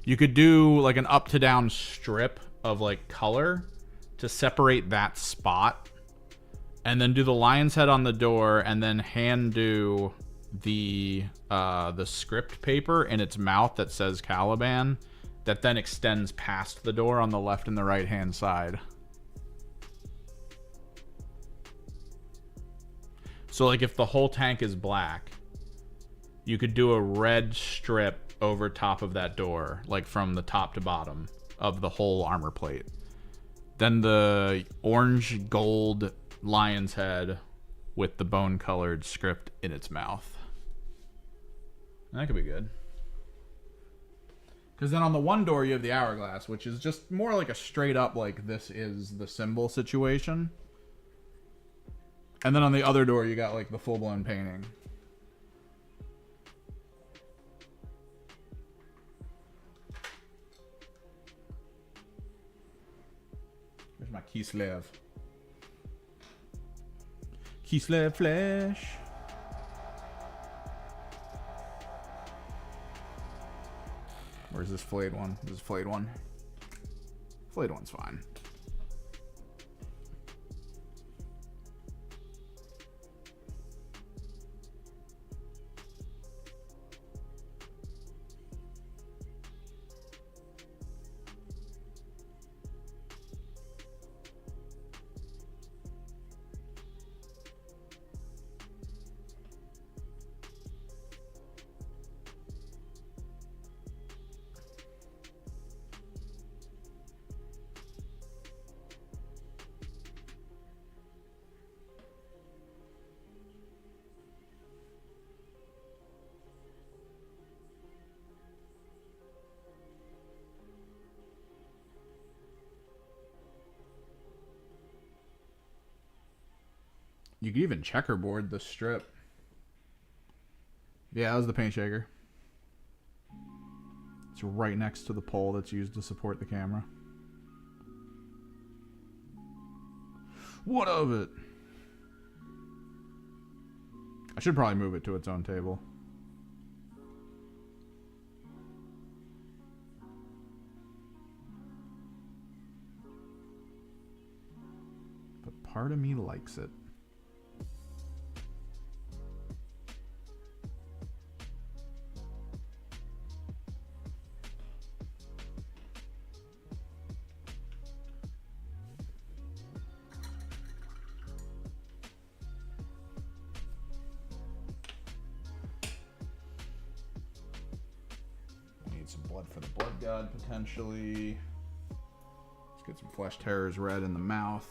You could do, like, an up-to-down strip of, like, color to separate that spot. And then do the lion's head on the door, and then hand do the script paper in its mouth that says Caliban, that then extends past the door on the left and the right-hand side. So, like, if the whole tank is black, you could do a red strip over top of that door, like from the top to bottom of the whole armor plate. Then the orange gold lion's head with the bone-colored script in its mouth. And that could be good. Because then on the one door you have the hourglass, which is just more like a straight up, like, this is the symbol situation. And then on the other door, you got, like, the full-blown painting. There's my Kislev. Kislev flesh. Where's this flayed one? This is flayed one. Flayed one's fine. You could even checkerboard the strip. Yeah, that was the paint shaker. It's right next to the pole that's used to support the camera. What of it? I should probably move it to its own table. But part of me likes it. Some blood for the blood god, potentially. Let's get some flesh terrors red in the mouth.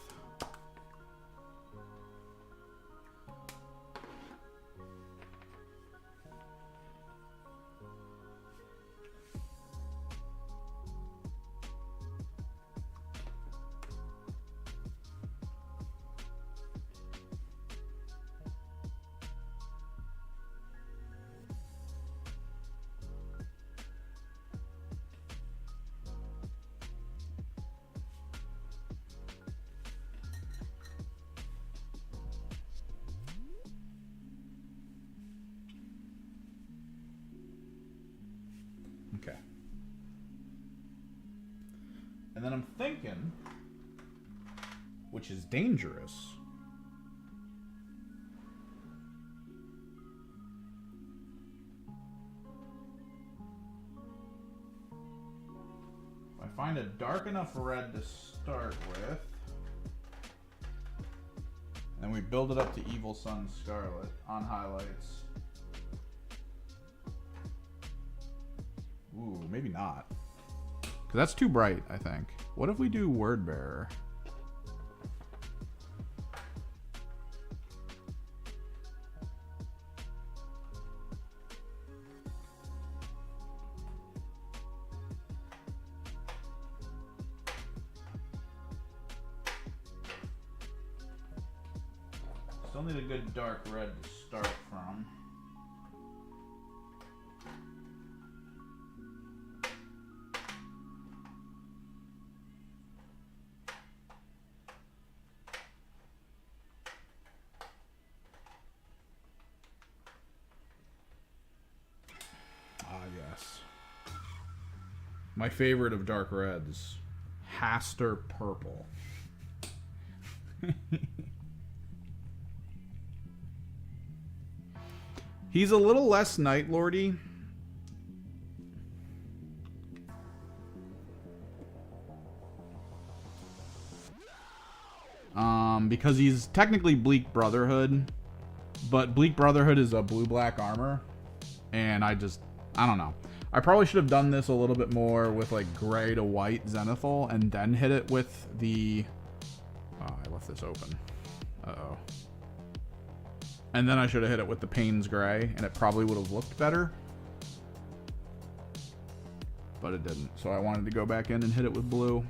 And then I'm thinking, which is dangerous, if I find a dark enough red to start with, and we build it up to Evil Sun Scarlet on highlights. Ooh, maybe not. Because that's too bright, I think. What if we do Word Bearer? Still need a good dark red to start from. Ah, yes. My favorite of dark reds, Haster Purple. He's a little less Night Lordy. Because he's technically Bleak Brotherhood, but Bleak Brotherhood is a blue-black armor, and I don't know. I probably should have done this a little bit more with like gray to white Zenithal, and then hit it with the... Oh, I left this open. Uh-oh. And then I should have hit it with the Payne's Gray, and it probably would have looked better. But it didn't. So I wanted to go back in and hit it with blue.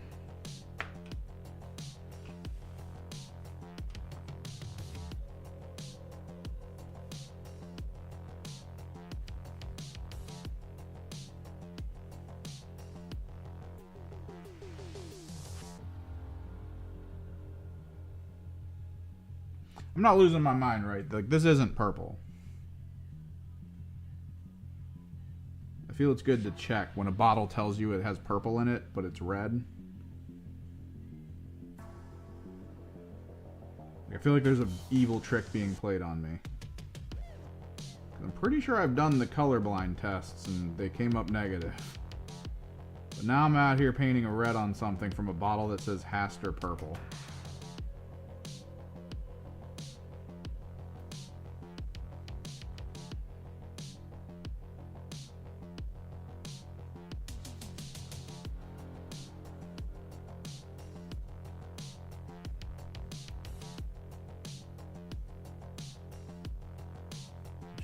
I'm not losing my mind, right? Like, this isn't purple. I feel it's good to check when a bottle tells you it has purple in it, but it's red. I feel like there's an evil trick being played on me. I'm pretty sure I've done the colorblind tests and they came up negative. But now I'm out here painting a red on something from a bottle that says Haster Purple.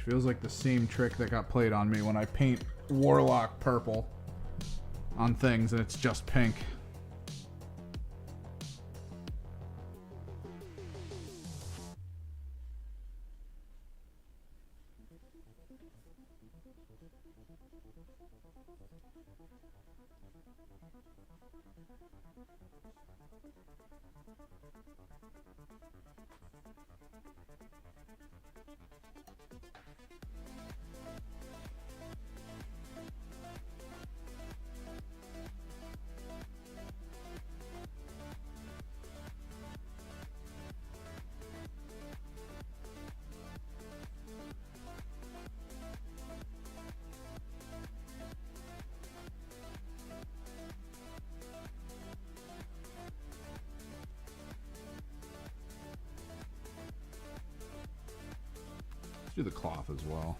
Feels like the same trick that got played on me when I paint Warlock purple on things and it's just pink. Do the cloth as well.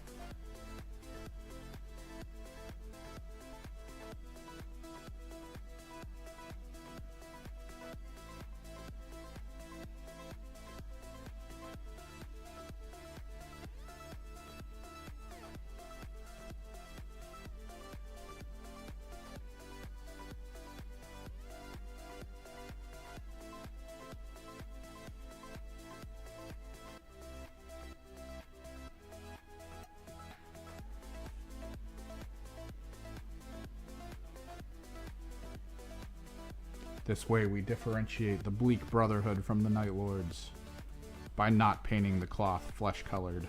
This way we differentiate the Bleak Brotherhood from the Night Lords by not painting the cloth flesh colored.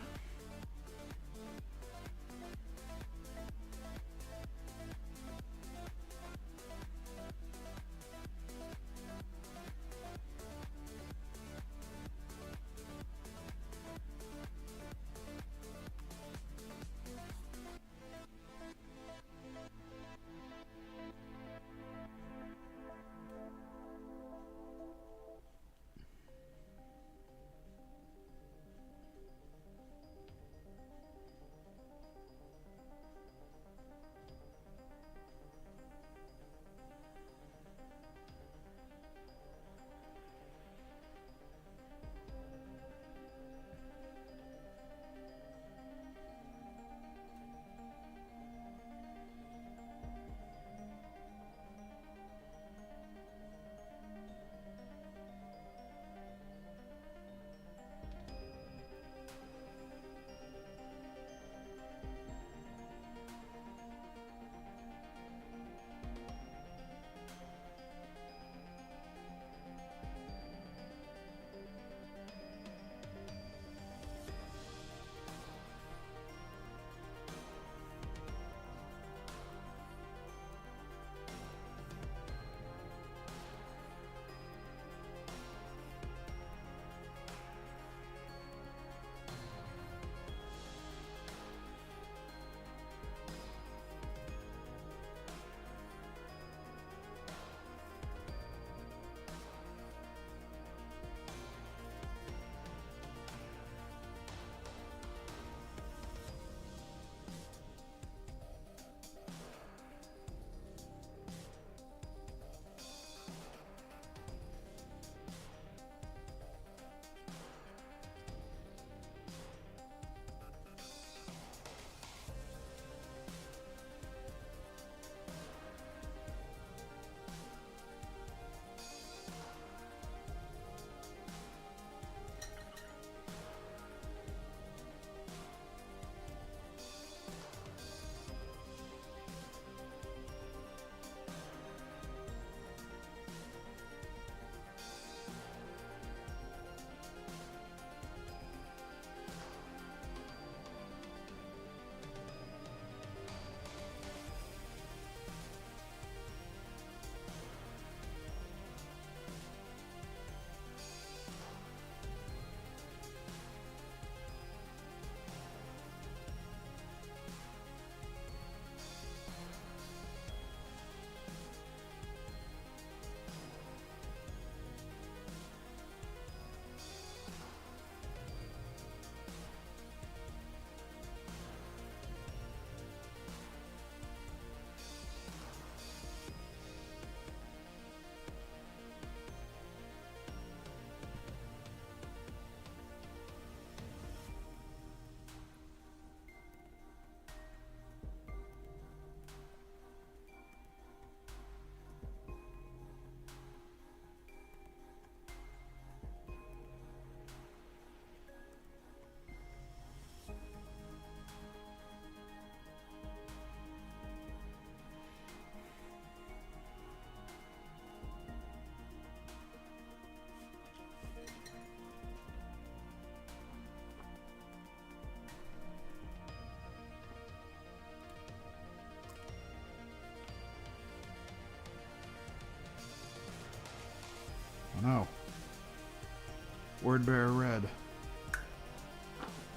Nerd Bear Red.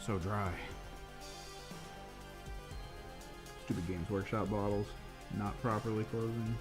So dry. Stupid Games Workshop bottles. Not properly closing.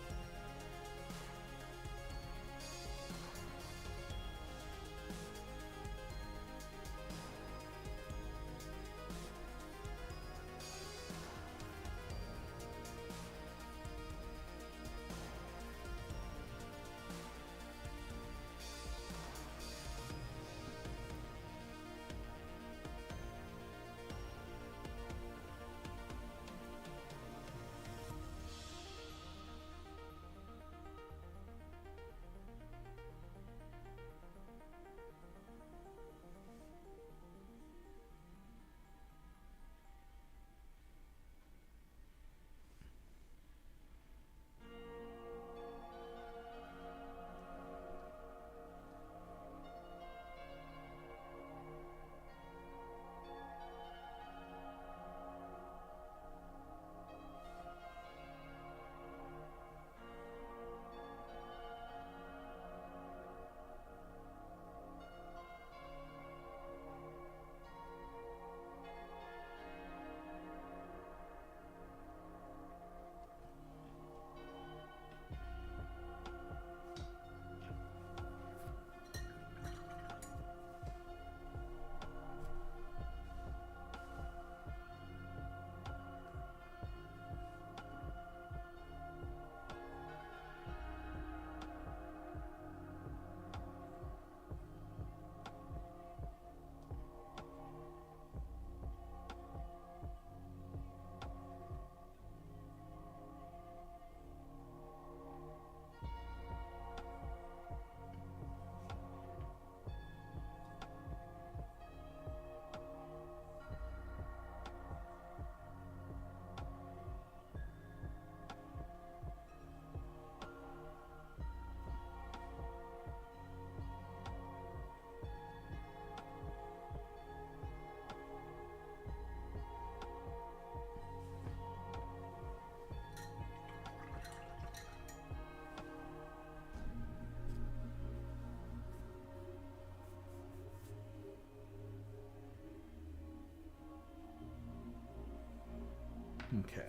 Okay.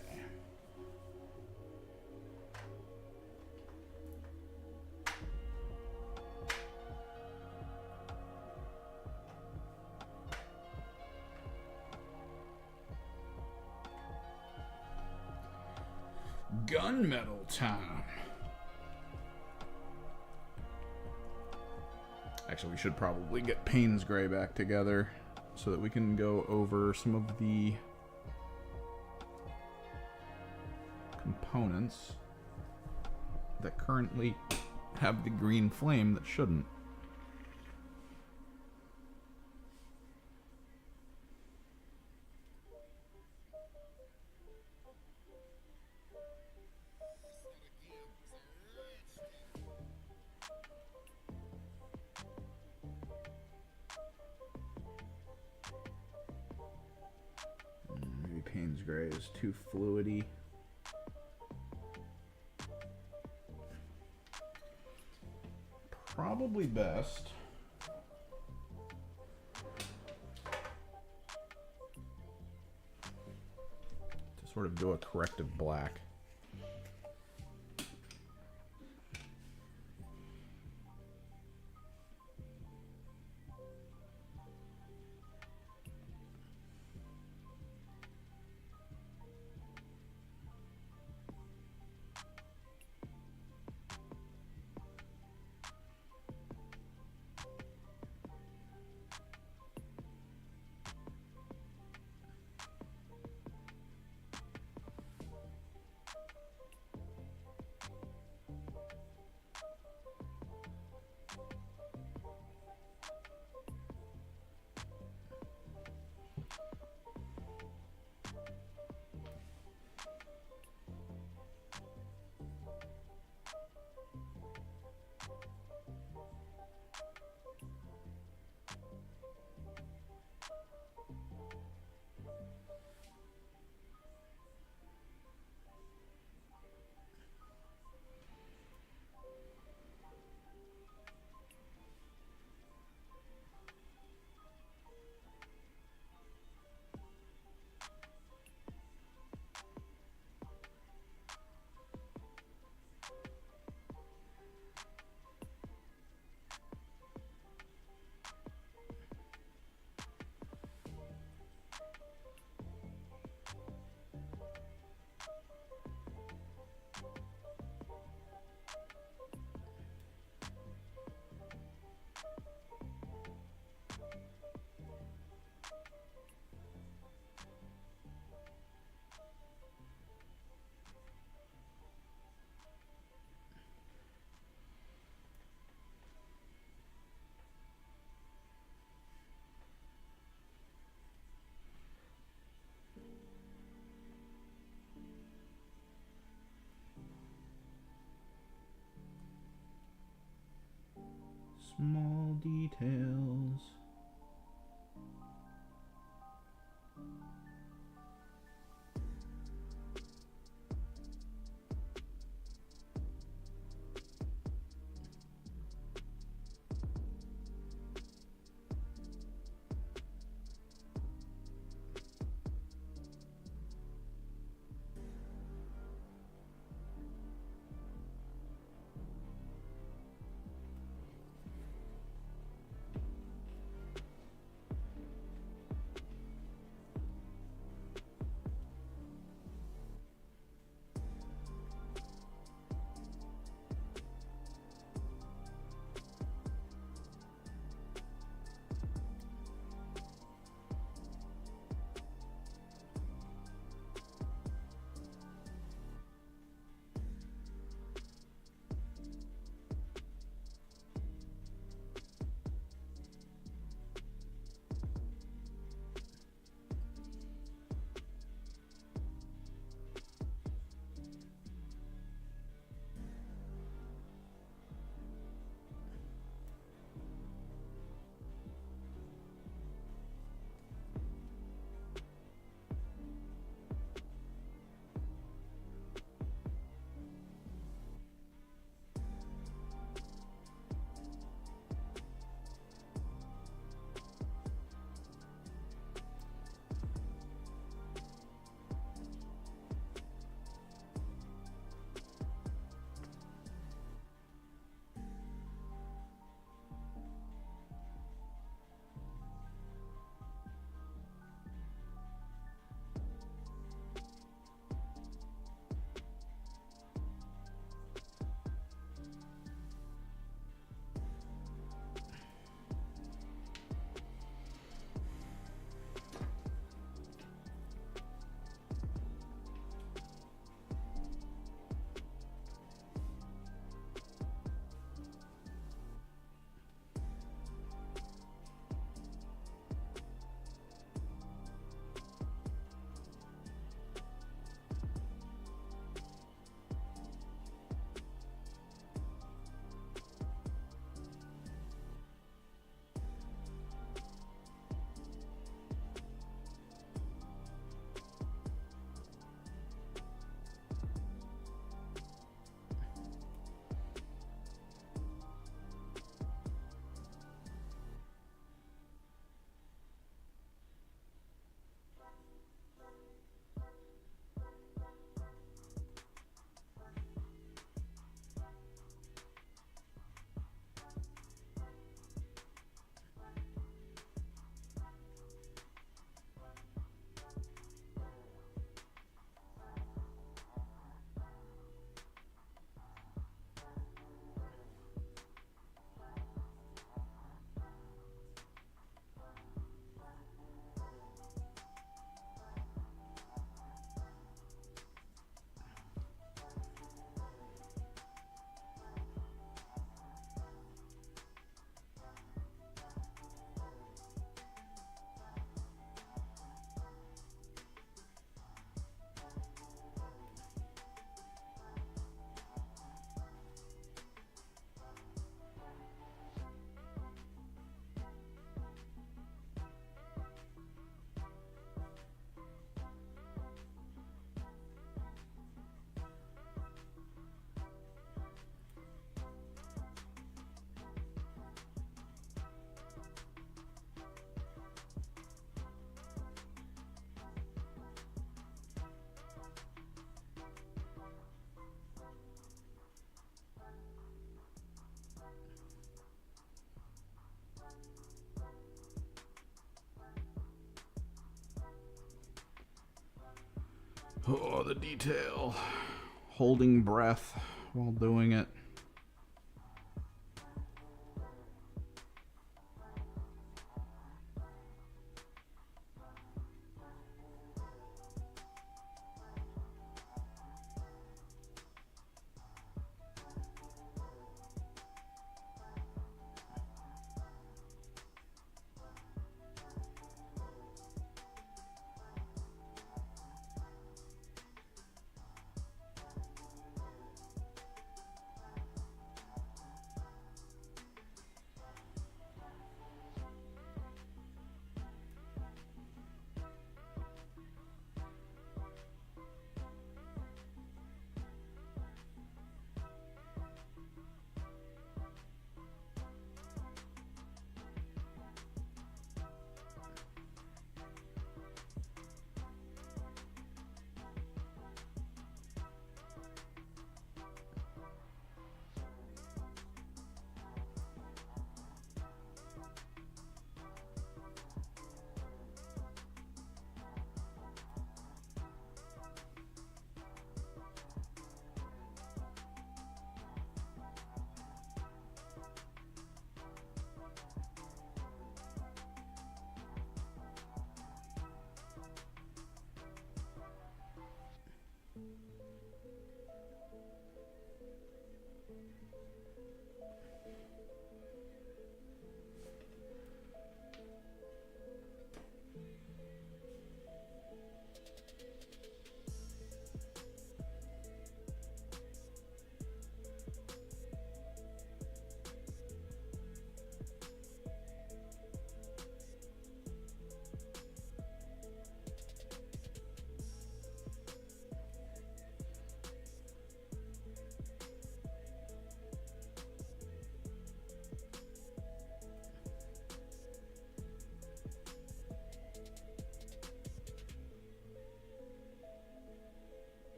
Gunmetal time. Actually, we should probably get Payne's Gray back together so that we can go over some of the components that currently have the green flame that shouldn't. Maybe Payne's Gray is too fluidy. Probably best to sort of do a corrective black. details. Oh, the detail. Holding breath while doing it.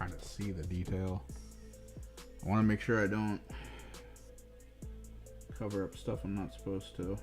kind of see the detail. I want to make sure I don't cover up stuff I'm not supposed to.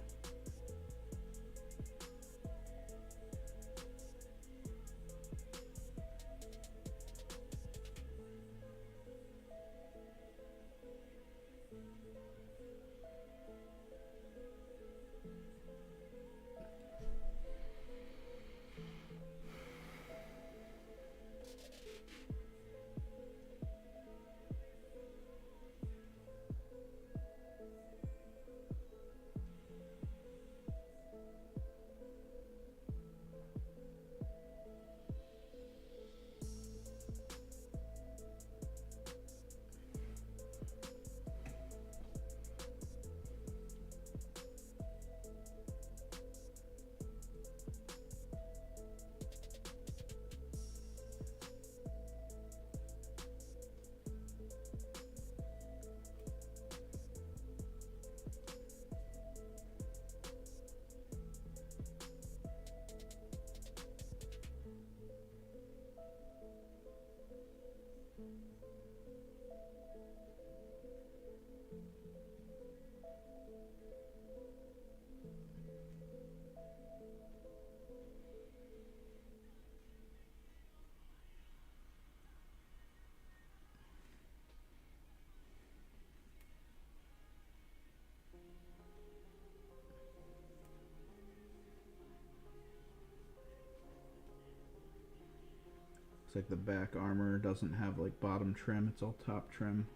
Looks like the back armor doesn't have like bottom trim, it's all top trim.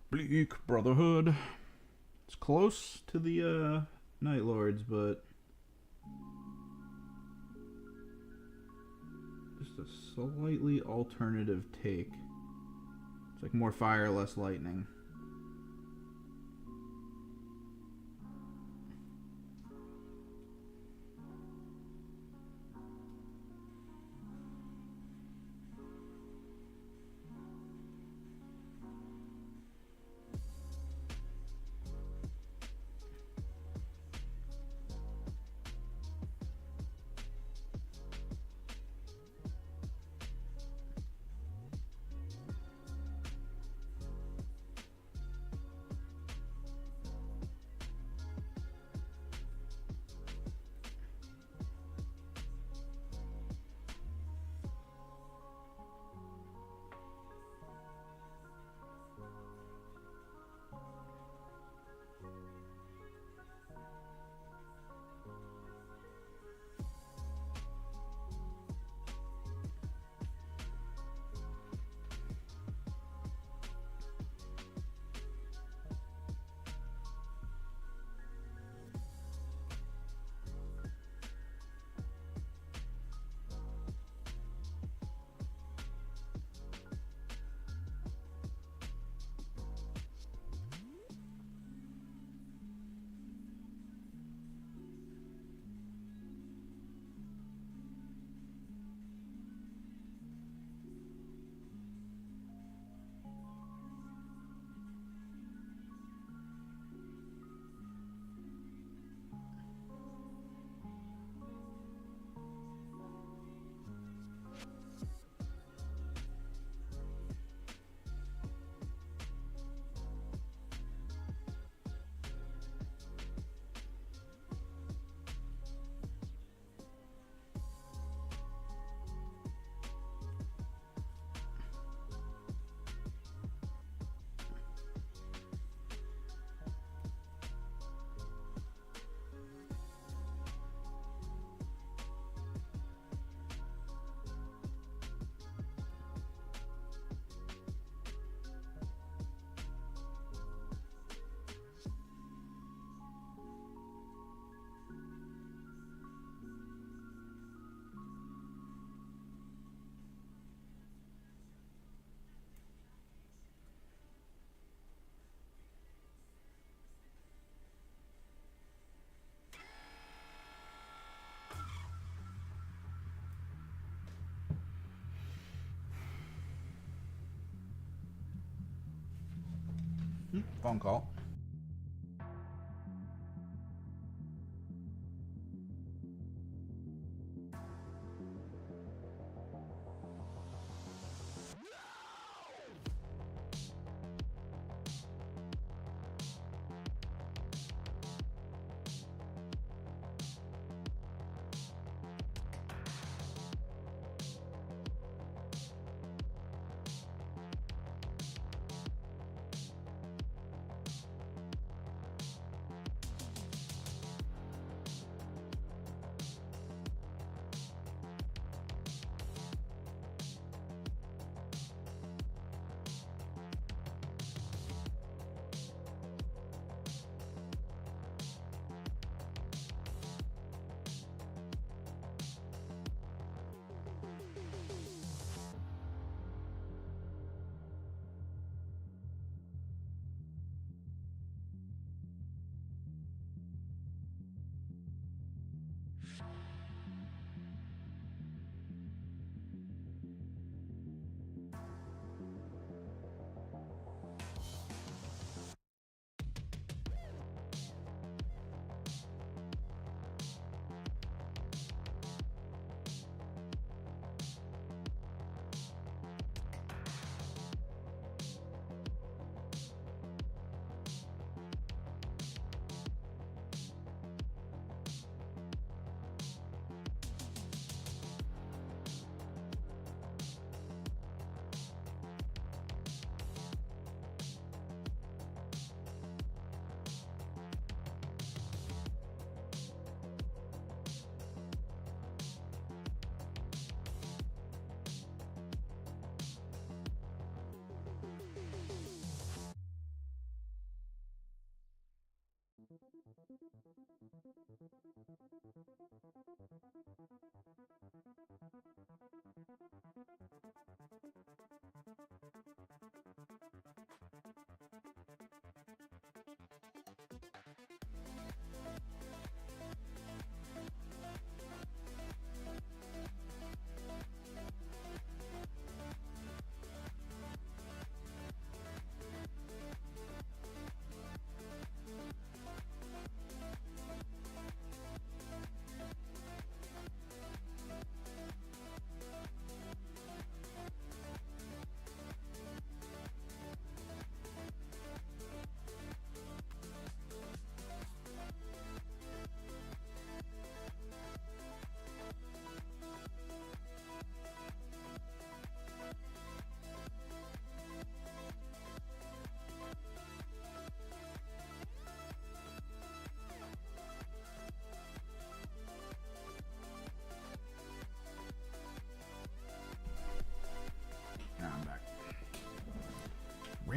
Bleak Brotherhood. It's close to the Night Lords, but just just a slightly alternative take. It's like more fire, less lightning. Phone call.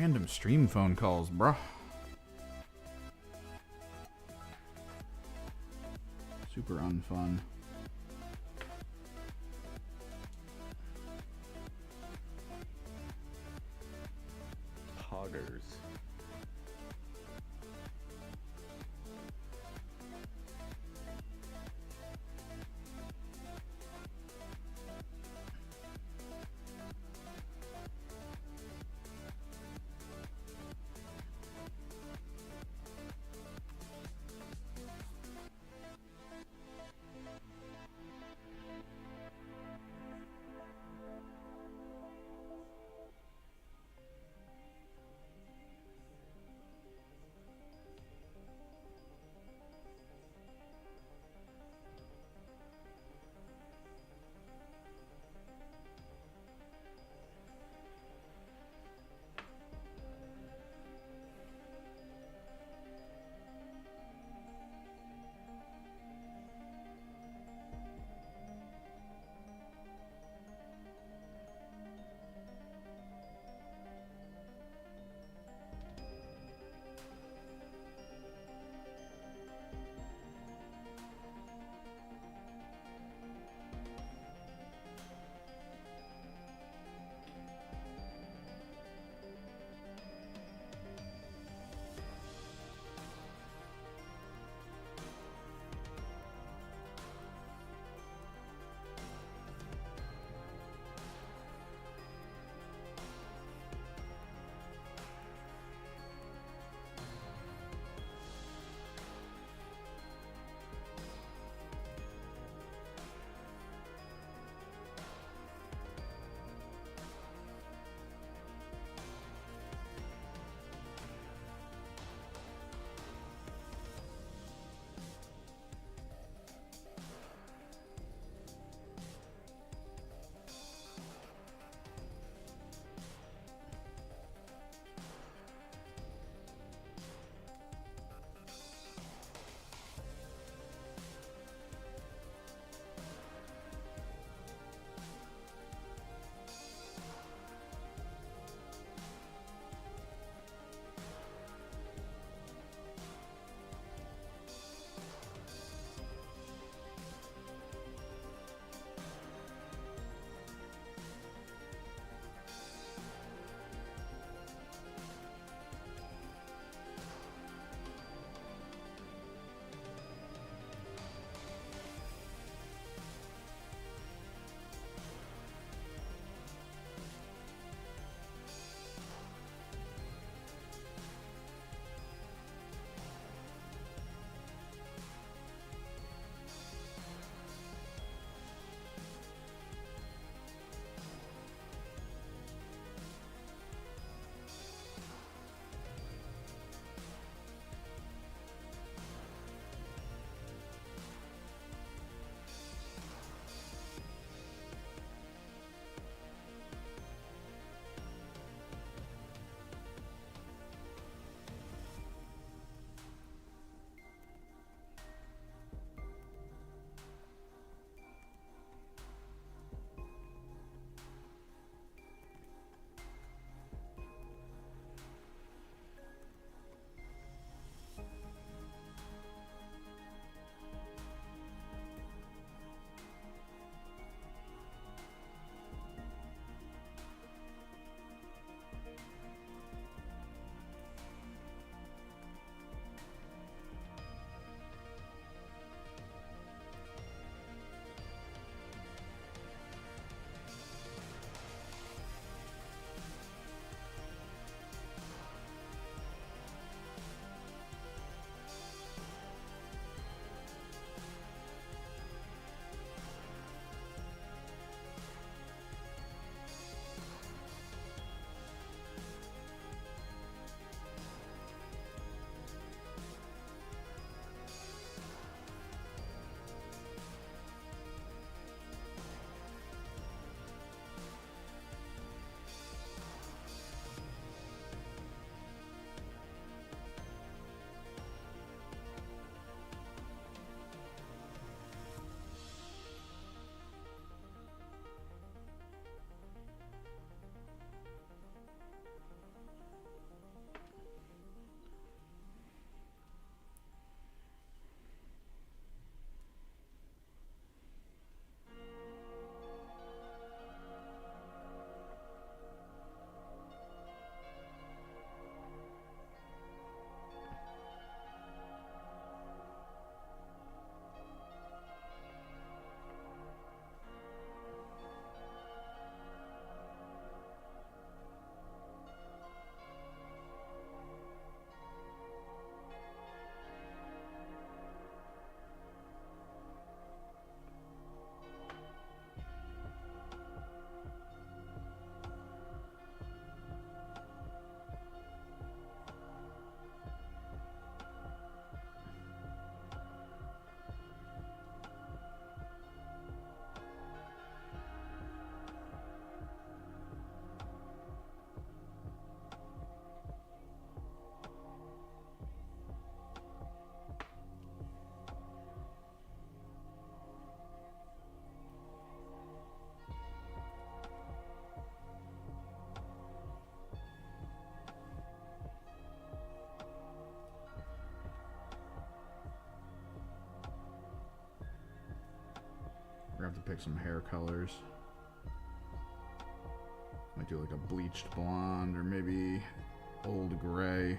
Random stream phone calls, bruh. Super unfun. Poggers. have to pick some hair colors. Might do like a bleached blonde or maybe old gray.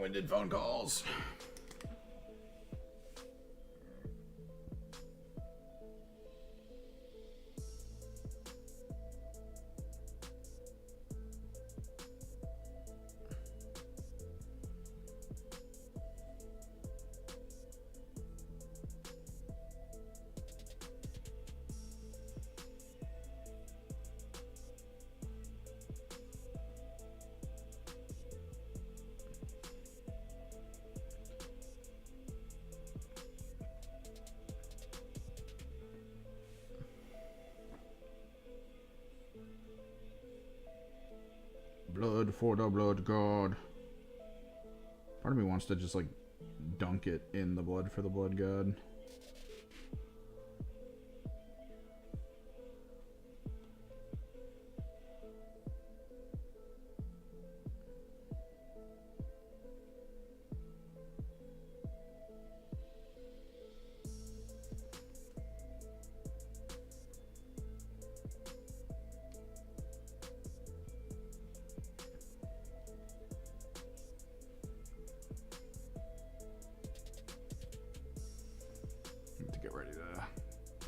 Long-winded phone calls. Blood for the blood god. Part of me wants to just like dunk it in the blood for the blood god.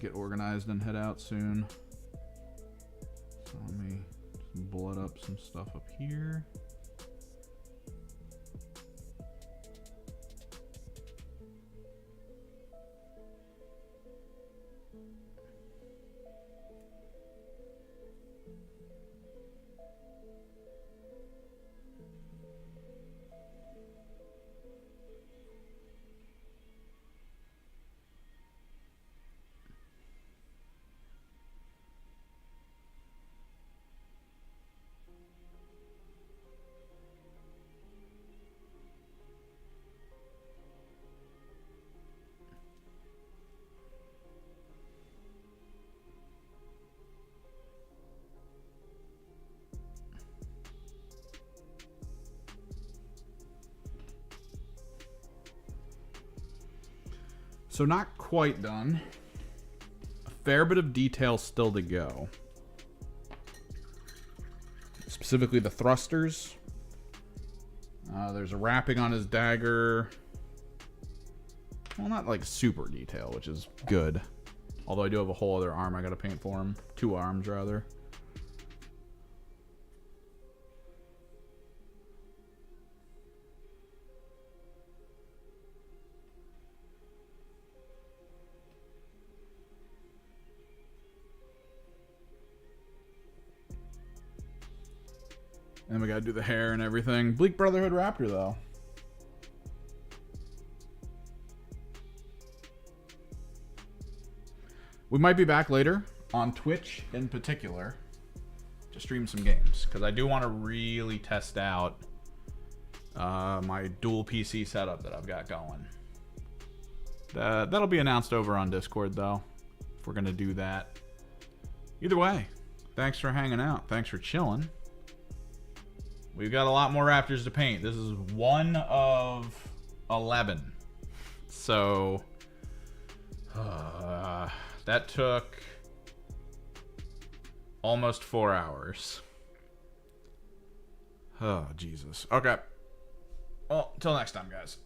Get organized and head out soon. So let me blood up some stuff up here. So not quite done. A fair bit of detail still to go. Specifically the thrusters. There's a wrapping on his dagger. Well, not like super detail, which is good. Although I do have a whole other arm I gotta paint for him. 2 arms, rather. And we gotta do the hair and everything. Bleak Brotherhood Raptor, though. We might be back later on Twitch in particular to stream some games, because I do want to really test out my dual PC setup that I've got going. That'll be announced over on Discord, though, if we're gonna do that. Either way, thanks for hanging out. Thanks for chilling. We've got a lot more Raptors to paint. This is 1 of 11. So, that took almost 4 hours. Oh, Jesus. Okay. Well, till next time, guys.